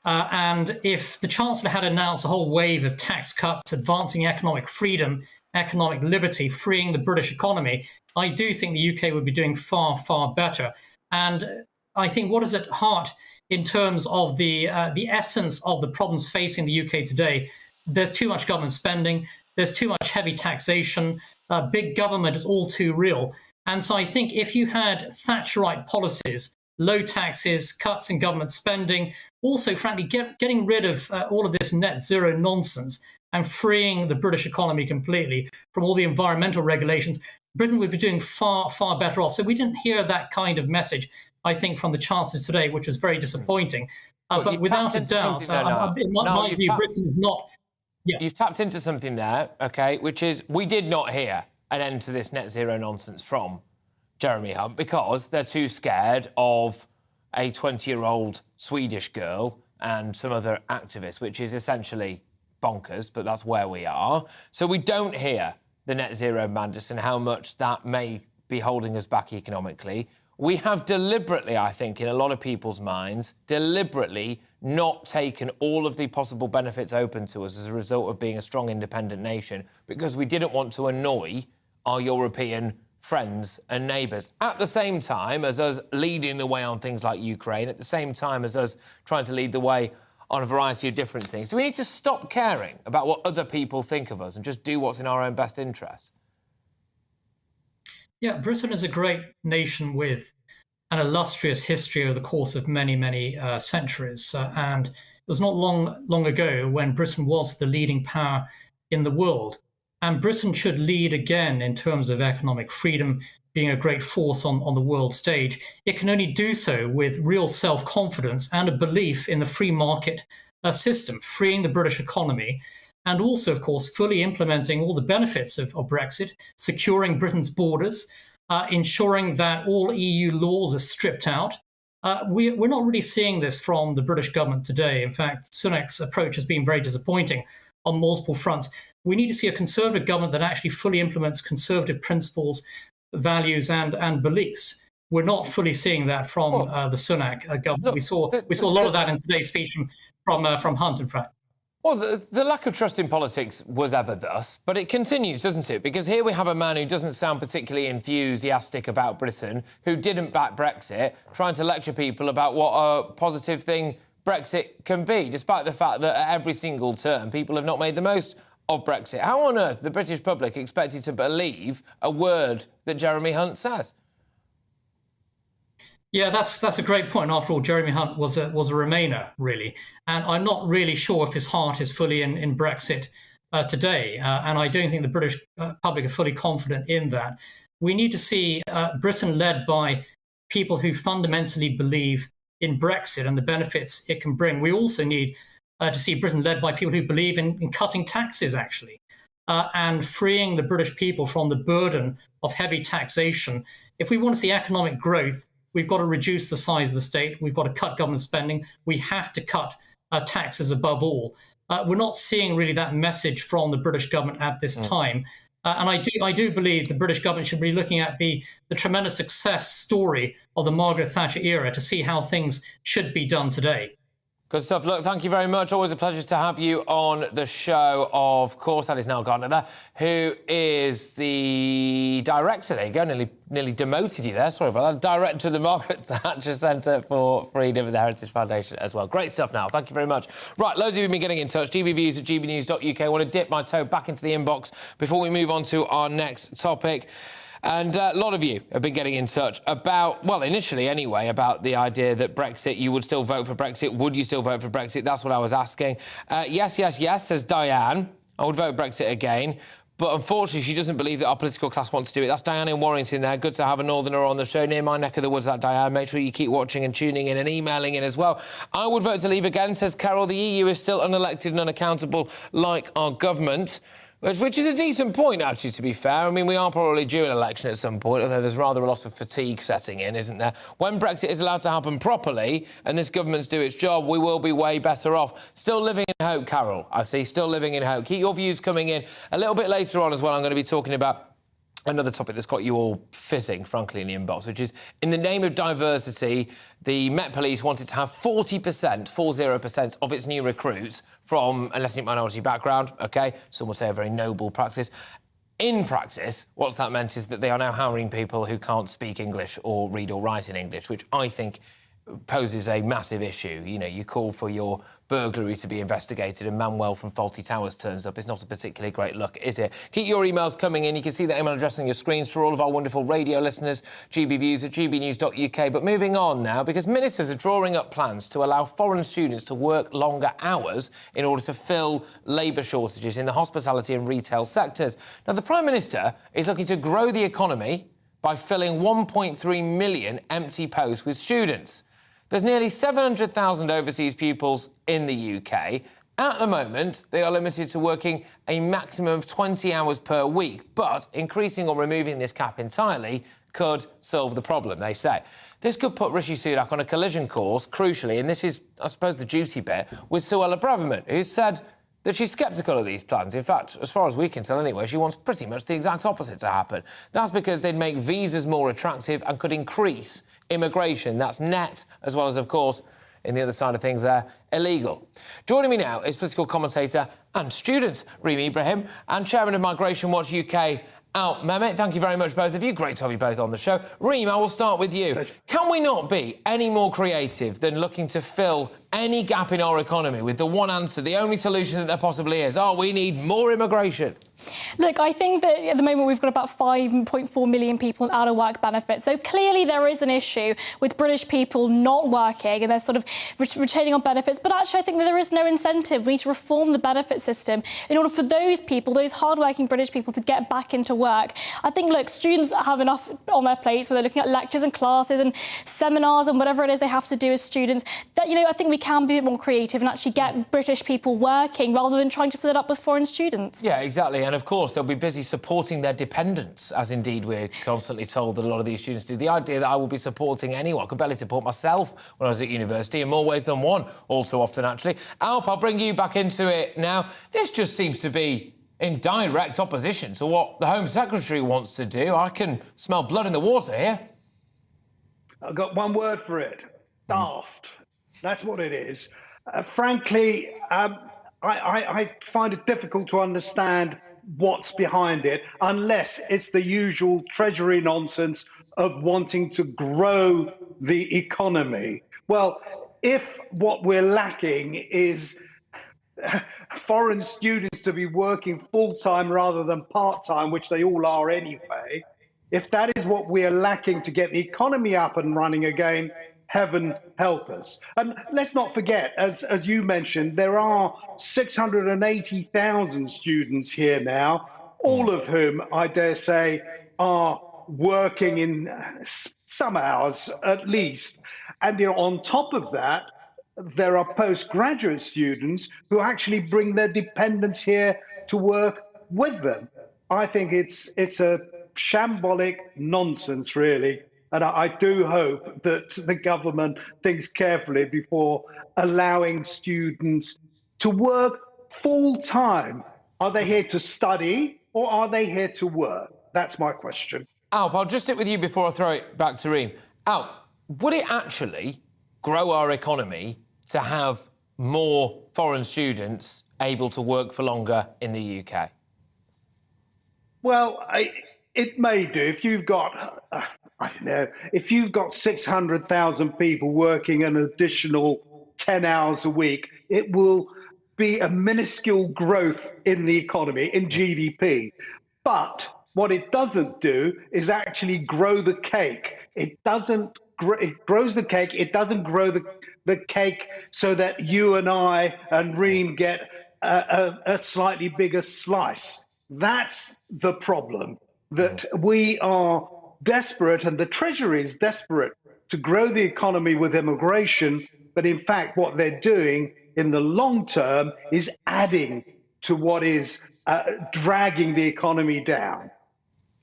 And if the Chancellor had announced a whole wave of tax cuts, advancing economic freedom, economic liberty, freeing the British economy, I do think the UK would be doing far, far better. And I think what is at heart in terms of the essence of the problems facing the UK today, there's too much government spending, there's too much heavy taxation, big government is all too real. And so I think if you had Thatcherite policies, low taxes, cuts in government spending, also, frankly, getting rid of all of this net zero nonsense and freeing the British economy completely from all the environmental regulations, Britain would be doing far, far better off. So we didn't hear that kind of message, I think, from the Chancellor today, which was very disappointing. But without a doubt, in my view, Britain is not... Yeah. You've tapped into something there, OK, which is we did not hear an end to this net zero nonsense from Jeremy Hunt because they're too scared of a 20-year-old Swedish girl and some other activists, which is essentially bonkers, but that's where we are. So we don't hear the net zero madness and how much that may be holding us back economically. We have deliberately, I think, in a lot of people's minds, deliberately not taken all of the possible benefits open to us as a result of being a strong, independent nation because we didn't want to annoy our European friends and neighbours. At the same time as us leading the way on things like Ukraine, at the same time as us trying to lead the way on a variety of different things. Do we need to stop caring about what other people think of us and just do what's in our own best interest? Yeah, Britain is a great nation with an illustrious history over the course of many, many centuries. And it was not long ago when Britain was the leading power in the world. And Britain should lead again in terms of economic freedom, being a great force on the world stage. It can only do so with real self-confidence and a belief in the free market system, freeing the British economy, and also, of course, fully implementing all the benefits of Brexit, securing Britain's borders, ensuring that all EU laws are stripped out. We're not really seeing this from the British government today. In fact, Sunak's approach has been very disappointing on multiple fronts. We need to see a Conservative government that actually fully implements Conservative principles, values and beliefs. We're not fully seeing that from the Sunak government. We saw a lot of that in today's speech from Hunt, in fact. Well, the lack of trust in politics was ever thus, but it continues, doesn't it? Because here we have a man who doesn't sound particularly enthusiastic about Britain, who didn't back Brexit, trying to lecture people about what a positive thing Brexit can be, despite the fact that at every single turn people have not made the most of Brexit. How on earth the British public expected to believe a word that Jeremy Hunt says? Yeah, that's a great point. After all, Jeremy Hunt was a Remainer, really. And I'm not really sure if his heart is fully in Brexit today. And I don't think the British public are fully confident in that. We need to see Britain led by people who fundamentally believe in Brexit and the benefits it can bring. We also need to see Britain led by people who believe in cutting taxes, actually, and freeing the British people from the burden of heavy taxation. If we want to see economic growth, we've got to reduce the size of the state. We've got to cut government spending. We have to cut taxes above all. We're not seeing really that message from the British government at this time. And I do believe the British government should be looking at the tremendous success story of the Margaret Thatcher era to see how things should be done today. Good stuff. Look, thank you very much. Always a pleasure to have you on the show. Of course, that is Niall Gardner there, who is the director. There you go, nearly demoted you there. Sorry about that. Director of the Margaret Thatcher Centre for Freedom and the Heritage Foundation as well. Great stuff, Niall. Thank you very much. Right, loads of you have been getting in touch. GBViews at gbnews.uk. I want to dip my toe back into the inbox before we move on to our next topic. And a lot of you have been getting in touch about, well, initially anyway, about the idea that Brexit, you would still vote for Brexit. Would you still vote for Brexit? That's what I was asking. Yes, says Diane. I would vote Brexit again. But unfortunately, she doesn't believe that our political class wants to do it. That's Diane in Warrington there. Good to have a northerner on the show near my neck of the woods, that Diane. Make sure you keep watching and tuning in and emailing in as well. I would vote to leave again, says Carol. The EU is still unelected and unaccountable like our government. Which is a decent point, actually, to be fair. I mean, we are probably due an election at some point, although there's rather a lot of fatigue setting in, isn't there? When Brexit is allowed to happen properly and this government's do its job, we will be way better off. Still living in hope, Carol, I see. Still living in hope. Keep your views coming in. A little bit later on as well, I'm going to be talking about another topic that's got you all fizzing, frankly, in the inbox, which is, in the name of diversity, the Met Police wanted to have 40% of its new recruits from an ethnic minority background, OK? Some will say a very noble practice. In practice, what's that meant is that they are now hiring people who can't speak English or read or write in English, which I think poses a massive issue. You know, you call for your burglary to be investigated and Manuel from Faulty Towers turns up. It's not a particularly great look, is it? Keep your emails coming in. You can see that email address on your screens for all of our wonderful radio listeners, gbviews at gbnews.uk. But moving on now, because ministers are drawing up plans to allow foreign students to work longer hours in order to fill labour shortages in the hospitality and retail sectors. Now, the Prime Minister is looking to grow the economy by filling 1.3 million empty posts with students. There's nearly 700,000 overseas pupils in the UK. At the moment, they are limited to working a maximum of 20 hours per week, but increasing or removing this cap entirely could solve the problem, they say. This could put Rishi Sunak on a collision course, crucially, and this is, I suppose, the juicy bit, with Suella Braverman, who said that she's sceptical of these plans. In fact, as far as we can tell anyway, she wants pretty much the exact opposite to happen. That's because they'd make visas more attractive and could increase immigration. That's net, as well as, of course, in the other side of things there, illegal. Joining me now is political commentator and student Reem Ibrahim and chairman of Migration Watch UK, Al Mehmet. Thank you very much, both of you. Great to have you both on the show. Reem, I will start with you. Can we not be any more creative than looking to fill any gap in our economy with the one answer, the only solution that there possibly is? Oh, we need more immigration. Look, I think that at the moment we've got about 5.4 million people on out-of-work benefits. So clearly there is an issue with British people not working and they're sort of retaining on benefits. But actually, I think that there is no incentive. We need to reform the benefit system in order for those people, those hard-working British people, to get back into work. I think, look, students have enough on their plates where they're looking at lectures and classes and seminars and whatever it is they have to do as students. That, you know, I think we can be a bit more creative and actually get British people working rather than trying to fill it up with foreign students. Yeah, exactly. And of course, they'll be busy supporting their dependents, as indeed we're constantly told that a lot of these students do. The idea that I will be supporting anyone, I could barely support myself when I was at university, in more ways than one, all too often, actually. Alp, I'll bring you back into it now. This just seems to be in direct opposition to what the Home Secretary wants to do. I can smell blood in the water here. I've got one word for it. Daft. That's what it is. Frankly, I find it difficult to understand what's behind it, unless it's the usual Treasury nonsense of wanting to grow the economy. Well, if what we're lacking is foreign students to be working full-time rather than part-time, which they all are anyway, if that is what we're lacking to get the economy up and running again, heaven help us. And let's not forget, as you mentioned, there are 680,000 students here now, all of whom, I dare say, are working in some hours at least. And on top of that, there are postgraduate students who actually bring their dependents here to work with them. I think it's a shambolic nonsense, really. And I do hope that the government thinks carefully before allowing students to work full time. Are they here to study or are they here to work? That's my question. Alp, I'll just stick with you before I throw it back to Reem. Alp, would it actually grow our economy to have more foreign students able to work for longer in the UK? Well, it may do. If you've got, I don't know, if you've got 600,000 people working an additional 10 hours a week, it will be a minuscule growth in the economy, in GDP. But what it doesn't do is actually grow the cake. It doesn't. It grows the cake. It doesn't grow the cake so that you and I and Reem get a slightly bigger slice. That's the problem. That we are desperate, and the Treasury is desperate to grow the economy with immigration. But in fact, what they're doing in the long term is adding to what is dragging the economy down.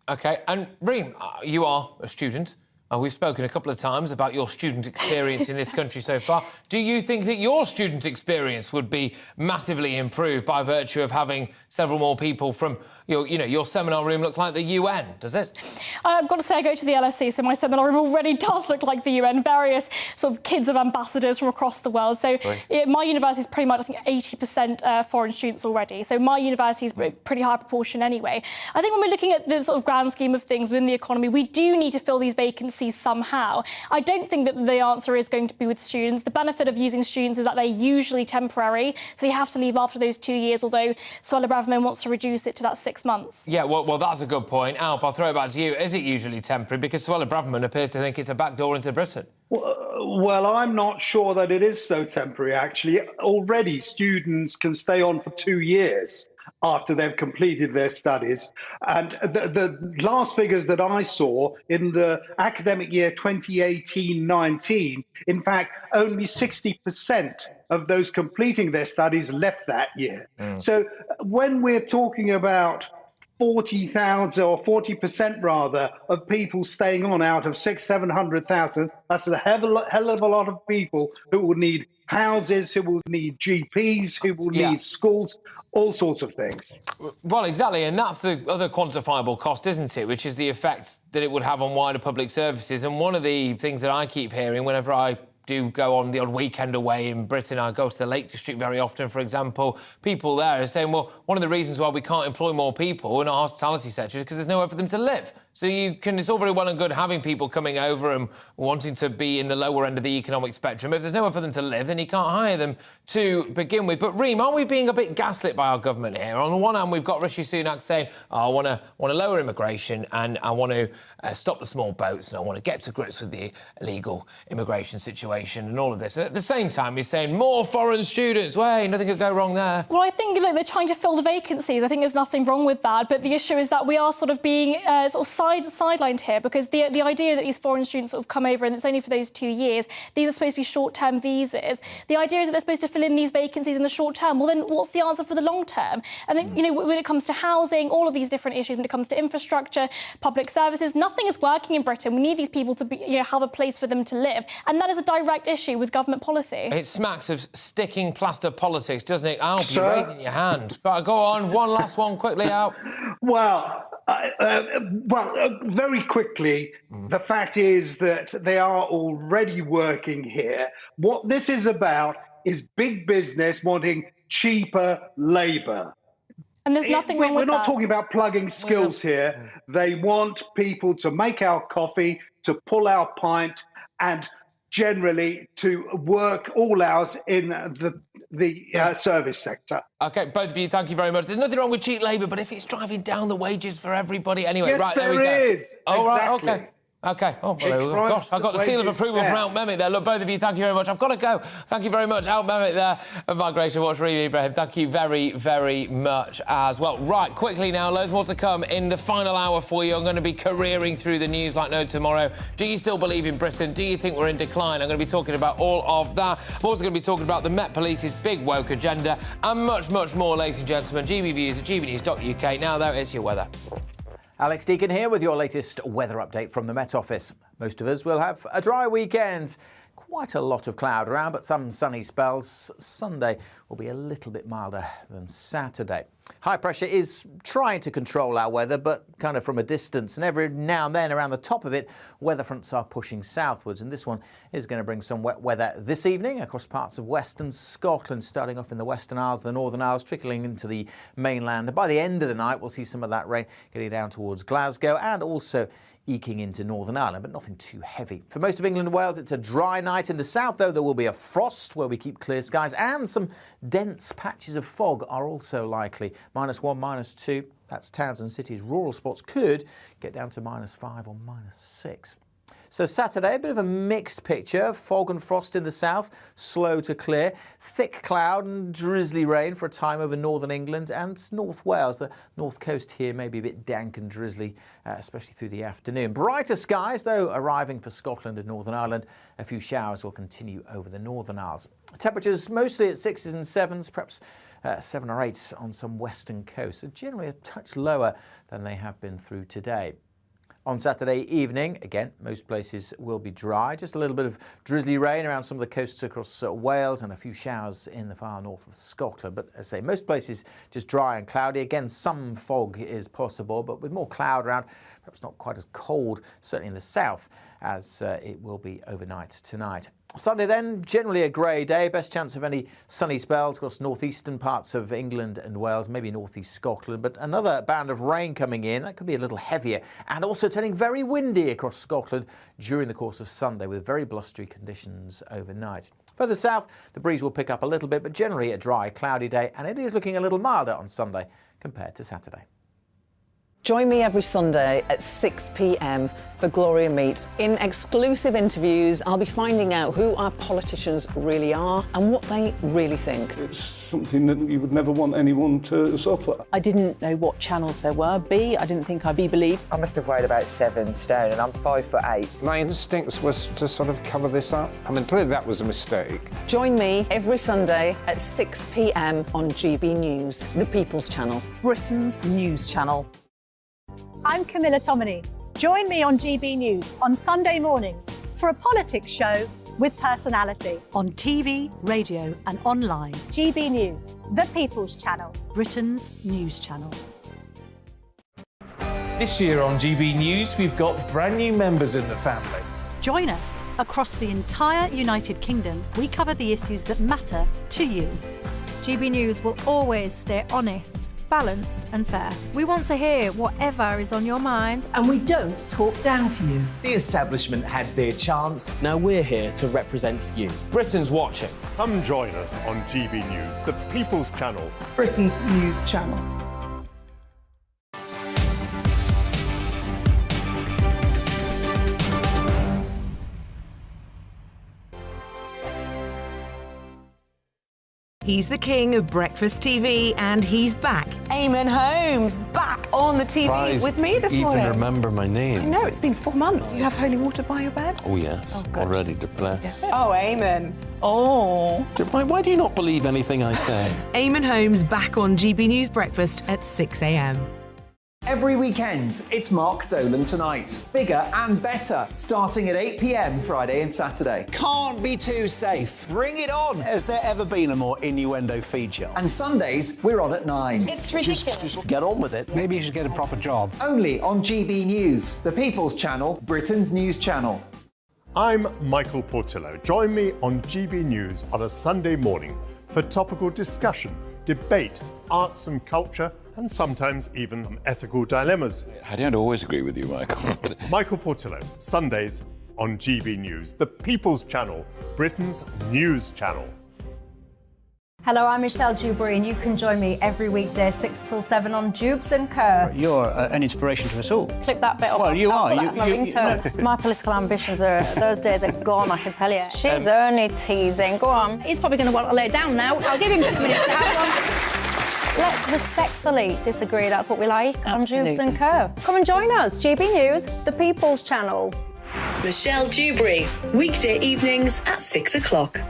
OK, and Reem, you are a student. We've spoken a couple of times about your student experience in this country so far. Do you think that your student experience would be massively improved by virtue of having several more people from your seminar room looks like the UN, does it? I've got to say, I go to the LSE, so my seminar room already does look like the UN. Various sort of kids of ambassadors from across the world. So my university is pretty much, I think, 80% foreign students already. So my university is a pretty high proportion anyway. I think when we're looking at the sort of grand scheme of things within the economy, we do need to fill these vacancies somehow. I don't think that the answer is going to be with students. The benefit of using students is that they're usually temporary, so they have to leave after those 2 years, although Suella Braverman wants to reduce it to that 6 months. Yeah, well, that's a good point. Alp, I'll throw it back to you. Is it usually temporary? Because Suella Braverman appears to think it's a backdoor into Britain. Well, I'm not sure that it is so temporary, actually. Already, students can stay on for 2 years after they've completed their studies. And the last figures that I saw in the academic year 2018-19, in fact, only 60% of those completing their studies left that year. So when we're talking about 40,000 or 40% rather of people staying on out of 700,000, that's a hell of a lot of people who will need houses, who will need GPs, who will need schools, all sorts of things. Well, exactly, and that's the other quantifiable cost, isn't it, which is the effect that it would have on wider public services. And one of the things that I keep hearing whenever I do go on the odd weekend away in Britain, I go to the Lake District very often, for example, people there are saying, well, one of the reasons why we can't employ more people in our hospitality sector is because there's nowhere for them to live. So it's all very well and good having people coming over and wanting to be in the lower end of the economic spectrum. If there's nowhere for them to live, then you can't hire them to begin with. But Reem, aren't we being a bit gaslit by our government here? On the one hand, we've got Rishi Sunak saying, I want to lower immigration and I want to stop the small boats and I want to get to grips with the illegal immigration situation and all of this. And at the same time, he's saying more foreign students. Well, nothing could go wrong there. Well, I think they're trying to fill the vacancies. I think there's nothing wrong with that. But the issue is that we are sort of being sidelined here, because the idea that these foreign students sort of come over and it's only for those 2 years, these are supposed to be short-term visas. The idea is that they're supposed to fill in these vacancies in the short term. Well, then what's the answer for the long term? And then, when it comes to housing, all of these different issues, when it comes to infrastructure, public services, nothing is working in Britain. We need these people to be, have a place for them to live. And that is a direct issue with government policy. It smacks of sticking plaster politics, doesn't it? Alp, you're raising your hand. But go on, one last one quickly, Alp. Well, very quickly, the fact is that they are already working here. What this is about is big business wanting cheaper labour. And there's nothing wrong with that. We're not talking about plugging skills here. They want people to make our coffee, to pull our pint, and generally to work all hours in the service sector. OK, both of you, thank you very much. There's nothing wrong with cheap labour, but if it's driving down the wages for everybody... Anyway, yes, right, there we go. There is. Oh, exactly. right, OK. OK. Oh, well, gosh, I've got the seal of approval from Out Mehmet there. Look, both of you, thank you very much. I've got to go. Thank you very much. Out Mehmet there of Migration Watch, Freeview, Ibrahim. Thank you very, very much as well. Right, quickly now, loads more to come in the final hour for you. I'm going to be careering through the news like no tomorrow. Do you still believe in Britain? Do you think we're in decline? I'm going to be talking about all of that. I'm also going to be talking about the Met Police's big woke agenda and much, much more, ladies and gentlemen. GB Views at gbnews.uk. Now, though, it's your weather. Alex Deacon here with your latest weather update from the Met Office. Most of us will have a dry weekend. Quite a lot of cloud around, but some sunny spells. Sunday will be a little bit milder than Saturday. High pressure is trying to control our weather, but kind of from a distance. And every now and then around the top of it, weather fronts are pushing southwards. And this one is going to bring some wet weather this evening across parts of western Scotland, starting off in the Western Isles, the Northern Isles, trickling into the mainland. And by the end of the night, we'll see some of that rain getting down towards Glasgow and also eking into Northern Ireland, but nothing too heavy. For most of England and Wales, it's a dry night. In the south, though, there will be a frost where we keep clear skies, and some dense patches of fog are also likely. -1, -2, that's towns and cities. Rural spots could get down to -5 or -6. So Saturday, a bit of a mixed picture. Fog and frost in the south, slow to clear. Thick cloud and drizzly rain for a time over northern England and North Wales. The north coast here may be a bit dank and drizzly, especially through the afternoon. Brighter skies, though, arriving for Scotland and Northern Ireland. A few showers will continue over the Northern Isles. Temperatures mostly at 6s and 7s, perhaps 7 or 8 on some western coasts. So generally a touch lower than they have been through today. On Saturday evening, again, most places will be dry. Just a little bit of drizzly rain around some of the coasts across Wales and a few showers in the far north of Scotland. But as I say, most places just dry and cloudy. Again, some fog is possible, but with more cloud around, perhaps not quite as cold, certainly in the south, as it will be overnight tonight. Sunday then, generally a grey day. Best chance of any sunny spells across northeastern parts of England and Wales, maybe northeast Scotland. But another band of rain coming in. That could be a little heavier and also turning very windy across Scotland during the course of Sunday with very blustery conditions overnight. Further south, the breeze will pick up a little bit, but generally a dry, cloudy day. And it is looking a little milder on Sunday compared to Saturday. Join me every Sunday at 6 p.m. for Gloria Meets. In exclusive interviews, I'll be finding out who our politicians really are and what they really think. It's something that you would never want anyone to suffer. I didn't know what channels there were. I didn't think I'd be believed. I must have weighed about 7 stone and I'm 5'8". My instincts was to sort of cover this up. I mean, clearly that was a mistake. Join me every Sunday at 6 p.m. on GB News, the People's Channel, Britain's news channel. I'm Camilla Tominey. Join me on GB News on Sunday mornings for a politics show with personality on TV, radio and online. GB News, the People's Channel, Britain's news channel. This year on GB News, we've got brand new members in the family. Join us. Across the entire United Kingdom, we cover the issues that matter to you. GB News will always stay honest, balanced and fair. We want to hear whatever is on your mind. And we don't talk down to you. The establishment had their chance. Now we're here to represent you. Britain's watching. Come join us on GB News, the People's Channel, Britain's news channel. He's the king of breakfast TV and he's back. Eamon Holmes, back on the TV Surprised with me this morning. Even remember my name. I know, it's been 4 months. You have holy water by your bed? Oh, yes. Oh, already to bless. Yeah. Oh, Eamon. Oh. Why do you not believe anything I say? Eamon Holmes back on GB News Breakfast at 6 a.m. Every weekend, it's Mark Dolan Tonight. Bigger and better, starting at 8 p.m. Friday and Saturday. Can't be too safe. Bring it on. Has there ever been a more innuendo feature? And Sundays, we're on at 9. It's ridiculous. Just get on with it. Maybe you should get a proper job. Only on GB News, the People's Channel, Britain's news channel. I'm Michael Portillo. Join me on GB News on a Sunday morning for topical discussion, debate, arts and culture, and sometimes even ethical dilemmas. I don't always agree with you, Michael. Michael Portillo, Sundays on GB News, the People's Channel, Britain's news channel. Hello, I'm Michelle Dewberry, and you can join me every weekday 6 till 7 on Jubes and Co. You're an inspiration to us all. Clip that bit up. Well, you are. That's my ringtone. My political ambitions those days are gone, I can tell you. She's only teasing. Go on. He's probably going to want to lay down now. I'll give him 2 minutes to have one. Let's respectfully disagree. That's what we like on Jubes and Co. Come and join us. GB News, the People's Channel. Michelle Dewberry, weekday evenings at 6 o'clock.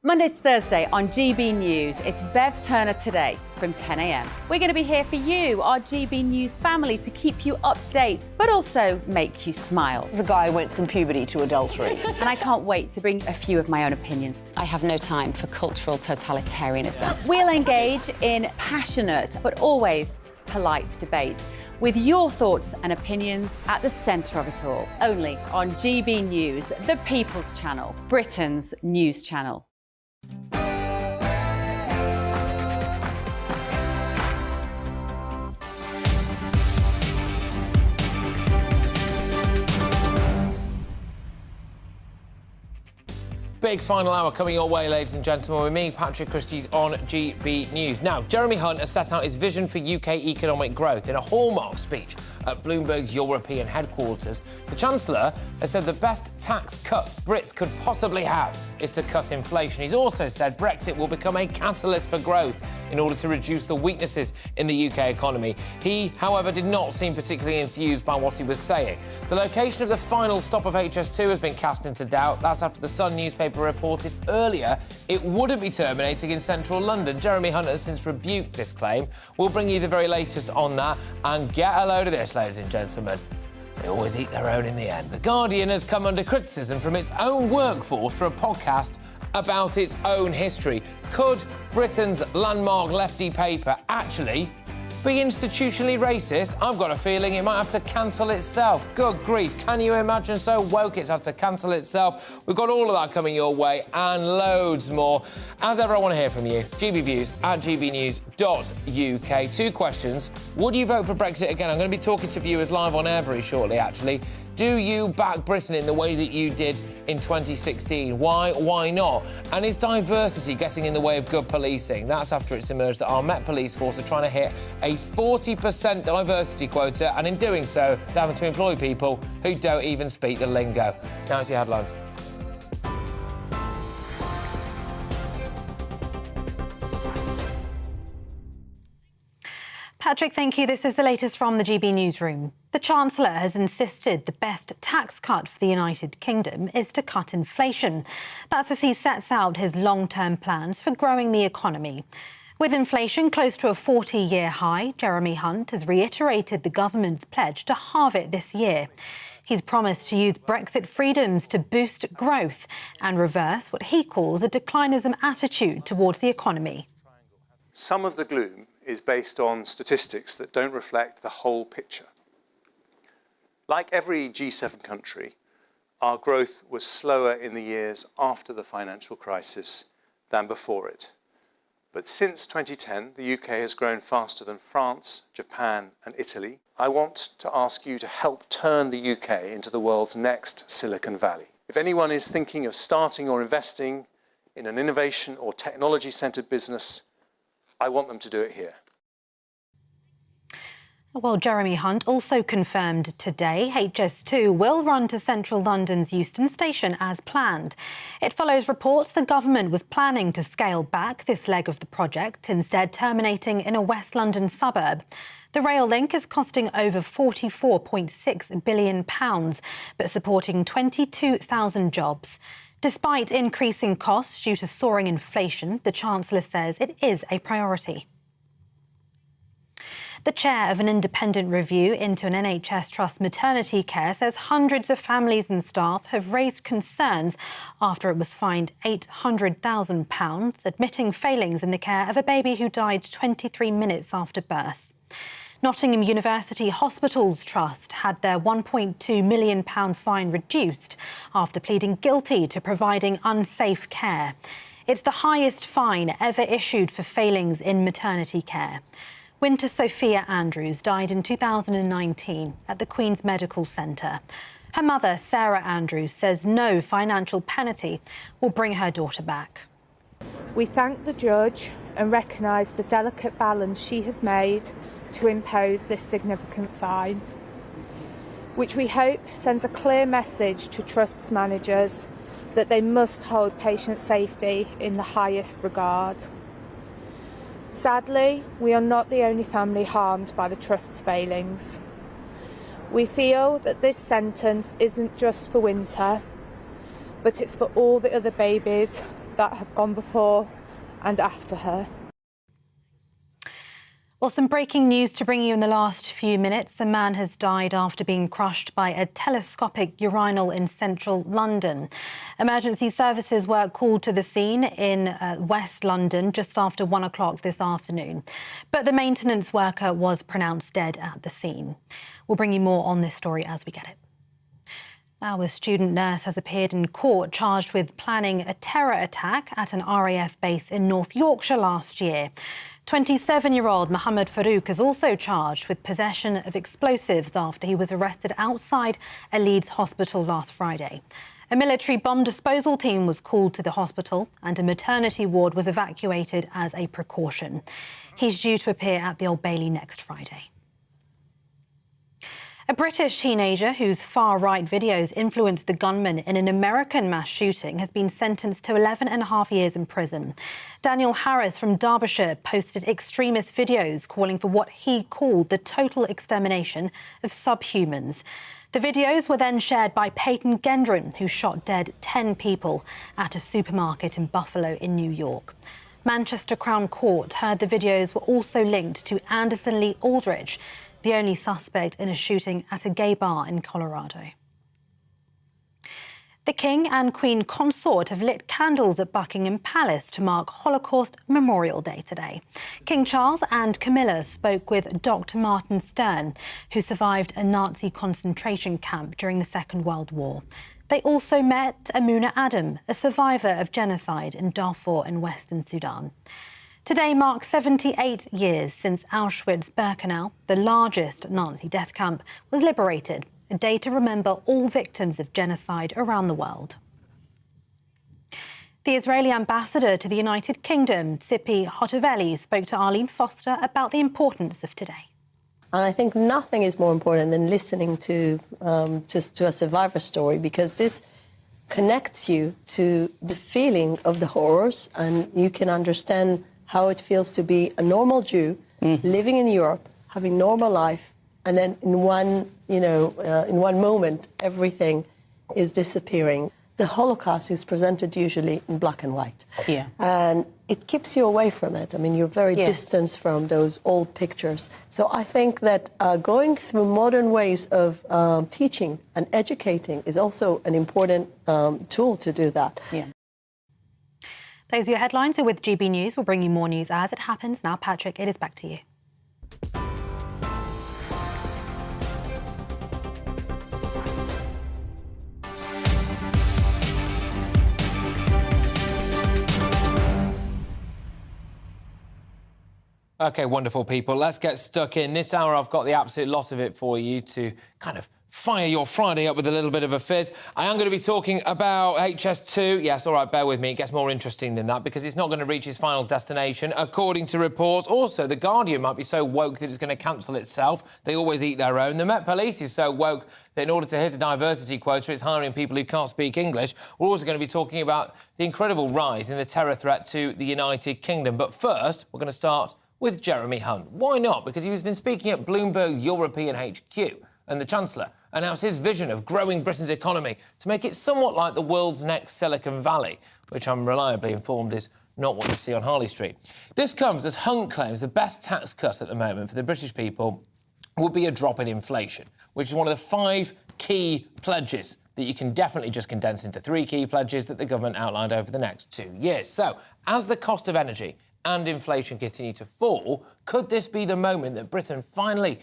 Monday to Thursday on GB News, it's Bev Turner Today from 10 a.m. We're going to be here for you, our GB News family, to keep you up to date, but also make you smile. The guy went from puberty to adultery. And I can't wait to bring a few of my own opinions. I have no time for cultural totalitarianism. We'll engage in passionate, but always polite debate, with your thoughts and opinions at the centre of it all. Only on GB News, the People's Channel, Britain's news channel. Big final hour coming your way, ladies and gentlemen, with me, Patrick Christys, on GB News. Now, Jeremy Hunt has set out his vision for UK economic growth in a hallmark speech at Bloomberg's European headquarters. The Chancellor has said the best tax cuts Brits could possibly have is to cut inflation. He's also said Brexit will become a catalyst for growth in order to reduce the weaknesses in the UK economy. He, however, did not seem particularly enthused by what he was saying. The location of the final stop of HS2 has been cast into doubt. That's after the Sun newspaper reported earlier it wouldn't be terminating in central London. Jeremy Hunt has since rebuked this claim. We'll bring you the very latest on that, and get a load of this, ladies and gentlemen. They always eat their own in the end. The Guardian has come under criticism from its own workforce for a podcast about its own history. Could Britain's landmark lefty paper actually be institutionally racist? I've got a feeling it might have to cancel itself. Good grief, can you imagine? So woke it's had to cancel itself. We've got all of that coming your way and loads more. As ever, I want to hear from you. GBviews at gbnews.uk. 2 questions. Would you vote for Brexit again? I'm going to be talking to viewers live on air very shortly, actually. Do you back Britain in the way that you did in 2016? Why? Why not? And is diversity getting in the way of good policing? That's after it's emerged that our Met Police Force are trying to hit a 40% diversity quota, and in doing so, they're having to employ people who don't even speak the lingo. Now it's your headlines. Patrick, thank you. This is the latest from the GB newsroom. The Chancellor has insisted the best tax cut for the United Kingdom is to cut inflation. That's as he sets out his long-term plans for growing the economy. With inflation close to a 40-year high, Jeremy Hunt has reiterated the government's pledge to halve it this year. He's promised to use Brexit freedoms to boost growth and reverse what he calls a declinism attitude towards the economy. Some of the gloom is based on statistics that don't reflect the whole picture. Like every G7 country, our growth was slower in the years after the financial crisis than before it. But since 2010, the UK has grown faster than France, Japan and Italy. I want to ask you to help turn the UK into the world's next Silicon Valley. If anyone is thinking of starting or investing in an innovation or technology-centred business, I want them to do it here. Well, Jeremy Hunt also confirmed today HS2 will run to central London's Euston Station as planned. It follows reports the government was planning to scale back this leg of the project, instead terminating in a West London suburb. The rail link is costing over £44.6 billion, but supporting 22,000 jobs. Despite increasing costs due to soaring inflation, the Chancellor says it is a priority. The chair of an independent review into an NHS trust maternity care says hundreds of families and staff have raised concerns after it was fined £800,000, admitting failings in the care of a baby who died 23 minutes after birth. Nottingham University Hospitals Trust had their £1.2 million fine reduced after pleading guilty to providing unsafe care. It's the highest fine ever issued for failings in maternity care. Winter Sophia Andrews died in 2019 at the Queen's Medical Centre. Her mother, Sarah Andrews, says no financial penalty will bring her daughter back. We thank the judge and recognise the delicate balance she has made to impose this significant fine, which we hope sends a clear message to trusts managers that they must hold patient safety in the highest regard. Sadly, we are not the only family harmed by the trust's failings. We feel that this sentence isn't just for Winter, but it's for all the other babies that have gone before and after her. Well, some breaking news to bring you in the last few minutes. A man has died after being crushed by a telescopic urinal in central London. Emergency services were called to the scene in West London just after 1 o'clock this afternoon. But the maintenance worker was pronounced dead at the scene. We'll bring you more on this story as we get it. Now, a student nurse has appeared in court charged with planning a terror attack at an RAF base in North Yorkshire last year. 27-year-old Mohammed Farouk is also charged with possession of explosives after he was arrested outside a Leeds hospital last Friday. A military bomb disposal team was called to the hospital and a maternity ward was evacuated as a precaution. He's due to appear at the Old Bailey next Friday. A British teenager whose far-right videos influenced the gunman in an American mass shooting has been sentenced to 11.5 years in prison. Daniel Harris from Derbyshire posted extremist videos calling for what he called the total extermination of subhumans. The videos were then shared by Peyton Gendron, who shot dead 10 people at a supermarket in Buffalo in New York. Manchester Crown Court heard the videos were also linked to Anderson Lee Aldridge, the only suspect in a shooting at a gay bar in Colorado. The King and Queen Consort have lit candles at Buckingham Palace to mark Holocaust Memorial Day today. King Charles and Camilla spoke with Dr. Martin Stern, who survived a Nazi concentration camp during the Second World War. They also met Amuna Adam, a survivor of genocide in Darfur in Western Sudan. Today marks 78 years since Auschwitz-Birkenau, the largest Nazi death camp, was liberated, a day to remember all victims of genocide around the world. The Israeli ambassador to the United Kingdom, Tzipi Hotovely, spoke to Arlene Foster about the importance of today. And I think nothing is more important than listening to a survivor story, because this connects you to the feeling of the horrors, and you can understand how it feels to be a normal Jew living in Europe, having normal life, and then in one moment, everything is disappearing. The Holocaust is presented usually in black and white. Yeah. And it keeps you away from it. I mean, you're very distant from those old pictures. So I think that going through modern ways of teaching and educating is also an important tool to do that. Yeah. Those are your headlines. So with GB News, we'll bring you more news as it happens. Now, Patrick, it is back to you. OK, wonderful, people. Let's get stuck in. This hour, I've got the absolute lot of it for you to kind of fire your Friday up with a little bit of a fizz. I am going to be talking about HS2. Yes, all right, bear with me. It gets more interesting than that because it's not going to reach its final destination, according to reports. Also, The Guardian might be so woke that it's going to cancel itself. They always eat their own. The Met Police is so woke that in order to hit a diversity quota, it's hiring people who can't speak English. We're also going to be talking about the incredible rise in the terror threat to the United Kingdom. But first, we're going to start with Jeremy Hunt. Why not? Because he's been speaking at Bloomberg European HQ, and the Chancellor announced his vision of growing Britain's economy to make it somewhat like the world's next Silicon Valley, which I'm reliably informed is not what you see on Harley Street. This comes as Hunt claims the best tax cut at the moment for the British people would be a drop in inflation, which is one of the 5 key pledges that you can definitely just condense into 3 key pledges that the government outlined over the next 2 years. So, as the cost of energy and inflation continue to fall, could this be the moment that Britain finally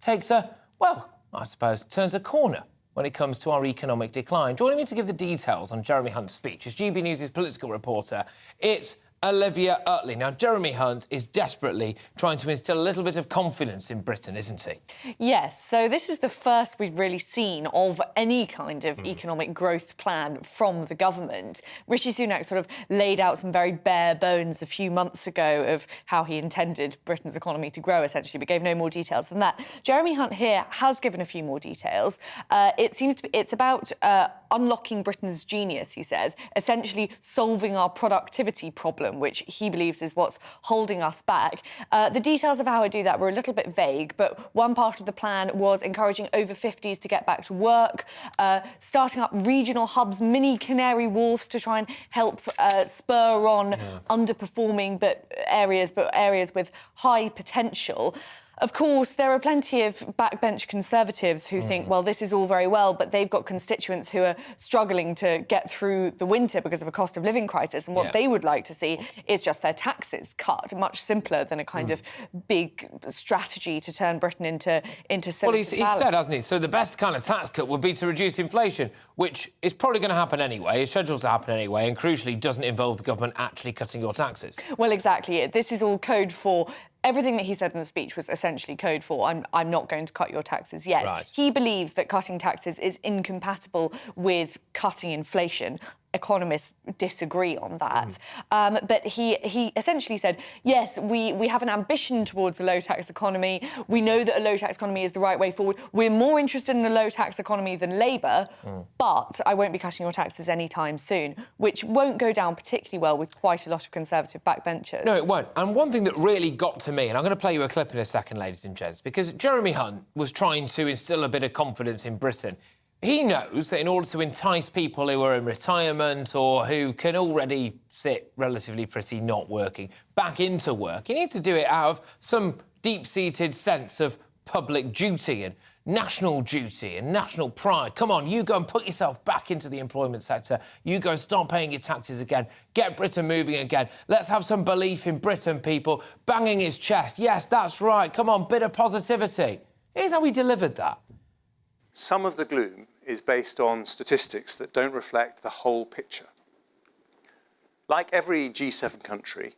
takes a, well, I suppose, turns a corner when it comes to our economic decline? Joining me to give the details on Jeremy Hunt's speech is GB News' political reporter. It's Olivia Utley. Now, Jeremy Hunt is desperately trying to instill a little bit of confidence in Britain, isn't he? Yes, so this is the first we've really seen of any kind of economic growth plan from the government. Rishi Sunak sort of laid out some very bare bones a few months ago of how he intended Britain's economy to grow, essentially, but gave no more details than that. Jeremy Hunt here has given a few more details. It's about unlocking Britain's genius, he says, essentially solving our productivity problem, which he believes is what's holding us back. The details of how I do that were a little bit vague, but one part of the plan was encouraging over 50s to get back to work, starting up regional hubs, mini Canary Wharfs to try and help spur on underperforming areas with high potential. Of course, there are plenty of backbench Conservatives who think, well, this is all very well, but they've got constituents who are struggling to get through the winter because of a cost of living crisis, and what they would like to see is just their taxes cut, much simpler than a kind of big strategy to turn Britain into Well, he said, hasn't he? So the best kind of tax cut would be to reduce inflation, which is probably going to happen anyway, is scheduled to happen anyway, and crucially doesn't involve the government actually cutting your taxes. Well, exactly. This is all code for... Everything that he said in the speech was essentially code for I'm not going to cut your taxes yet. Right. He believes that cutting taxes is incompatible with cutting inflation. Economists disagree on that. But he essentially said, yes, we have an ambition towards a low-tax economy. We know that a low-tax economy is the right way forward. We're more interested in a low-tax economy than Labour, but I won't be cutting your taxes anytime soon, which won't go down particularly well with quite a lot of Conservative backbenchers. No, it won't. And one thing that really got to me, and I'm going to play you a clip in a second, ladies and gents, because Jeremy Hunt was trying to instill a bit of confidence in Britain. He knows that in order to entice people who are in retirement or who can already sit relatively pretty not working back into work, he needs to do it out of some deep-seated sense of public duty and national pride. Come on, you go and put yourself back into the employment sector. You go and start paying your taxes again. Get Britain moving again. Let's have some belief in Britain, people. Banging his chest. Yes, that's right. Come on, bit of positivity. Here's how he delivered that. Some of the gloom is based on statistics that don't reflect the whole picture. Like every G7 country,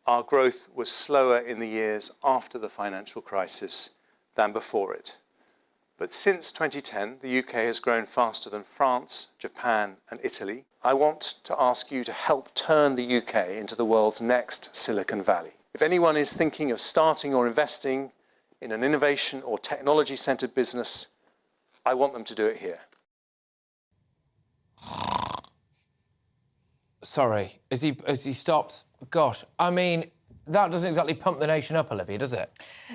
our growth was slower in the years after the financial crisis than before it. But since 2010, the UK has grown faster than France, Japan and Italy. I want to ask you to help turn the UK into the world's next Silicon Valley. If anyone is thinking of starting or investing in an innovation or technology-centred business, I want them to do it here. Sorry, has he stopped? Gosh, I mean, that doesn't exactly pump the nation up, Olivia, does it?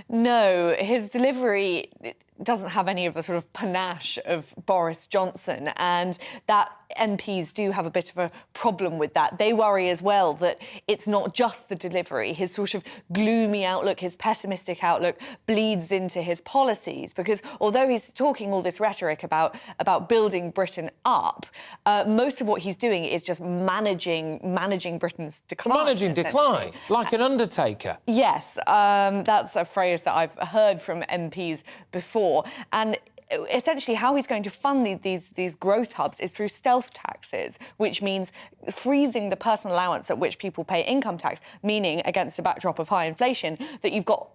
No, his delivery doesn't have any of the sort of panache of Boris Johnson, and that MPs do have a bit of a problem with that. They worry as well that it's not just the delivery. His sort of gloomy outlook, his pessimistic outlook bleeds into his policies, because although he's talking all this rhetoric about building Britain up, most of what he's doing is just managing Britain's decline. Managing decline, like an undertaker. Yes, that's a phrase that I've heard from MPs before. And essentially how he's going to fund these growth hubs is through stealth taxes, which means freezing the personal allowance at which people pay income tax, meaning, against a backdrop of high inflation, that you've got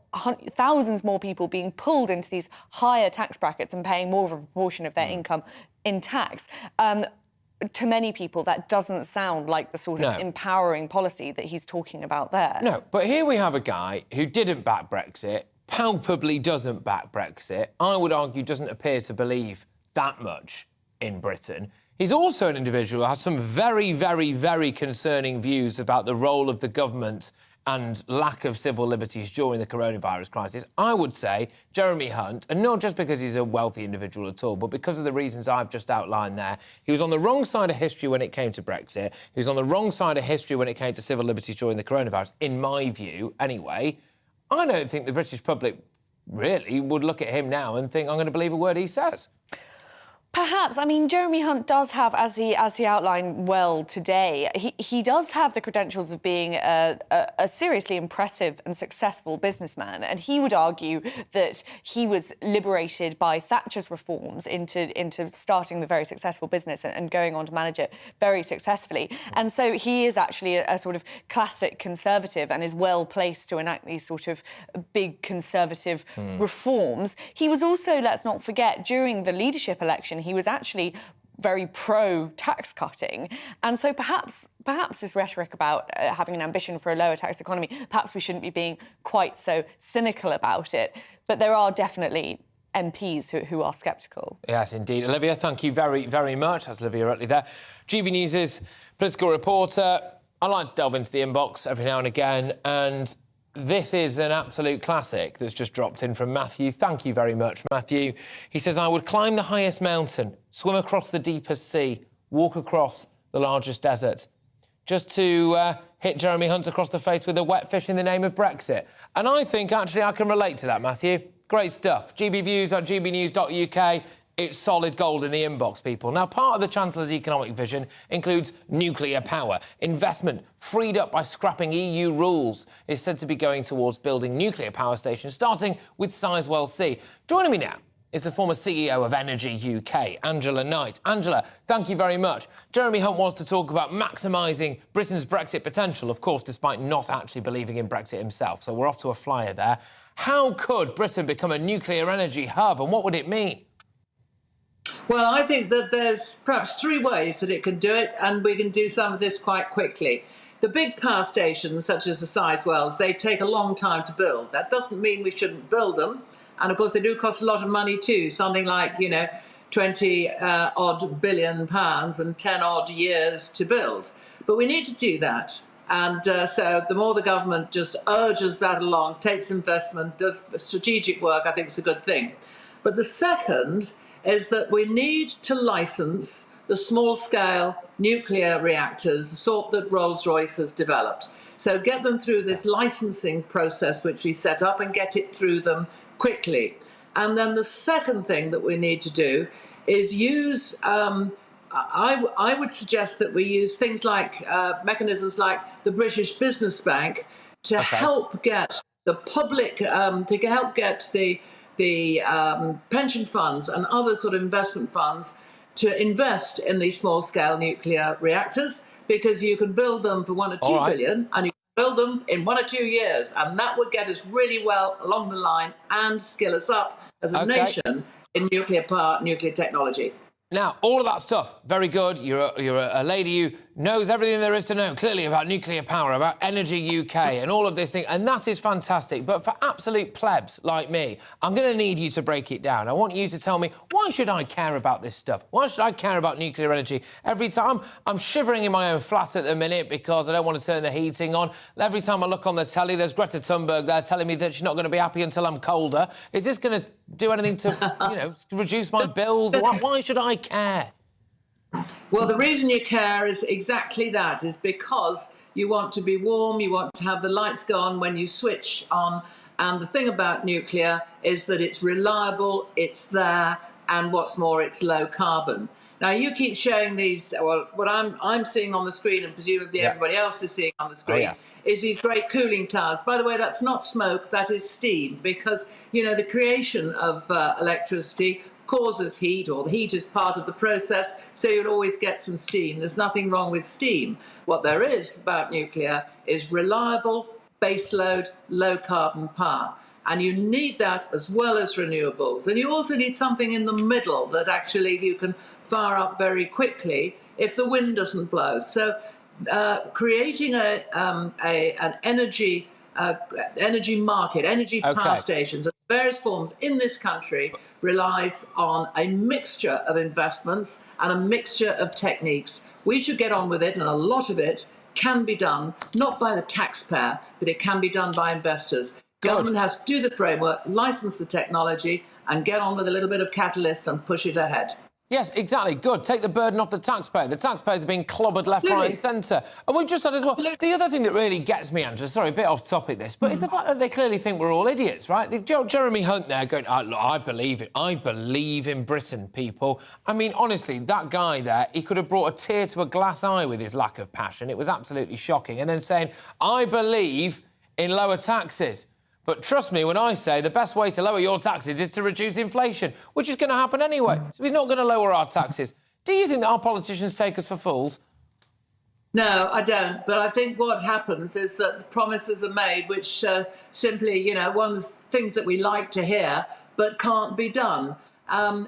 thousands more people being pulled into these higher tax brackets and paying more of a proportion of their income in tax. To many people, that doesn't sound like the sort of empowering policy that he's talking about there. No, but here we have a guy who didn't back Brexit, palpably doesn't back Brexit, I would argue doesn't appear to believe that much in Britain. He's also an individual who has some very, very, very concerning views about the role of the government and lack of civil liberties during the coronavirus crisis. I would say Jeremy Hunt, and not just because he's a wealthy individual at all, but because of the reasons I've just outlined there, he was on the wrong side of history when it came to Brexit. He was on the wrong side of history when it came to civil liberties during the coronavirus, in my view, anyway. I don't think the British public really would look at him now and think, I'm going to believe a word he says. Perhaps. I mean, Jeremy Hunt does have, as he outlined well today, he does have the credentials of being a seriously impressive and successful businessman. And he would argue that he was liberated by Thatcher's reforms into starting the very successful business and going on to manage it very successfully. And so he is actually a sort of classic conservative and is well placed to enact these sort of big conservative reforms. He was also, let's not forget, during the leadership election, he was actually very pro-tax cutting. And so perhaps this rhetoric about having an ambition for a lower tax economy, perhaps we shouldn't be being quite so cynical about it. But there are definitely MPs who are sceptical. Yes, indeed. Olivia, thank you very, very much. That's Olivia Rutley there. GB News' political reporter. I like to delve into the inbox every now and again, and this is an absolute classic that's just dropped in from Matthew. Thank you very much, Matthew. He says, I would climb the highest mountain, swim across the deepest sea, walk across the largest desert, just to hit Jeremy Hunt across the face with a wet fish in the name of Brexit. And I think, actually, I can relate to that, Matthew. Great stuff. gbviews.gbnews.uk. It's solid gold in the inbox, people. Now, part of the Chancellor's economic vision includes nuclear power. Investment freed up by scrapping EU rules is said to be going towards building nuclear power stations, starting with Sizewell C. Joining me now is the former CEO of Energy UK, Angela Knight. Angela, thank you very much. Jeremy Hunt wants to talk about maximising Britain's Brexit potential, of course, despite not actually believing in Brexit himself. So we're off to a flyer there. How could Britain become a nuclear energy hub, and what would it mean? Well, I think that there's perhaps three ways that it can do it, and we can do some of this quite quickly. The big power stations, such as the Sizewells, they take a long time to build. That doesn't mean we shouldn't build them. And, of course, they do cost a lot of money, too, something like, 20-odd billion pounds and 10-odd years to build. But we need to do that. And so the more the government just urges that along, takes investment, does strategic work, I think it's a good thing. But the second is that we need to license the small-scale nuclear reactors, the sort that Rolls-Royce has developed. So get them through this licensing process, which we set up, and get it through them quickly. And then the second thing that we need to do is use, I would suggest that we use things like mechanisms like the British Business Bank to help get the public, to help get the pension funds and other sort of investment funds to invest in these small-scale nuclear reactors, because you can build them for $1 or $2 billion, and you can build them in 1 or 2 years, and that would get us really well along the line and skill us up as a nation in nuclear power, nuclear technology. Now, all of that stuff, very good. You're a lady who knows everything there is to know, clearly, about nuclear power, about Energy UK and all of this thing, and that is fantastic. But for absolute plebs like me, I'm going to need you to break it down. I want you to tell me, why should I care about this stuff? Why should I care about nuclear energy? Every time I'm shivering in my own flat at the minute because I don't want to turn the heating on. Every time I look on the telly, there's Greta Thunberg there telling me that she's not going to be happy until I'm colder. Is this going to do anything to, reduce my bills? Why should I care? Well, the reason you care is exactly that, is because you want to be warm, you want to have the lights go on when you switch on. And the thing about nuclear is that it's reliable, it's there, and what's more, it's low carbon. Now, you keep showing these, well, what I'm seeing on the screen, and presumably everybody else is seeing on the screen, is these great cooling towers. By the way, that's not smoke, that is steam, because, the creation of electricity causes heat, or the heat is part of the process, so you'll always get some steam. There's nothing wrong with steam. What there is about nuclear is reliable, baseload, low-carbon power. And you need that as well as renewables. And you also need something in the middle that actually you can fire up very quickly if the wind doesn't blow. So creating an energy market, energy power stations of various forms in this country relies on a mixture of investments and a mixture of techniques. We should get on with it, and a lot of it can be done, not by the taxpayer, but it can be done by investors. Government has to do the framework, license the technology, and get on with a little bit of catalyst and push it ahead. Yes, exactly. Good. Take the burden off the taxpayer. The taxpayers are being clobbered left, right and centre. And we've just had as well... The other thing that really gets me, Angela, sorry, a bit off topic this, but it's the fact that they clearly think we're all idiots, right? Jeremy Hunt there going, look, I believe it. I believe in Britain, people. I mean, honestly, that guy there, he could have brought a tear to a glass eye with his lack of passion. It was absolutely shocking. And then saying, I believe in lower taxes. But trust me when I say the best way to lower your taxes is to reduce inflation, which is going to happen anyway. So he's not going to lower our taxes. Do you think that our politicians take us for fools? No, I don't. But I think what happens is that promises are made which simply, you know, one's things that we like to hear but can't be done.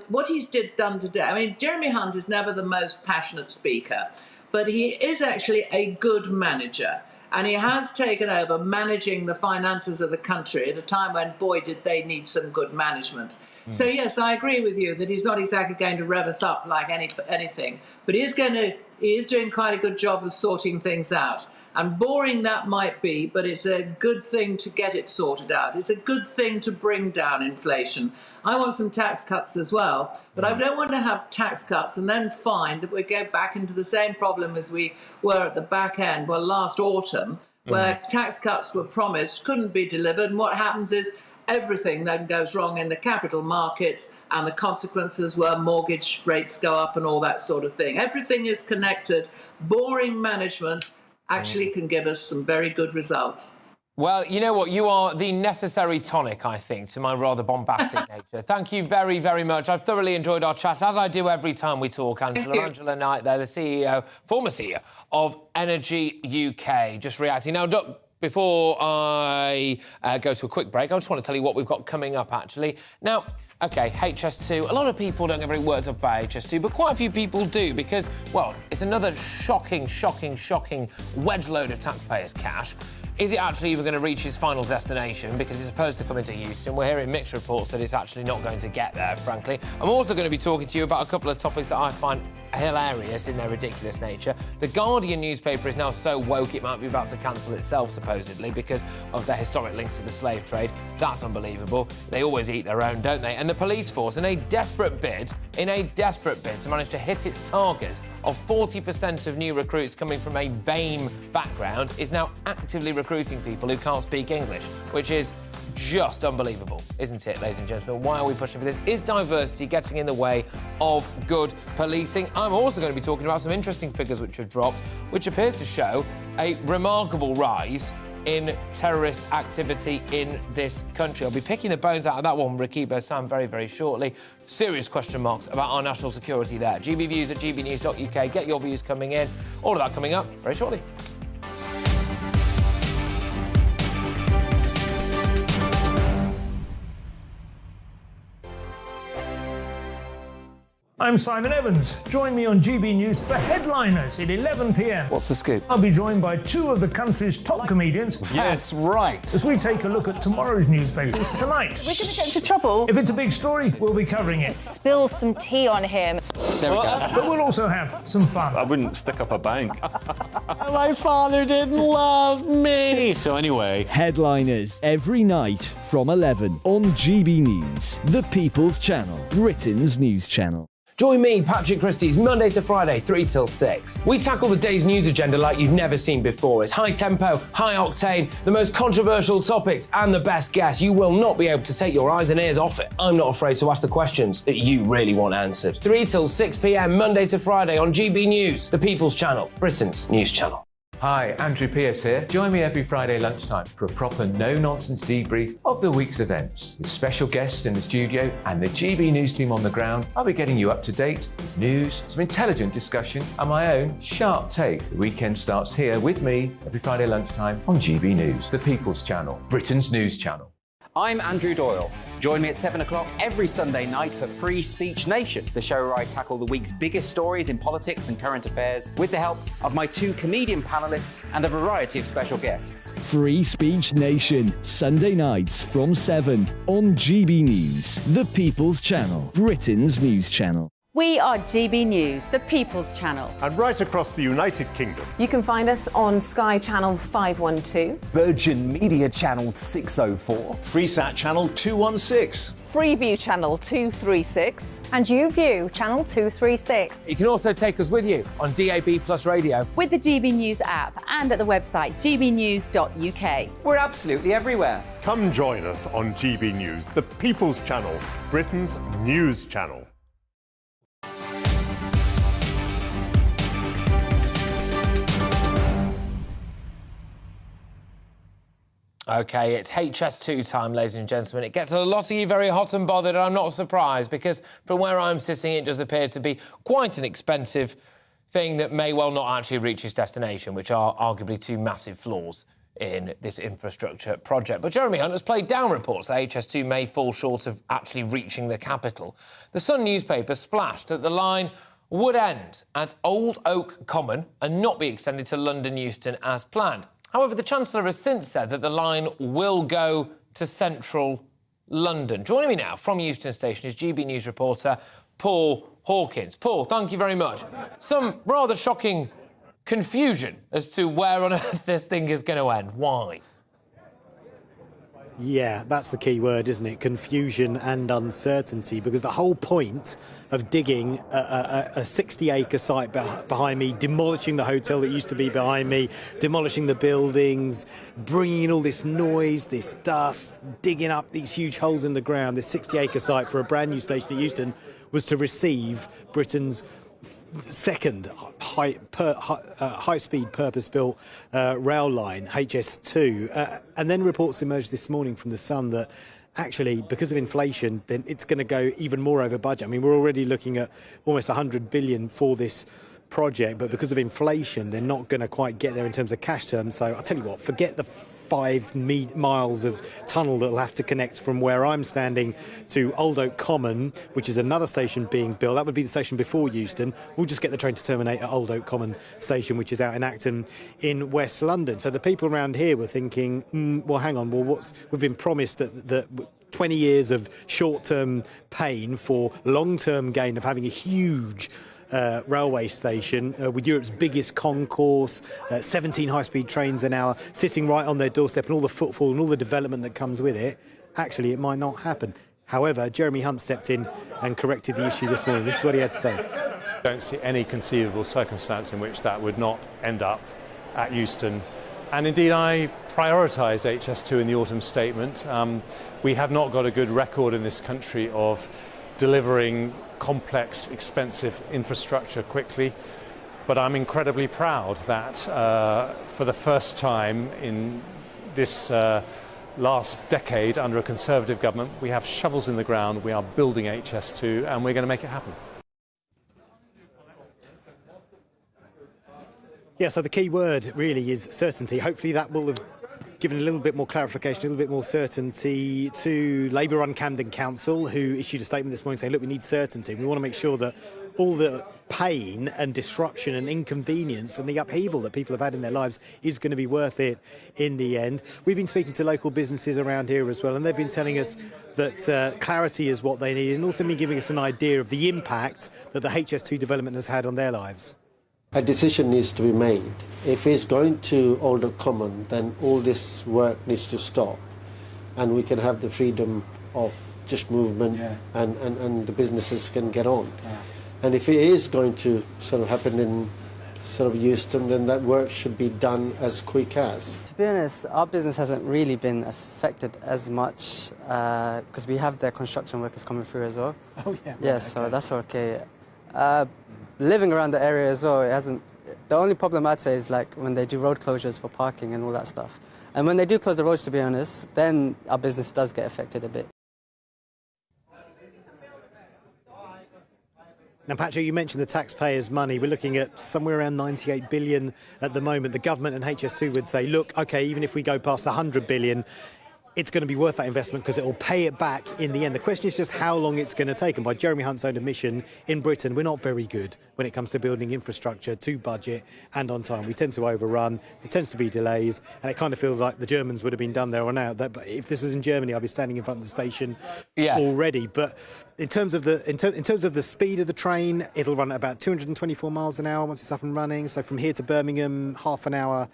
What he's done today, I mean, Jeremy Hunt is never the most passionate speaker, but he is actually a good manager. And he has taken over managing the finances of the country at a time when, boy, did they need some good management. So, yes, I agree with you that he's not exactly going to rev us up like anything, but he is doing quite a good job of sorting things out. And boring that might be, but it's a good thing to get it sorted out. It's a good thing to bring down inflation. I want some tax cuts as well, but I don't want to have tax cuts and then find that we go back into the same problem as we were at the back end, well, last autumn, where tax cuts were promised, couldn't be delivered, and what happens is everything then goes wrong in the capital markets, and the consequences were mortgage rates go up and all that sort of thing. Everything is connected. Boring management actually can give us some very good results. Well, you know what? You are the necessary tonic, I think, to my rather bombastic nature. Thank you very, very much. I've thoroughly enjoyed our chat, as I do every time we talk, Angela. Angela Knight there, the CEO, former CEO of Energy UK, just reacting. Now, before I go to a quick break, I just want to tell you what we've got coming up, actually. Now, OK, HS2. A lot of people don't get very worked up by HS2, but quite a few people do because, well, it's another shocking wedge load of taxpayers' cash. Is it actually even going to reach its final destination? Because it's supposed to come into Houston. We're hearing mixed reports that it's actually not going to get there, frankly. I'm also going to be talking to you about a couple of topics that I find hilarious in their ridiculous nature. The Guardian newspaper is now so woke it might be about to cancel itself, supposedly, because of their historic links to the slave trade. That's unbelievable. They always eat their own, don't they? And the police force, in a desperate bid to manage to hit its target of 40% of new recruits coming from a BAME background, is now actively recruiting people who can't speak English, which is just unbelievable, isn't it, ladies and gentlemen? Why are we pushing for this? Is diversity getting in the way of good policing? I'm also going to be talking about some interesting figures which have dropped, which appears to show a remarkable rise in terrorist activity in this country. I'll be picking the bones out of that one, Ricky Bersam, very, very shortly. Serious question marks about our national security there. GBViews at gbnews.uk. Get your views coming in. All of that coming up very shortly. I'm Simon Evans. Join me on GB News for Headliners at 11 p.m. What's the scoop? I'll be joined by two of the country's top comedians. That's right. As we take a look at tomorrow's newspapers tonight. We're going to get into trouble. If it's a big story, we'll be covering it. Spill some tea on him. There we go. But we'll also have some fun. I wouldn't stick up a bank. My father didn't love me. So anyway... Headliners every night from 11 on GB News, the People's Channel, Britain's news channel. Join me, Patrick Christys, Monday to Friday, 3 till 6. We tackle the day's news agenda like you've never seen before. It's high tempo, high octane, the most controversial topics and the best guests. You will not be able to take your eyes and ears off it. I'm not afraid to ask the questions that you really want answered. 3 till 6 p.m, Monday to Friday on GB News, the People's Channel, Britain's news channel. Hi, Andrew Pierce here. Join me every Friday lunchtime for a proper no-nonsense debrief of the week's events. With special guests in the studio and the GB News team on the ground, I'll be getting you up to date with news, some intelligent discussion and my own sharp take. The weekend starts here with me every Friday lunchtime on GB News, the People's Channel, Britain's news channel. I'm Andrew Doyle. Join me at 7 o'clock every Sunday night for Free Speech Nation, the show where I tackle the week's biggest stories in politics and current affairs with the help of my two comedian panellists and a variety of special guests. Free Speech Nation, Sunday nights from 7 on GB News, the People's Channel, Britain's news channel. We are GB News, the People's Channel. And right across the United Kingdom. You can find us on Sky Channel 512. Virgin Media Channel 604. Freesat Channel 216. Freeview channel 236. And YouView channel 236. You can also take us with you on DAB Plus Radio. With the GB News app and at the website gbnews.uk. We're absolutely everywhere. Come join us on GB News, the People's Channel, Britain's news channel. OK, it's HS2 time, ladies and gentlemen. It gets a lot of you very hot and bothered, and I'm not surprised, because from where I'm sitting, it does appear to be quite an expensive thing that may well not actually reach its destination, which are arguably two massive flaws in this infrastructure project. But Jeremy Hunt has played down reports that HS2 may fall short of actually reaching the capital. The Sun newspaper splashed that the line would end at Old Oak Common and not be extended to London Euston as planned. However, the Chancellor has since said that the line will go to central London. Joining me now from Euston Station is GB News reporter Paul Hawkins. Paul, thank you very much. Some rather shocking confusion as to where on earth this thing is going to end. Why? Yeah, that's the key word, isn't it? Confusion and uncertainty, because the whole point of digging a 60-acre site behind me, demolishing the hotel that used to be behind me, demolishing the buildings, bringing in all this noise, this dust, digging up these huge holes in the ground, this 60-acre site for a brand new station at Euston was to receive Britain's second high-speed purpose-built rail line, HS2. And then reports emerged this morning from The Sun that actually, because of inflation, then it's going to go even more over budget. I mean, we're already looking at almost 100 billion for this project, but because of inflation, they're not going to quite get there in terms of cash terms. So I'll tell you what, forget the 5 miles of tunnel that will have to connect from where I'm standing to Old Oak Common, which is another station being built. That would be the station before Euston. We'll just get the train to terminate at Old Oak Common station, which is out in Acton in West London. So the people around here were thinking, well, hang on, well, we've been promised that 20 years of short-term pain for long-term gain of having a huge railway station with Europe's biggest concourse, 17 high-speed trains an hour sitting right on their doorstep, and all the footfall and all the development that comes with it. Actually, it might not happen. However, Jeremy Hunt stepped in and corrected the issue this morning. This is what he had to say. I don't see any conceivable circumstance in which that would not end up at Euston. And indeed, I prioritised HS2 in the autumn statement. We have not got a good record in this country of delivering complex, expensive infrastructure quickly, but I'm incredibly proud that for the first time in this last decade under a Conservative government, we have shovels in the ground, we are building HS2, and we're going to make it happen. Yeah, so the key word really is certainty. Hopefully that will have given a little bit more clarification, a little bit more certainty to Labour-run Camden Council, who issued a statement this morning saying, look, we need certainty. We want to make sure that all the pain and disruption and inconvenience and the upheaval that people have had in their lives is going to be worth it in the end. We've been speaking to local businesses around here as well, and they've been telling us that clarity is what they need, and also been giving us an idea of the impact that the HS2 development has had on their lives. A decision needs to be made. If it's going to Old Oak Common, then all this work needs to stop, and we can have the freedom of just movement, and the businesses can get on. And if it is going to sort of happen in sort of Euston, then that work should be done as quick as. To be honest, our business hasn't really been affected as much because we have the construction workers coming through as well. Oh yeah. Yeah, right, so that's okay. Living around the area as well, it hasn't. The only problem I'd say is like when they do road closures for parking and all that stuff. And when they do close the roads, to be honest, then our business does get affected a bit. Now, Patrick, you mentioned the taxpayers' money. We're looking at somewhere around 98 billion at the moment. The government and HS2 would say, look, OK, even if we go past 100 billion, it's going to be worth that investment because it will pay it back in the end. The question is just how long it's going to take. And by Jeremy Hunt's own admission, in Britain, we're not very good when it comes to building infrastructure to budget and on time. We tend to overrun. There tends to be delays. And it kind of feels like the Germans would have been done there or now. But if this was in Germany, I'd be standing in front of the station already. But in terms of the speed of the train, it'll run at about 224 miles an hour once it's up and running. So from here to Birmingham, half an hour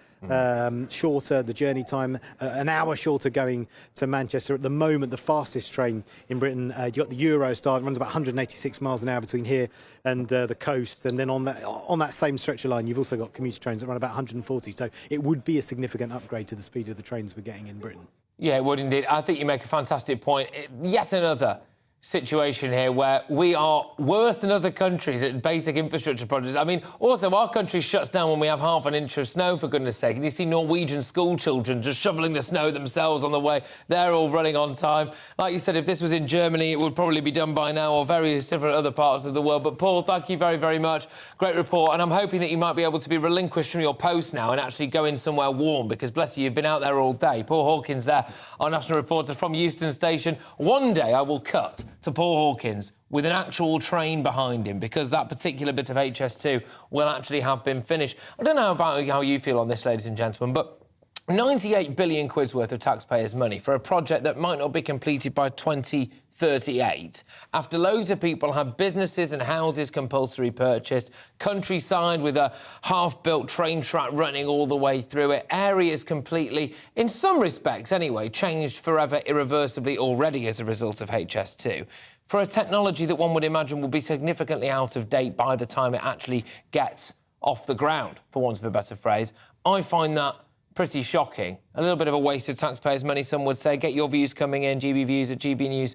shorter, the journey time, an hour shorter going to Manchester. At the moment, the fastest train in Britain, you've got the Eurostar, it runs about 186 miles an hour between here and the coast. And then on that same stretch of line, you've also got commuter trains that run about 140. So it would be a significant upgrade to the speed of the trains we're getting in Britain. Yeah, it would indeed. I think you make a fantastic point. Yet another situation here where we are worse than other countries at basic infrastructure projects. I mean, also, our country shuts down when we have half an inch of snow, for goodness sake. And you see Norwegian school children just shoveling the snow themselves on the way. They're all running on time. Like you said, if this was in Germany, it would probably be done by now, or various different other parts of the world. But, Paul, thank you very, very much. Great report. And I'm hoping that you might be able to be relinquished from your post now and actually go in somewhere warm, because, bless you, you've been out there all day. Paul Hawkins there, our national reporter from Euston Station. One day I will cut to Paul Hawkins with an actual train behind him, because that particular bit of HS2 will actually have been finished. I don't know about how you feel on this, ladies and gentlemen, but 98 billion quid's worth of taxpayers' money for a project that might not be completed by 2038, after loads of people have businesses and houses compulsory purchased, countryside with a half-built train track running all the way through it, areas completely, in some respects anyway, changed forever irreversibly already as a result of HS2, for a technology that one would imagine will be significantly out of date by the time it actually gets off the ground, for want of a better phrase. I find that pretty shocking. A little bit of a waste of taxpayers' money, some would say. Get your views coming in, gbviews at gbnews.uk.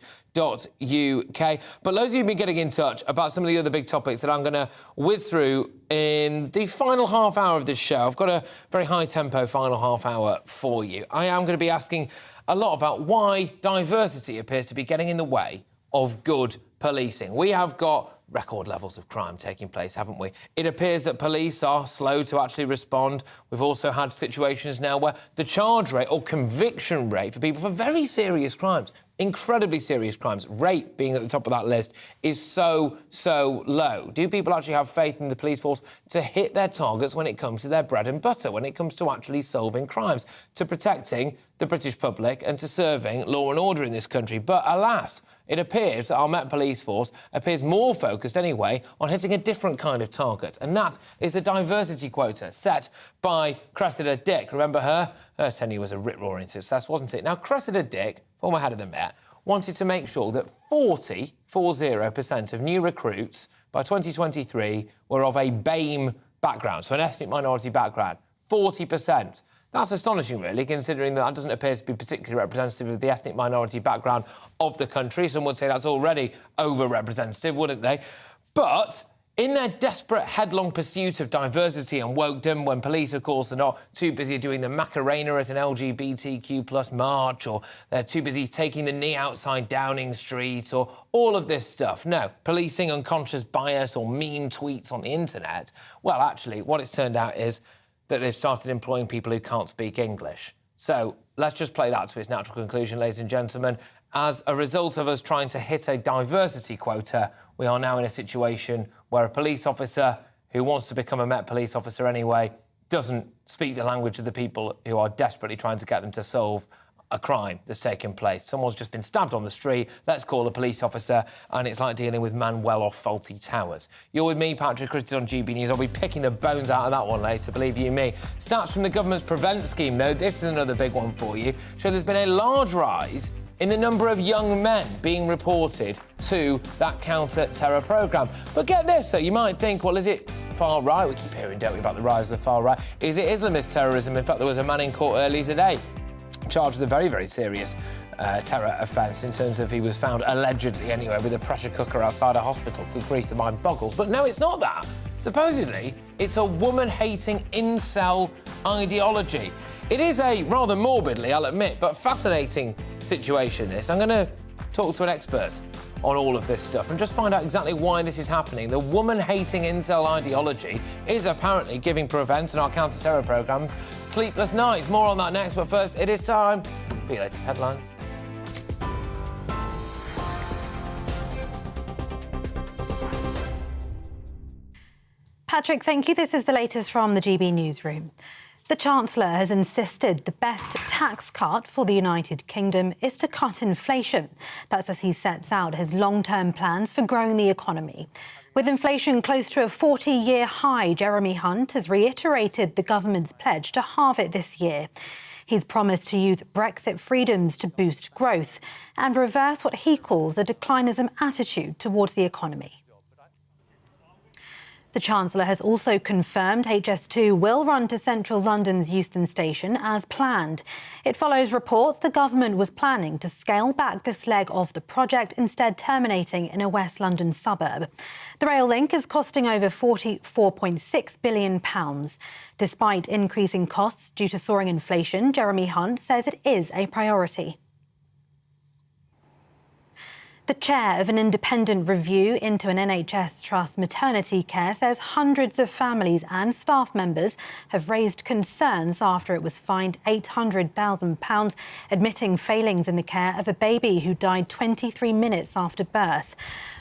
But loads of you have been getting in touch about some of the other big topics that I'm going to whiz through in the final half hour of this show. I've got a very high-tempo final half hour for you. I am going to be asking a lot about why diversity appears to be getting in the way of good policing. We have got record levels of crime taking place, haven't we? It appears that police are slow to actually respond. We've also had situations now where the charge rate or conviction rate for people for very serious crimes, incredibly serious crimes, rape being at the top of that list, is so low. Do people actually have faith in the police force to hit their targets when it comes to their bread and butter, when it comes to actually solving crimes, to protecting the British public and to serving law and order in this country? But alas, it appears that our Met Police Force appears more focused anyway on hitting a different kind of target, and that is the diversity quota set by Cressida Dick. Remember her? Her tenure was a rip-roaring success, wasn't it? Now, Cressida Dick, former head of the Met, wanted to make sure that 40% of new recruits by 2023 were of a BAME background, so an ethnic minority background. 40%. That's astonishing, really, considering that doesn't appear to be particularly representative of the ethnic minority background of the country. Some would say that's already over-representative, wouldn't they? But in their desperate, headlong pursuit of diversity and wokedom, when police, of course, are not too busy doing the Macarena at an LGBTQ+ march, or they're too busy taking the knee outside Downing Street, or all of this stuff. No, policing unconscious bias or mean tweets on the internet. Well, actually, what it's turned out is that they've started employing people who can't speak English. So let's just play that to its natural conclusion, ladies and gentlemen. As a result of us trying to hit a diversity quota, we are now in a situation where a police officer who wants to become a Met police officer anyway doesn't speak the language of the people who are desperately trying to get them to solve a crime that's taken place. Someone's just been stabbed on the street, let's call a police officer, and it's like dealing with man well off faulty towers. You're with me, Patrick Christys, on GB News. I'll be picking the bones out of that one later, believe you me. Stats from the government's Prevent scheme, though, this is another big one for you, show there's been a large rise in the number of young men being reported to that counter-terror programme. But get this, though, you might think, well, is it far right? We keep hearing, don't we, about the rise of the far right. Is it Islamist terrorism? In fact, there was a man in court earlier today charged with a very, very serious terror offence in terms of he was found, allegedly anyway, with a pressure cooker outside a hospital. Good grief, the mind boggles. But no, it's not that. Supposedly, it's a woman-hating incel ideology. It is a rather morbidly, I'll admit, but fascinating situation, this. I'm going to talk to an expert on all of this stuff and just find out exactly why this is happening. The woman-hating incel ideology is apparently giving Prevent and our counter-terror programme sleepless nights. More on that next, but first, it is time for your latest headlines. Patrick, thank you. This is the latest from the GB newsroom. The Chancellor has insisted the best tax cut for the United Kingdom is to cut inflation. That's as he sets out his long-term plans for growing the economy. With inflation close to a 40-year high, Jeremy Hunt has reiterated the government's pledge to halve it this year. He's promised to use Brexit freedoms to boost growth and reverse what he calls a declinism attitude towards the economy. The Chancellor has also confirmed HS2 will run to central London's Euston Station as planned. It follows reports the government was planning to scale back this leg of the project, instead terminating in a West London suburb. The rail link is costing over £44.6 billion. Despite increasing costs due to soaring inflation, Jeremy Hunt says it is a priority. The chair of an independent review into an NHS trust maternity care says hundreds of families and staff members have raised concerns after it was fined £800,000, admitting failings in the care of a baby who died 23 minutes after birth.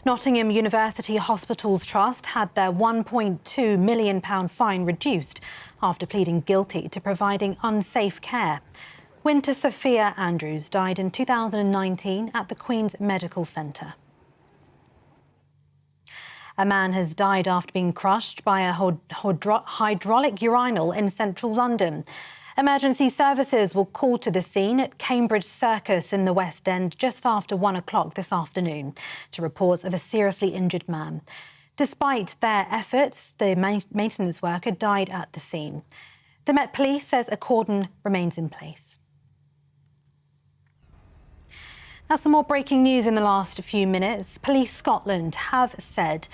Nottingham University Hospitals Trust had their £1.2 million fine reduced after pleading guilty to providing unsafe care. Winter Sophia Andrews died in 2019 at the Queen's Medical Centre. A man has died after being crushed by a hydraulic urinal in central London. Emergency services were called to the scene at Cambridge Circus in the West End just after 1 o'clock this afternoon to reports of a seriously injured man. Despite their efforts, the maintenance worker died at the scene. The Met Police says a cordon remains in place. Now, some more breaking news in the last few minutes. Police Scotland have said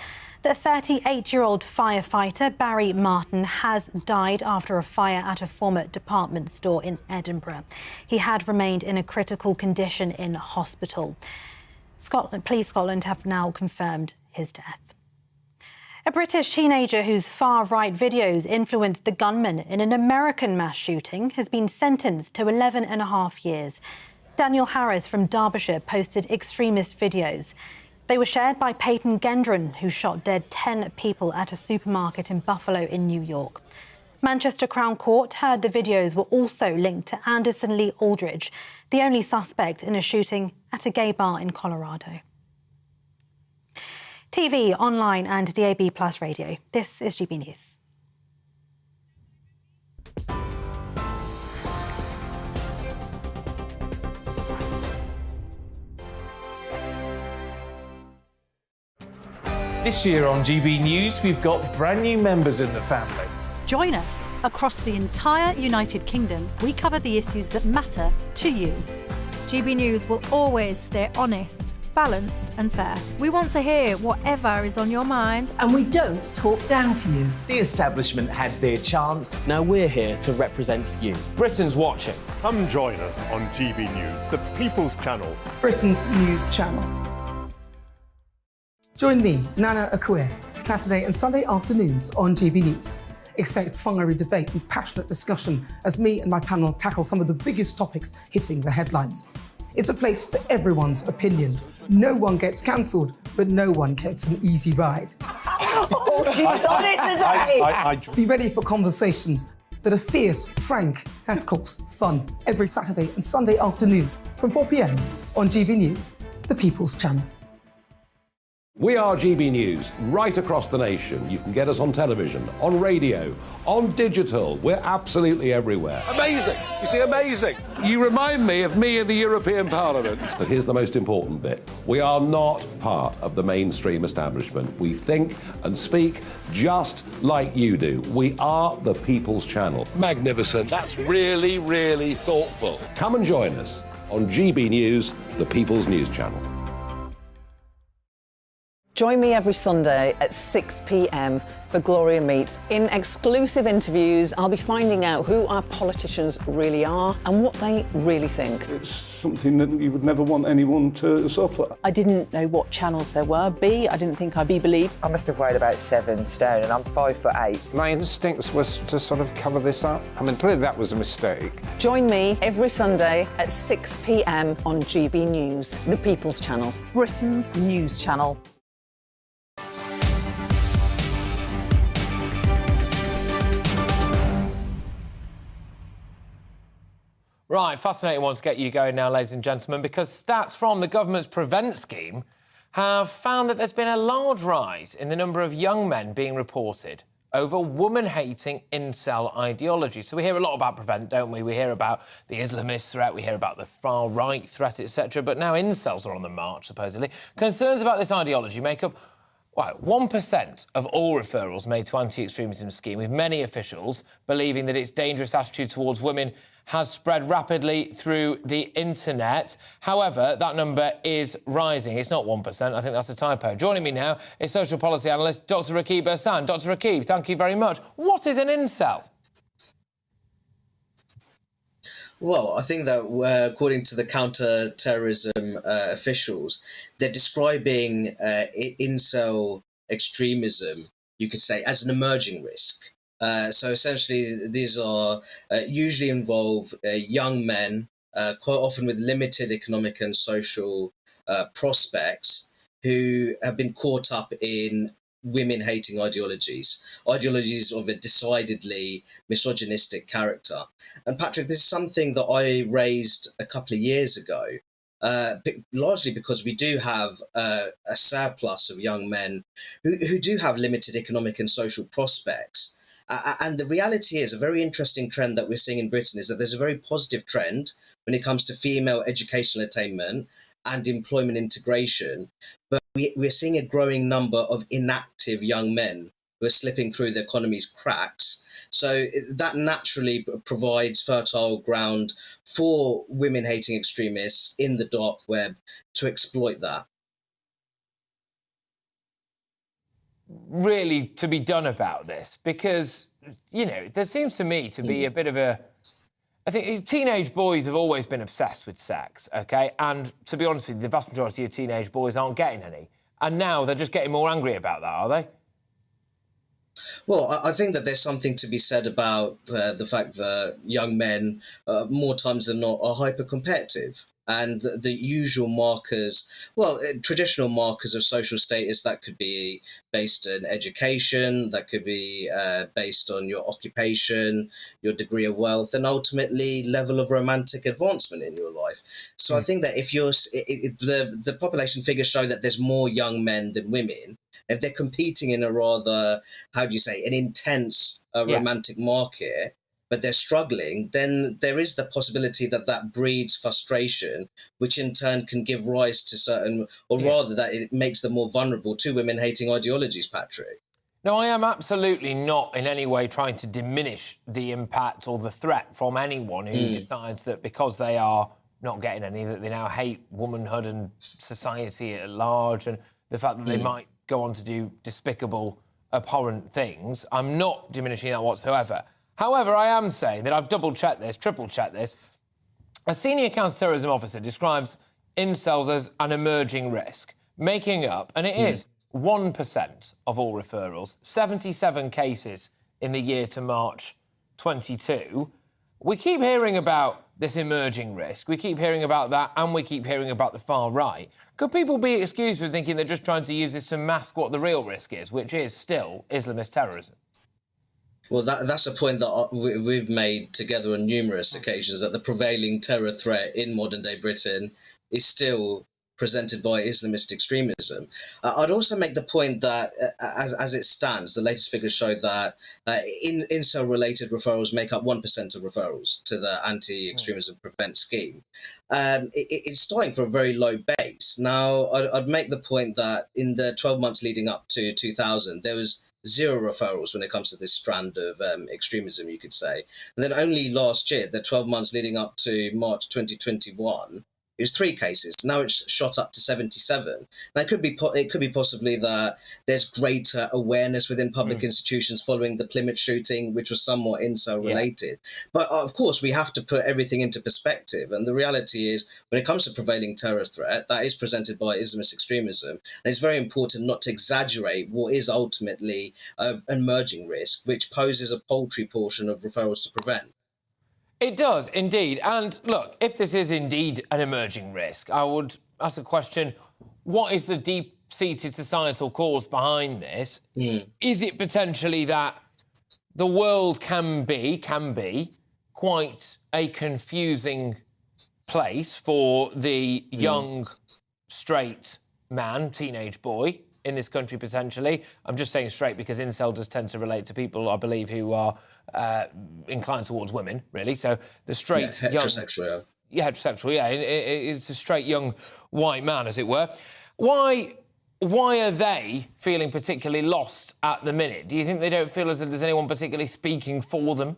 that 38-year-old firefighter Barry Martin has died after a fire at a former department store in Edinburgh. He had remained in a critical condition in hospital. Police Scotland have now confirmed his death. A British teenager whose far-right videos influenced the gunman in an American mass shooting has been sentenced to 11.5 years. Daniel Harris from Derbyshire posted extremist videos. They were shared by Peyton Gendron, who shot dead 10 people at a supermarket in Buffalo in New York. Manchester Crown Court heard the videos were also linked to Anderson Lee Aldridge, the only suspect in a shooting at a gay bar in Colorado. TV, online and DAB+ radio. This is GB News. This year on GB News, we've got brand new members in the family. Join us. Across the entire United Kingdom, we cover the issues that matter to you. GB News will always stay honest, balanced and fair. We want to hear whatever is on your mind. And we don't talk down to you. The establishment had their chance. Now we're here to represent you. Britain's watching. Come join us on GB News, the People's Channel. Britain's news channel. Join me, Nana Akue, Saturday and Sunday afternoons on GB News. Expect fiery debate and passionate discussion as me and my panel tackle some of the biggest topics hitting the headlines. It's a place for everyone's opinion. No one gets cancelled, but no one gets an easy ride. Oh, she's on it today! Be ready for conversations that are fierce, frank, and of course, fun. Every Saturday and Sunday afternoon from 4 p.m. on GB News, the People's Channel. We are GB News, right across the nation. You can get us on television, on radio, on digital. We're absolutely everywhere. Amazing! You see, amazing! You remind me of me in the European Parliament. But here's the most important bit. We are not part of the mainstream establishment. We think and speak just like you do. We are the People's Channel. Magnificent. That's really, really thoughtful. Come and join us on GB News, the People's News Channel. Join me every Sunday at 6 p.m. for Gloria Meets. In exclusive interviews, I'll be finding out who our politicians really are and what they really think. It's something that you would never want anyone to suffer. I didn't know what channels there were. I didn't think I'd be believed. I must have weighed about 7 stone and I'm 5'8". My instincts was to sort of cover this up. I mean, clearly that was a mistake. Join me every Sunday at 6 p.m. on GB News, the People's Channel. Britain's news channel. Right, fascinating one to get you going now, ladies and gentlemen, because stats from the government's Prevent scheme have found that there's been a large rise in the number of young men being reported over woman-hating incel ideology. So we hear a lot about Prevent, don't we? We hear about the Islamist threat, we hear about the far-right threat, etc. But now incels are on the march, supposedly. Concerns about this ideology make up, well, 1% of all referrals made to anti-extremism scheme, with many officials believing that its dangerous attitude towards women has spread rapidly through the internet. However, that number is rising. It's not 1%. I think that's a typo. Joining me now is social policy analyst Dr. Rakib Hassan. Dr. Rakib, thank you very much. What is an incel? Well, I think that according to the counter-terrorism officials, they're describing incel extremism, you could say, as an emerging risk. So essentially, these are usually involve young men, quite often with limited economic and social prospects, who have been caught up in women-hating ideologies of a decidedly misogynistic character. And Patrick, this is something that I raised a couple of years ago, largely because we do have a surplus of young men who do have limited economic and social prospects. And the reality is, a very interesting trend that we're seeing in Britain is that there's a very positive trend when it comes to female educational attainment and employment integration. But we're seeing a growing number of inactive young men who are slipping through the economy's cracks. So that naturally provides fertile ground for women-hating extremists in the dark web to exploit that. Really to be done about this? Because, you know, there seems to me to be a bit of a... I think teenage boys have always been obsessed with sex, OK? And to be honest with you, the vast majority of teenage boys aren't getting any. And now they're just getting more angry about that, are they? Well, I think that there's something to be said about the fact that young men, more times than not, are hyper-competitive. And the usual markers, well, traditional markers of social status, that could be based on education, that could be based on your occupation, your degree of wealth, and ultimately level of romantic advancement in your life. So I think that if you're, the population figures show that there's more young men than women. If they're competing in a rather, how do you say, an intense romantic market, but they're struggling, then there is the possibility that that breeds frustration, which in turn can give rise to certain, or rather that it makes them more vulnerable to women-hating ideologies, Patrick. No, I am absolutely not in any way trying to diminish the impact or the threat from anyone who decides that because they are not getting any, that they now hate womanhood and society at large, and the fact that they might go on to do despicable, abhorrent things. I'm not diminishing that whatsoever. However, I am saying that I've double-checked this, triple-checked this. A senior counter-terrorism officer describes incels as an emerging risk, making up, and it is 1% of all referrals, 77 cases in the year to March 22. We keep hearing about this emerging risk. We keep hearing about that, and we keep hearing about the far right. Could people be excused for thinking they're just trying to use this to mask what the real risk is, which is still Islamist terrorism? Well, that's a point that we've made together on numerous occasions, that the prevailing terror threat in modern-day Britain is still presented by Islamist extremism. I'd also make the point that, as it stands, the latest figures show that incel-related referrals make up 1% of referrals to the anti-extremism prevent scheme. It's starting from a very low base. Now, I'd make the point that in the 12 months leading up to 2000, there was 0 referrals when it comes to this strand of extremism, you could say. And then only last year, the 12 months leading up to March 2021, it was 3 cases. Now it's shot up to 77. Now it could be possibly that there's greater awareness within public institutions following the Plymouth shooting, which was somewhat incel related. But of course, we have to put everything into perspective. And the reality is, when it comes to prevailing terror threat, that is presented by Islamist extremism. And it's very important not to exaggerate what is ultimately an emerging risk, which poses a paltry portion of referrals to prevent. It does, indeed. And look, if this is indeed an emerging risk, I would ask the question, what is the deep-seated societal cause behind this? Is it potentially that the world can be quite a confusing place for the young, straight man, teenage boy in this country, potentially. I'm just saying straight because incel does tend to relate to people, I believe, who are inclined towards women, really. So the straight heterosexual. Heterosexual, yeah. It's a straight young white man, as it were. Why are they feeling particularly lost at the minute? Do you think they don't feel as though there's anyone particularly speaking for them?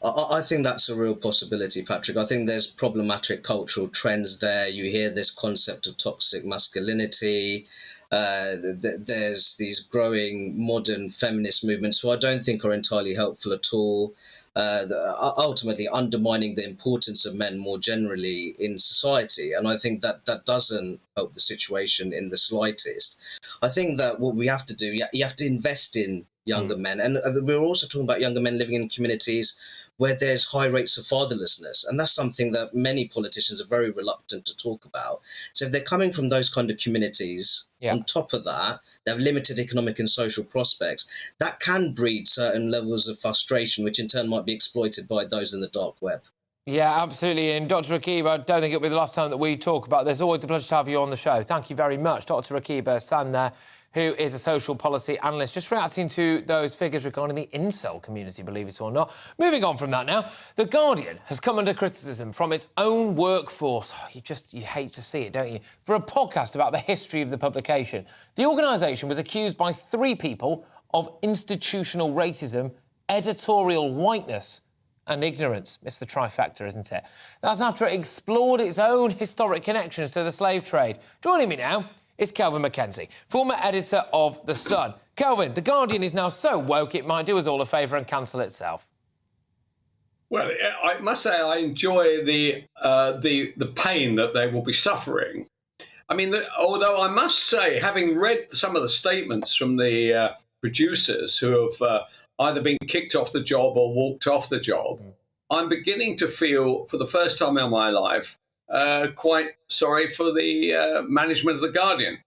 I think that's a real possibility, Patrick. I think there's problematic cultural trends there. You hear this concept of toxic masculinity. There's these growing modern feminist movements who I don't think are entirely helpful at all. Ultimately undermining the importance of men more generally in society. And I think that doesn't help the situation in the slightest. I think that what we have to do, you have to invest in younger men. And we're also talking about younger men living in communities where there's high rates of fatherlessness. And that's something that many politicians are very reluctant to talk about. So if they're coming from those kind of communities, on top of that, they have limited economic and social prospects, that can breed certain levels of frustration, which in turn might be exploited by those in the dark web. Yeah, absolutely. And Dr. Rakib, I don't think it'll be the last time that we talk about this. Always a pleasure to have you on the show. Thank you very much. Dr. Rakib San there, who is a social policy analyst, just reacting to those figures regarding the incel community, believe it or not. Moving on from that now, The Guardian has come under criticism from its own workforce. Oh, you hate to see it, don't you? For a podcast about the history of the publication. The organisation was accused by 3 people of institutional racism, editorial whiteness and ignorance. It's the trifecta, isn't it? That's after it explored its own historic connections to the slave trade. Joining me now is Kelvin Mackenzie, former editor of The Sun. Kelvin, The Guardian is now so woke it might do us all a favour and cancel itself. Well, I must say I enjoy the pain that they will be suffering. I mean, although I must say, having read some of the statements from the producers who have either been kicked off the job or walked off the job, I'm beginning to feel, for the first time in my life, quite sorry for the management of The Guardian.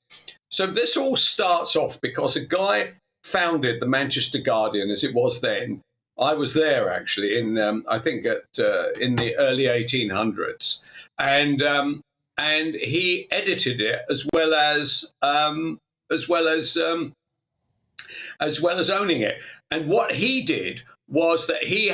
So this all starts off because a guy founded the Manchester Guardian, as it was then. I was there, actually, in I think in the early 1800s, and he edited it as well as owning it. And what he did was that he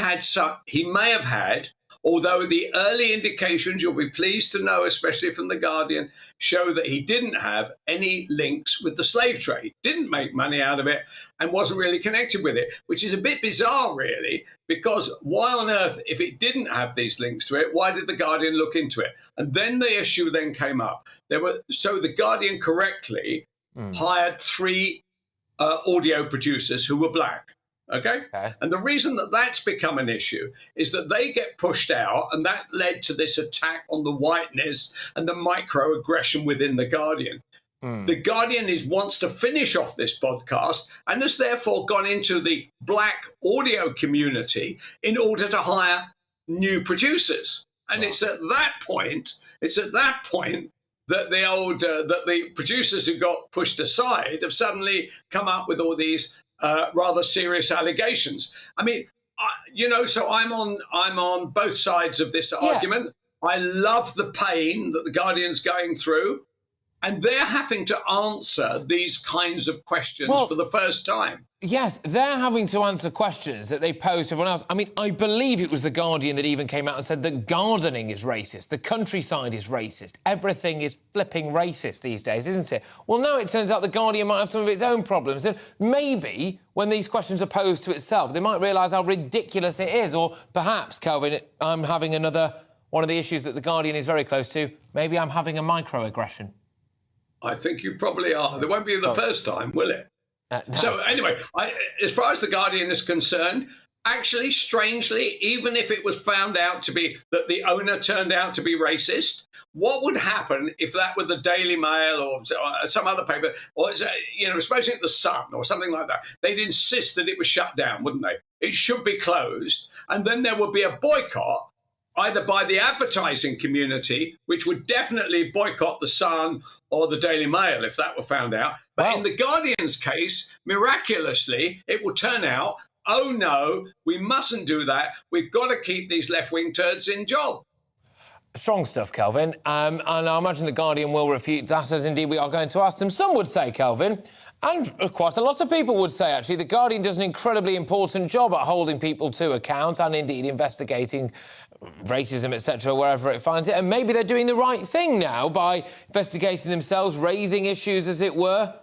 may have had, although the early indications, you'll be pleased to know, especially from The Guardian, show that he didn't have any links with the slave trade, didn't make money out of it, and wasn't really connected with it, which is a bit bizarre, really, because why on earth, if it didn't have these links to it, why did The Guardian look into it? And then the issue then came up. So The Guardian correctly hired 3 audio producers who were black. Okay? And the reason that that's become an issue is that they get pushed out, and that led to this attack on the whiteness and the microaggression within The Guardian. The Guardian wants to finish off this podcast and has therefore gone into the black audio community in order to hire new producers. And it's at that point that the producers who got pushed aside have suddenly come up with all these rather serious allegations. I mean, so I'm on both sides of this argument. I love the pain that The Guardian's going through, and they're having to answer these kinds of questions for the first time. Yes, they're having to answer questions that they pose to everyone else. I mean, I believe it was The Guardian that even came out and said that gardening is racist, the countryside is racist, everything is flipping racist these days, isn't it? Well, now it turns out The Guardian might have some of its own problems, and maybe when these questions are posed to itself, they might realise how ridiculous it is, or perhaps, Kelvin, I'm having one of the issues that The Guardian is very close to, maybe I'm having a microaggression. I think you probably are. There won't be the first time, will it? No. So anyway, as far as The Guardian is concerned, actually, strangely, even if it was found out to be that the owner turned out to be racist, what would happen if that were the Daily Mail or some other paper, or especially The Sun or something like that? They'd insist that it was shut down, wouldn't they? It should be closed, and then there would be a boycott, either by the advertising community, which would definitely boycott The Sun or the Daily Mail if that were found out. But in The Guardian's case, miraculously, it will turn out, oh no, we mustn't do that. We've got to keep these left-wing turds in job. Strong stuff, Kelvin. And I imagine the Guardian will refute that, as indeed we are going to ask them. Some would say, Kelvin, and quite a lot of people would say, actually, the Guardian does an incredibly important job at holding people to account and indeed investigating racism, etc., wherever it finds it. And maybe they're doing the right thing now by investigating themselves, raising issues, as it were.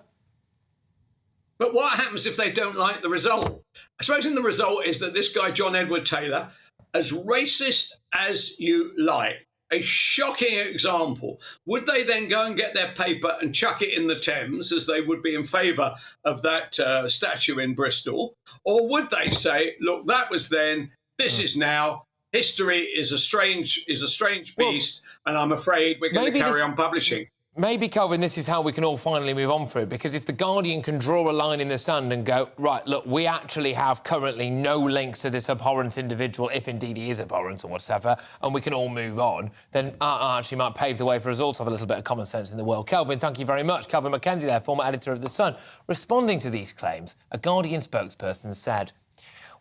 But what happens if they don't like the result? I suppose the result is that this guy, John Edward Taylor, as racist as you like, a shocking example. Would they then go and get their paper and chuck it in the Thames, as they would be in favour of that statue in Bristol? Or would they say, look, that was then, this is now, history is a strange beast, and I'm afraid we're going to carry on publishing? Maybe, Kelvin, this is how we can all finally move on through it, because if the Guardian can draw a line in the sand and go, right, look, we actually have currently no links to this abhorrent individual, if indeed he is abhorrent or whatever, and we can all move on, then actually might pave the way for us all to have a little bit of common sense in the world. Kelvin, thank you very much. Kelvin Mackenzie there, former editor of The Sun. Responding to these claims, a Guardian spokesperson said,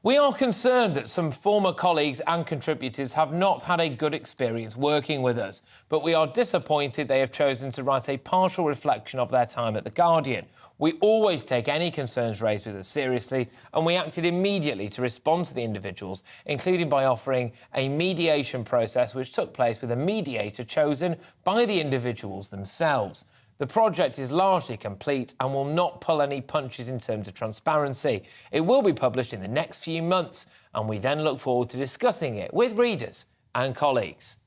"We are concerned that some former colleagues and contributors have not had a good experience working with us, but we are disappointed they have chosen to write a partial reflection of their time at The Guardian. We always take any concerns raised with us seriously, and we acted immediately to respond to the individuals, including by offering a mediation process which took place with a mediator chosen by the individuals themselves. The project is largely complete and will not pull any punches in terms of transparency. It will be published in the next few months, and we then look forward to discussing it with readers and colleagues."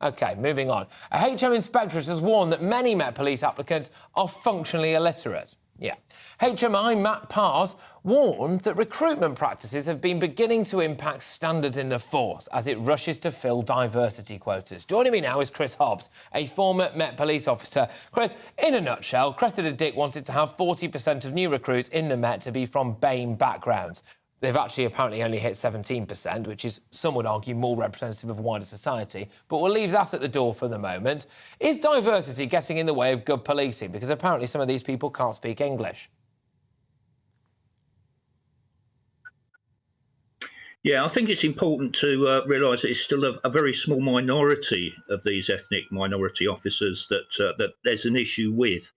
OK, moving on. A HM inspectorate has warned that many Met Police applicants are functionally illiterate. Yeah. HMI Matt Pars warned that recruitment practices have been beginning to impact standards in the force as it rushes to fill diversity quotas. Joining me now is Chris Hobbs, a former Met Police officer. Chris, in a nutshell, Cressida Dick wanted to have 40% of new recruits in the Met to be from BAME backgrounds. They've actually apparently only hit 17%, which is, some would argue, more representative of wider society. But we'll leave that at the door for the moment. Is diversity getting in the way of good policing? Because apparently some of these people can't speak English. Yeah, I think it's important to realise that it's still a very small minority of these ethnic minority officers that there's an issue with.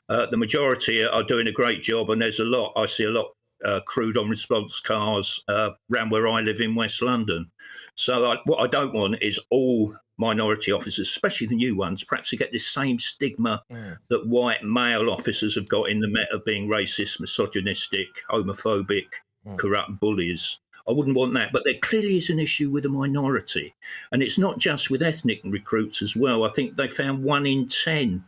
The majority are doing a great job, and there's I see a lot crewed on response cars around where I live in West London. So what I don't want is all minority officers, especially the new ones, perhaps to get this same stigma that white male officers have got in the Met of being racist, misogynistic, homophobic, corrupt bullies. I wouldn't want that, but there clearly is an issue with a minority. And it's not just with ethnic recruits as well. I think they found 1 in 10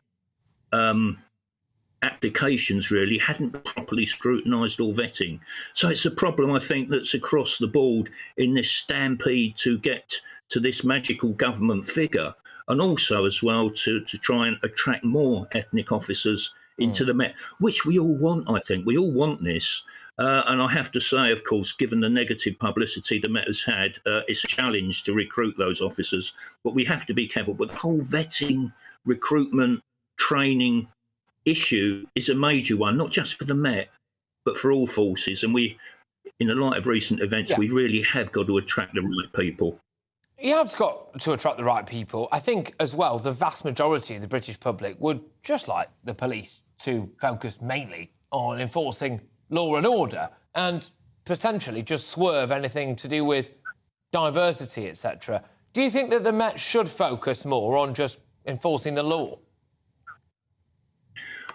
applications really hadn't properly scrutinised or vetting. So it's a problem, I think, that's across the board in this stampede to get to this magical government figure, and also as well to try and attract more ethnic officers into the Met, which we all want, I think. We all want this. And I have to say, of course, given the negative publicity the Met has had, it's a challenge to recruit those officers. But we have to be careful. But the whole vetting, recruitment, training issue is a major one, not just for the Met, but for all forces. And we, in the light of recent events, we really have got to attract the right people. You have got to attract the right people. I think, as well, the vast majority of the British public would just like the police to focus mainly on enforcing law and order and potentially just swerve anything to do with diversity, etc. Do you think that the Met should focus more on just enforcing the law?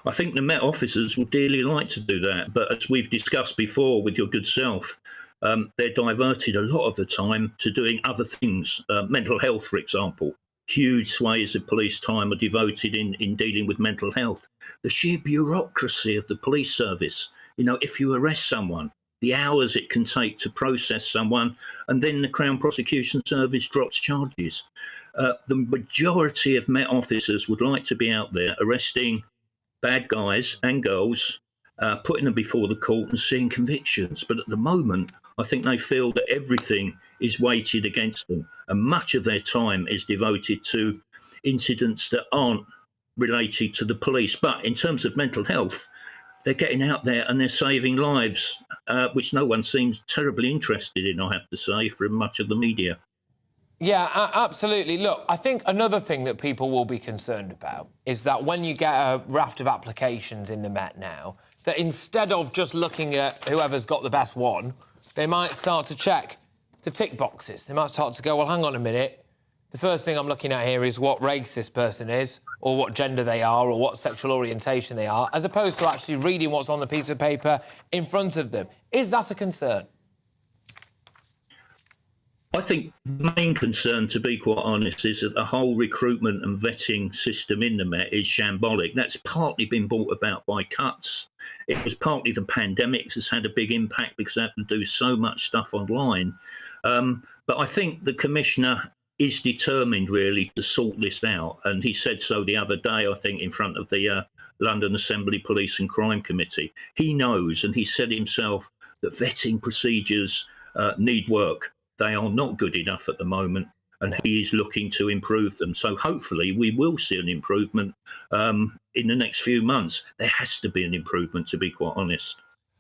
I think the Met officers would dearly like to do that, but as we've discussed before with your good self, they're diverted a lot of the time to doing other things. Mental health, for example. Huge swathes of police time are devoted in dealing with mental health. The sheer bureaucracy of the police service. You know, if you arrest someone, the hours it can take to process someone, and then the Crown Prosecution Service drops charges. The majority of Met officers would like to be out there arresting bad guys and girls, putting them before the court and seeing convictions. But at the moment, I think they feel that everything is weighted against them, and much of their time is devoted to incidents that aren't related to the police. But in terms of mental health, they're getting out there and they're saving lives, which no one seems terribly interested in, I have to say, from much of the media. Yeah, absolutely. Look, I think another thing that people will be concerned about is that when you get a raft of applications in the Met now, that instead of just looking at whoever's got the best one, they might start to check the tick boxes. They might start to go, well, hang on a minute. The first thing I'm looking at here is what race this person is, or what gender they are, or what sexual orientation they are, as opposed to actually reading what's on the piece of paper in front of them. Is that a concern? I think the main concern, to be quite honest, is that the whole recruitment and vetting system in the Met is shambolic. That's partly been brought about by cuts. It was partly the pandemic that's had a big impact because they have to do so much stuff online. But I think the Commissioner is determined, really, to sort this out. And he said so the other day, I think, in front of the London Assembly Police and Crime Committee. He knows, and he said himself, that vetting procedures need work. They are not good enough at the moment, and he is looking to improve them. So hopefully we will see an improvement in the next few months. There has to be an improvement, to be quite honest.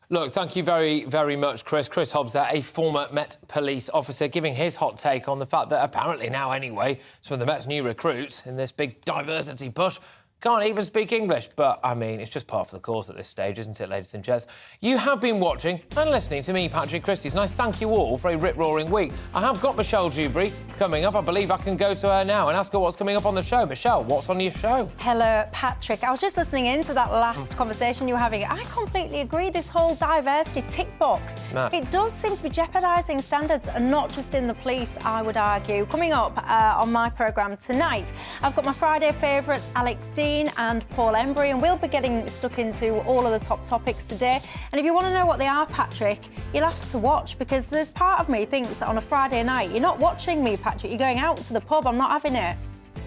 Look, thank you very, very much, Chris. Chris Hobbs there, a former Met police officer, giving his hot take on the fact that apparently now, anyway, some of the Met's new recruits in this big diversity push can't even speak English. But, I mean, it's just part of the course at this stage, isn't it, ladies and gents? You have been watching and listening to me, Patrick Christys, and I thank you all for a rip-roaring week. I have got Michelle Dewberry coming up. I believe I can go to her now and ask her what's coming up on the show. Michelle, what's on your show? Hello, Patrick. I was just listening into that last conversation you were having. I completely agree. This whole diversity tick box, it does seem to be jeopardising standards, and not just in the police, I would argue. Coming up on my programme tonight, I've got my Friday favourites, Alex Dean and Paul Embry, and we'll be getting stuck into all of the top topics today. And if you want to know what they are, Patrick, you'll have to watch, because there's part of me thinks that on a Friday night, you're not watching me, Patrick, you're going out to the pub. I'm not having it.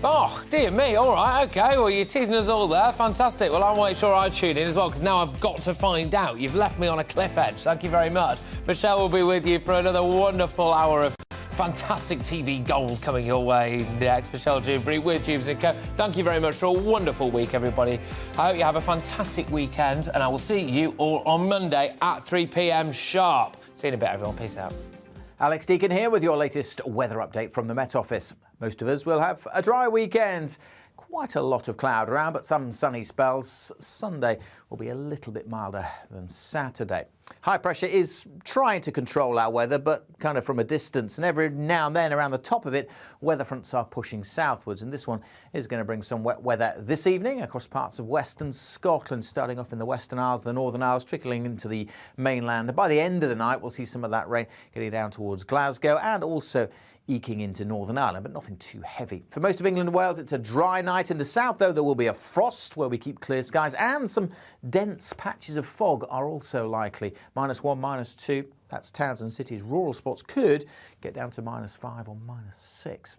Oh, dear me. All right, OK. Well, you're teasing us all there. Fantastic. Well, I'll make sure I tune in as well, because now I've got to find out. You've left me on a cliff edge. Thank you very much. Michelle will be with you for another wonderful hour of fantastic TV gold coming your way next. Michelle Dewberry with Jubes & Co. Thank you very much for a wonderful week, everybody. I hope you have a fantastic weekend, and I will see you all on Monday at 3 p.m. sharp. See you in a bit, everyone. Peace out. Alex Deacon here with your latest weather update from the Met Office. Most of us will have a dry weekend. Quite a lot of cloud around, but some sunny spells. Sunday will be a little bit milder than Saturday. High pressure is trying to control our weather, but kind of from a distance. And every now and then around the top of it, weather fronts are pushing southwards. And this one is going to bring some wet weather this evening across parts of western Scotland, starting off in the Western Isles, the Northern Isles, trickling into the mainland. And by the end of the night, we'll see some of that rain getting down towards Glasgow and also eking into Northern Ireland, but nothing too heavy. For most of England and Wales, it's a dry night. In the south, though, there will be a frost where we keep clear skies, and some dense patches of fog are also likely. -1, -2, that's towns and cities. Rural spots could get down to -5 or -6.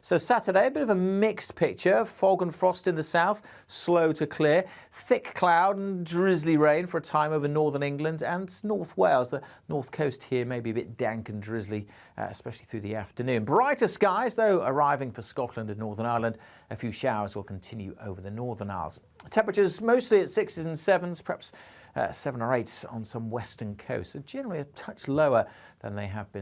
So Saturday, a bit of a mixed picture. Fog and frost in the south, slow to clear. Thick cloud and drizzly rain for a time over northern England and North Wales. The north coast here may be a bit dank and drizzly, especially through the afternoon. Brighter skies, though, arriving for Scotland and Northern Ireland. A few showers will continue over the Northern Isles. Temperatures mostly at 6s and 7s, perhaps 7 or 8 on some western coasts. So generally a touch lower than they have been